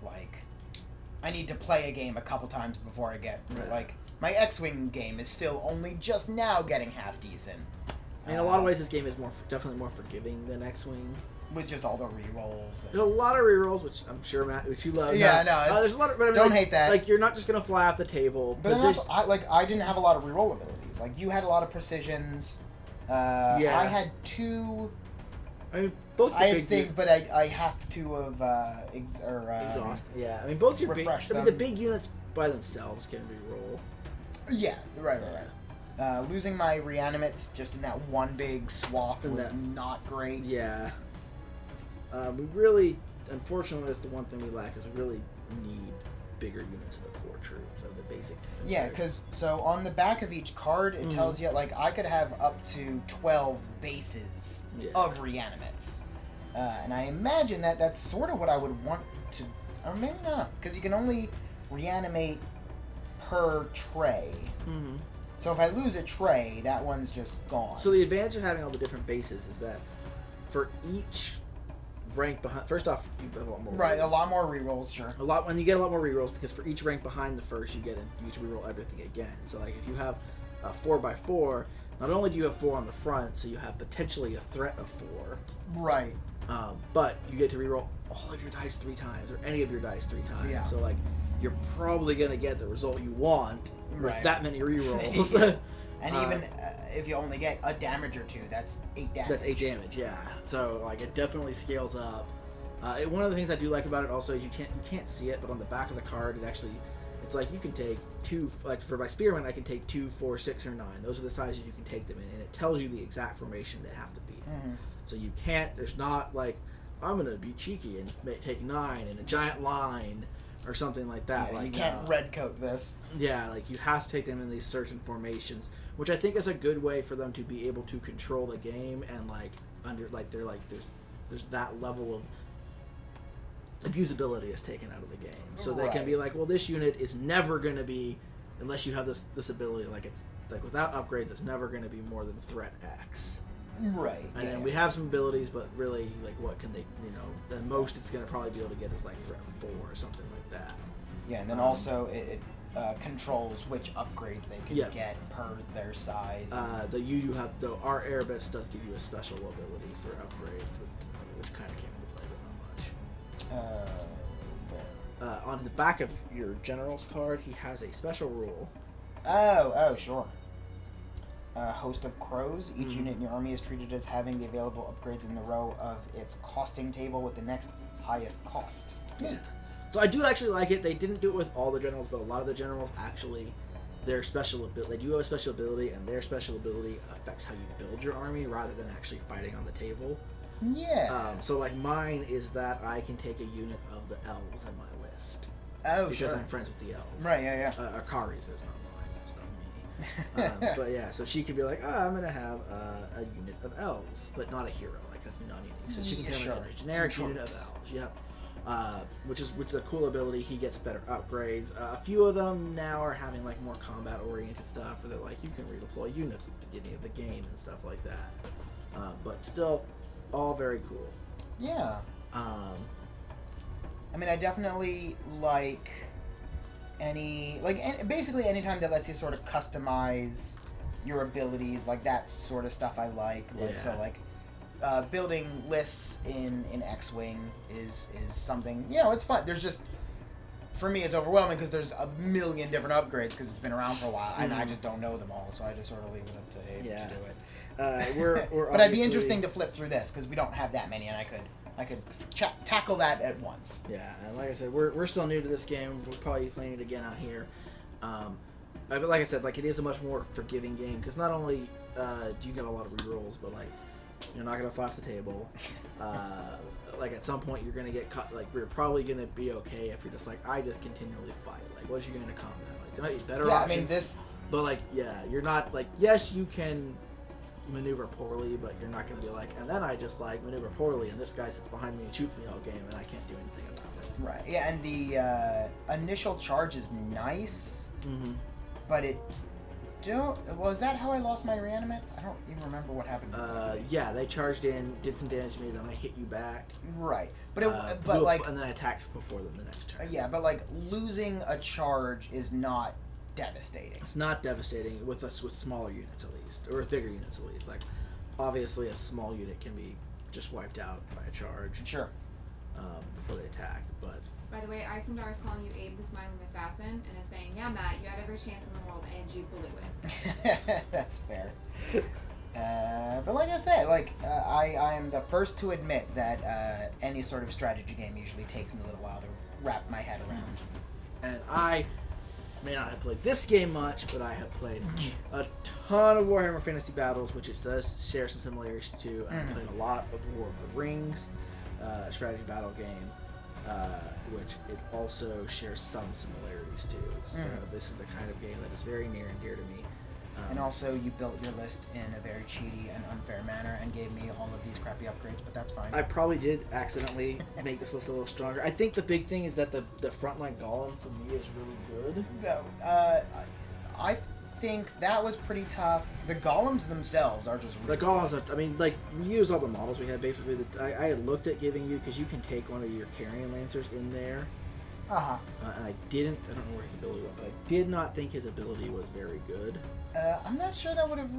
I need to play a game a couple times before I get my X-Wing game is still only just now getting half decent. In a lot of ways, this game is definitely more forgiving than X-Wing. With just all the rerolls. There's a lot of rerolls, which I'm sure Matt, which you love. Yeah, no, there's a lot of. But don't hate that. You're not just gonna fly off the table. But then also, I didn't have a lot of reroll abilities. You had a lot of precisions. I had 2. I mean, both. I have things, but I have to have exhaust. Yeah, I mean, both your big. The big units by themselves can reroll. Yeah, right. Losing my reanimates just in that one big swath was not great. Yeah. We really, unfortunately, that's the one thing we lack is we really need bigger units of the core troops, of the basic. Yeah, because on the back of each card it tells you I could have up to 12 bases of reanimates, and I imagine that's sort of what I would want to, or maybe not, because you can only reanimate per tray. So if I lose a tray, that one's just gone. So the advantage of having all the different bases is that for each rank behind, first off, you have a lot more. Right, a lot more rerolls, sure. When you get a lot more rerolls, because for each rank behind the first, you get to reroll everything again. So if you have a 4x4, not only do you have 4 on the front, so you have potentially a threat of 4. Right. But you get to reroll all of your dice 3 times, or any of your dice 3 times. Yeah. So you're probably gonna get the result you want with that many rerolls. And even if you only get a damage or 2, that's 8 damage. That's 8 damage, yeah. So it definitely scales up. One of the things I do like about it also is you can't see it, but on the back of the card it's you can take 2. For my spearmen, I can take 2, 4, 6, or 9. Those are the sizes you can take them in, and it tells you the exact formation they have to be in. So you can't. There's not I'm gonna be cheeky and take 9 in a giant line. Or something like that. Yeah, you can't redcoat this. Yeah, you have to take them in these certain formations, which I think is a good way for them to be able to control the game and there's that level of abusability is taken out of the game, so they can be well, this unit is never going to be, unless you have this ability, it's without upgrades, it's never going to be more than threat X. Right. And then we have some abilities, but really, what can they, the most it's going to probably be able to get is threat 4 or something like that. Yeah, and then also it controls which upgrades they can get per their size. Our Erebus does give you a special ability for upgrades, which kind of came into play, but not much. on the back of your general's card, he has a special rule. Oh, sure. Host of crows. Each unit in your army is treated as having the available upgrades in the row of its costing table with the next highest cost. Neat. So I do actually like it. They didn't do it with all the generals, but a lot of the generals actually, their special ability, they do have a special ability, and their special ability affects how you build your army rather than actually fighting on the table. Yeah. So like mine is that I can take a unit of the elves in my list. Oh, because sure. I'm friends with the elves. Right, yeah. Akari's is not mine. It's not me. But yeah, so she could be like, I'm going to have a unit of elves, but not a hero. Like, that's me not unique. So she can take a generic unit of elves. Yep. Which is a cool ability. He gets better upgrades. A few of them now are having like more combat oriented stuff where they're like, you can redeploy units at the beginning of the game and stuff like that. But still, all very cool. Yeah. I mean, I definitely like basically anytime that lets you sort of customize your abilities, like that sort of stuff I like. Building lists in X-Wing is something, it's fun. There's just, for me, it's overwhelming because there's a million different upgrades because it's been around for a while and I just don't know them all, so I just sort of leave it up to Abe to do it. We're but it'd be interesting to flip through this because we don't have that many, and I could tackle that at once. Yeah, and like I said, we're still new to this game. We're probably playing it again out here. But like I said, like it is a much more forgiving game because not only do you get a lot of rerolls, but like you're not gonna fly off the table. Like at some point you're gonna get cut. Like we're probably gonna be okay if you're just like I just continually fight. Like what's you gonna combat? Like there might be better options. I mean this. But like you're not like yes you can maneuver poorly, but you're not going to be like, and then I just like maneuver poorly, and this guy sits behind me and shoots me all game, and I can't do anything about it. Right. Yeah, and the initial charge is nice, but it was that how I lost my reanimates? I don't even remember what happened. Yeah, they charged in, did some damage to me, then I hit you back. Right, but and then I attacked before them the next turn. Yeah, but like losing a charge is not devastating. It's not devastating with smaller units at least, or bigger units at least. Like, obviously, a small unit can be just wiped out by a charge. Sure. Before they attack, but. By the way, Isendar is calling you Abe the Smiling Assassin and is saying, "Yeah, Matt, you had every chance in the world and you blew it." That's fair. But like I said, I am the first to admit that any sort of strategy game usually takes me a little while to wrap my head around. And I may not have played this game much, but I have played a ton of Warhammer Fantasy Battles, which it does share some similarities to. I've played a lot of War of the Rings, strategy battle game, which it also shares some similarities to. So this is the kind of game that is very near and dear to me. And also, you built your list in a very cheaty and unfair manner and gave me all of these crappy upgrades, but that's fine. I probably did accidentally make this list a little stronger. I think the big thing is that the frontline golem for me is really good. I think that was pretty tough. The golems themselves are just really the golems. Like we use all the models we had. Basically, I had looked at giving you because you can take one of your carrion lancers in there. And I don't know where his ability went, but I did not think his ability was very good. I'm not sure that would have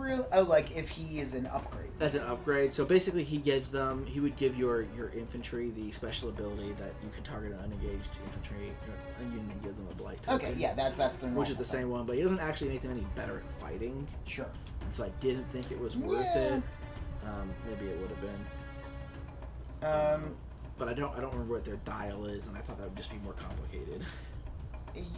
if he is an upgrade. As an upgrade, so basically he would give your infantry the special ability that you can target an unengaged infantry, and you can give them a blight token. Okay, yeah, that's the normal which is the same one, but he doesn't actually make them any better at fighting. Sure. And so I didn't think it was worth it. Maybe it would have been. But I don't remember what their dial is, and I thought that would just be more complicated.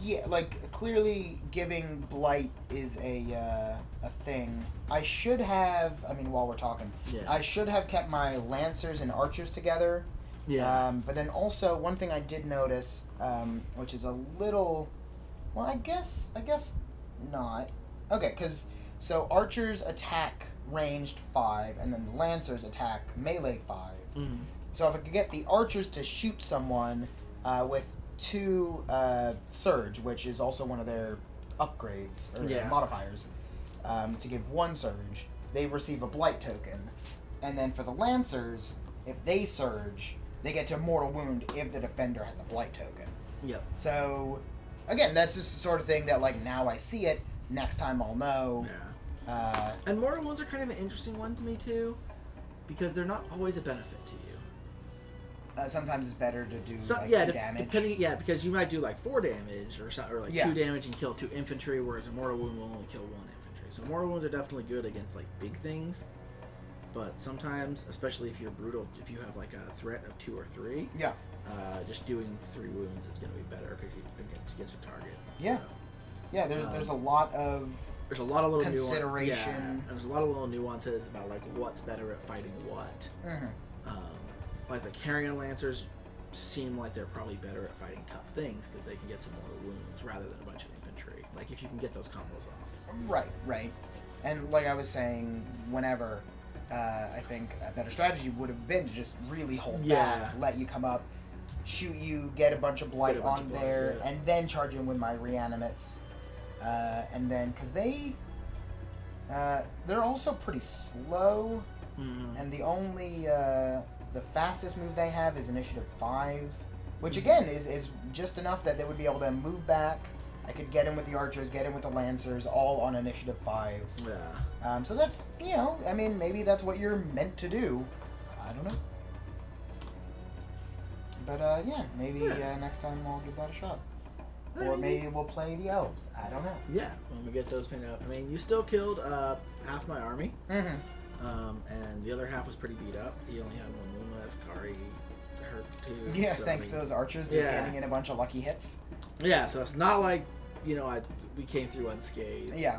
Yeah, clearly giving blight is a thing. I should have. While we're talking, I should have kept my lancers and archers together. Yeah. But then also one thing I did notice, which is a little. Well, I guess not. Okay, so archers attack ranged 5, and then the lancers attack melee 5. Mm-hmm. So if I could get the archers to shoot someone with 2 surge, which is also one of their upgrades or modifiers, to give 1 surge, they receive a blight token. And then for the lancers, if they surge, they get to mortal wound if the defender has a blight token. Yep. So again, that's just the sort of thing that now I see it, next time I'll know. Yeah. And mortal wounds are kind of an interesting one to me too, because they're not always a benefit to you. Sometimes it's better to do So, like yeah, 2 damage. because you might do like 4 damage or something, or like Yeah. 2 damage and kill 2 infantry, whereas a mortal wound will only kill 1 infantry. So mortal wounds are definitely good against like big things, but sometimes, especially if you're brutal, if you have like a threat of 2 or 3, Yeah. just doing 3 wounds is going to be better because you against your target. Yeah. So, Yeah, there's a lot of there's a lot of little consideration. and there's a lot of little nuances about like what's better at fighting what. Mhm. Like the carrion lancers seem like they're probably better at fighting tough things because they can get some mortal wounds rather than a bunch of infantry. Like if you can get those combos off. Right. And like I was saying, whenever I think a better strategy would have been to just really hold back, let you come up, shoot you, get a bunch of blight on there, and then charge in with my reanimates. And then, because they're also pretty slow, and the only, the fastest move they have is initiative 5, which again is just enough that they would be able to move back. I could get in with the archers, get in with the lancers, all on initiative 5. Yeah. So that's, I mean, maybe that's what you're meant to do. I don't know. But, maybe next time I'll give that a shot. Or maybe we'll play the elves. I don't know. Yeah, when we get those pinned up. I mean, you still killed half my army. And the other half was pretty beat up. He only had 1 wound left. Kari hurt too. Yeah, so, thanks to those archers just getting in a bunch of lucky hits. Yeah, so it's not like, we came through unscathed. Yeah.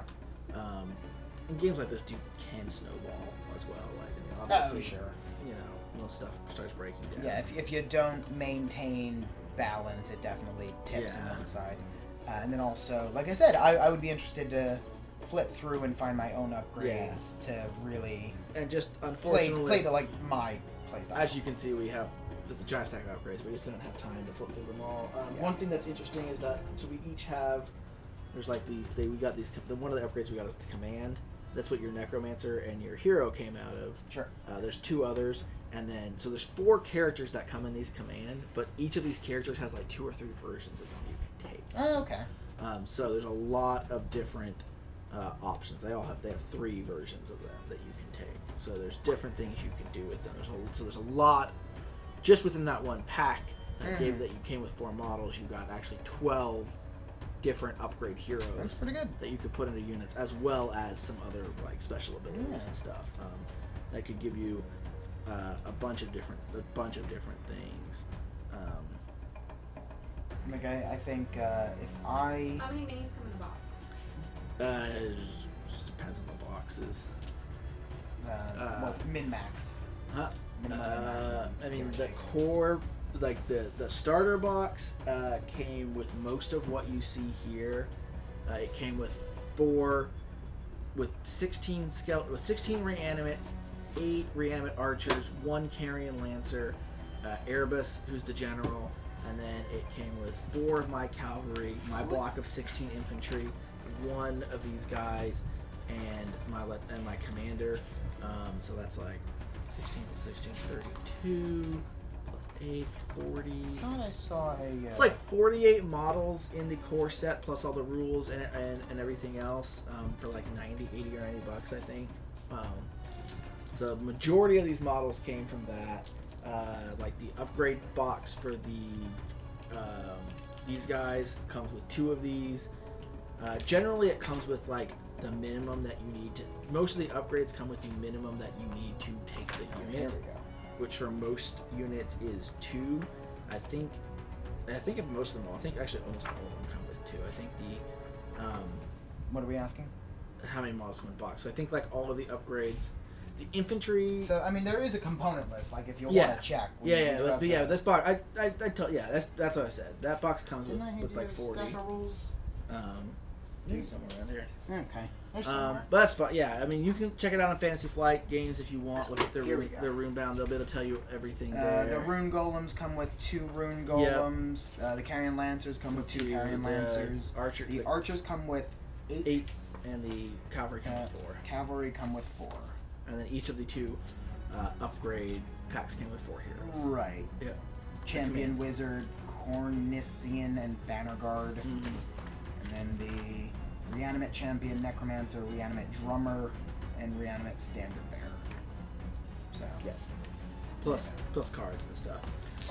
And games like this can snowball as well. Like, obviously, sure. When stuff starts breaking down. Yeah, if you don't maintain balance, it definitely tips on one side. And then also, like I said, I would be interested to flip through and find my own upgrades to really and just unfortunately play to like my playstyle. As you can see, there's a giant stack of upgrades. We just didn't have time to flip through them all. One thing that's interesting is that we each have. There's like we got these. One of the upgrades we got is the command. That's what your necromancer and your hero came out of. Sure. There's 2 others, and then so there's 4 characters that come in these command, but each of these characters has like 2 or 3 versions of them you can take. Oh, okay. So there's a lot of different options. They have 3 versions of them that you can take. So there's different things you can do with them. There's a lot just within that one pack that gave that you came with 4 models. You got actually 12 different upgrade heroes. That's pretty good. That you could put into units, as well as some other like special abilities and stuff that could give you a bunch of different things. Like I think if I How many minis come in the box? It just depends on the boxes. it's min-max. Huh? I mean, the take. core, like the starter box, came with most of what you see here. It came with 16 reanimates, 8 reanimate archers, 1 carrion lancer, Erebus, who's the general, and then it came with 4 of my cavalry, my block of 16 infantry, 1 of these guys, and my commander. So that's like 16 plus 16, 32 plus 8, 40. I thought I saw a. It's like 48 models in the core set plus all the rules and everything else for like 80 or 90 bucks, I think. So the majority of these models came from that. Like the upgrade box for these guys comes with 2 of these. Generally, it comes with like the minimum that you need to. Most of the upgrades come with the minimum that you need to take the unit. There we go. Which for most units is 2. I think of most of them all. I think actually almost all of them come with 2. I think What are we asking? how many models come in the box. So I think like all of the upgrades, the infantry. So I mean, there is a component list. Like if you Yeah. want to check. This box. That's what I said. That box comes with like 40. Stack of rules? Somewhere around here. Okay. There's somewhere. But that's fine. Yeah, I mean, you can check it out on Fantasy Flight Games if you want. Look at their Here we go. their rune bound. They'll be able to tell you everything there. The rune golems come with 2 rune golems. The carrion lancers come with 2 carrion lancers. The archers come with 8. And the cavalry come with 4. Cavalry come with 4. And then each of the 2 upgrade packs came with 4 heroes. Right. Yeah. Champion, wizard, Cornician, and banner guard. And then the reanimate champion, necromancer, reanimate drummer, and reanimate standard bearer. So yeah. plus cards and stuff.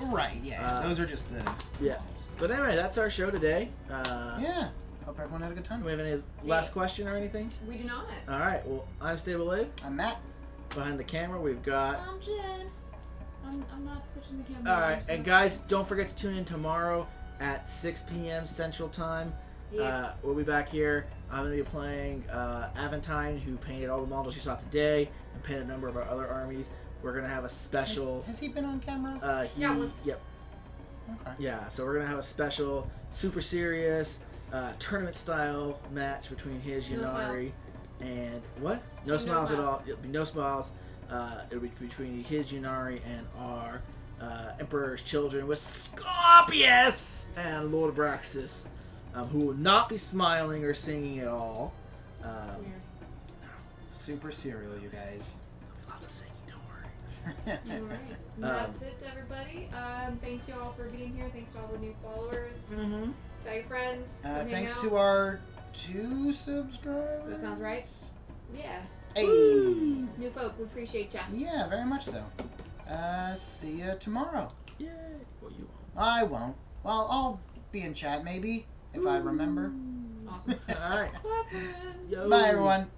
Right, yeah. Those are just the Yeah. models. But anyway, that's our show today. Yeah. Hope everyone had a good time. Do we have any last question or anything? We do not. All right. Well, I'm Stable Liv. I'm Matt. Behind the camera, we've got. I'm Jen. I'm not switching the camera. All right, so- and guys, don't forget to tune in tomorrow at 6 p.m. Central Time. Yes. We'll be back here. I'm going to be playing Aventine, who painted all the models you saw today and painted a number of our other armies. We're going to have a special. Has he been on camera? Yeah, once. Yep. Okay. Yeah, so we're going to have a special, super serious, tournament style match between his No Yunari and. What? No No smiles at smiles. all. It'll be no smiles. It'll be between his Yunari and our Emperor's Children with Scorpius and Lord Abraxas, who will not be smiling or singing at all. Weird. Super serial, you guys. Lots of singing, don't worry. All right. That's it, everybody. Thanks you all for being here. Thanks to all the new followers. Mm-hmm. Tell your friends. come hang Thanks out. to our 2 subscribers. That sounds right. Yeah. Hey. New folk, we appreciate ya. Yeah, very much so. See you tomorrow. Yay. Well, you I won't. Well, I'll be in chat maybe if I remember. Awesome. won't. All right. Bye, friends. Yo. Bye, everyone.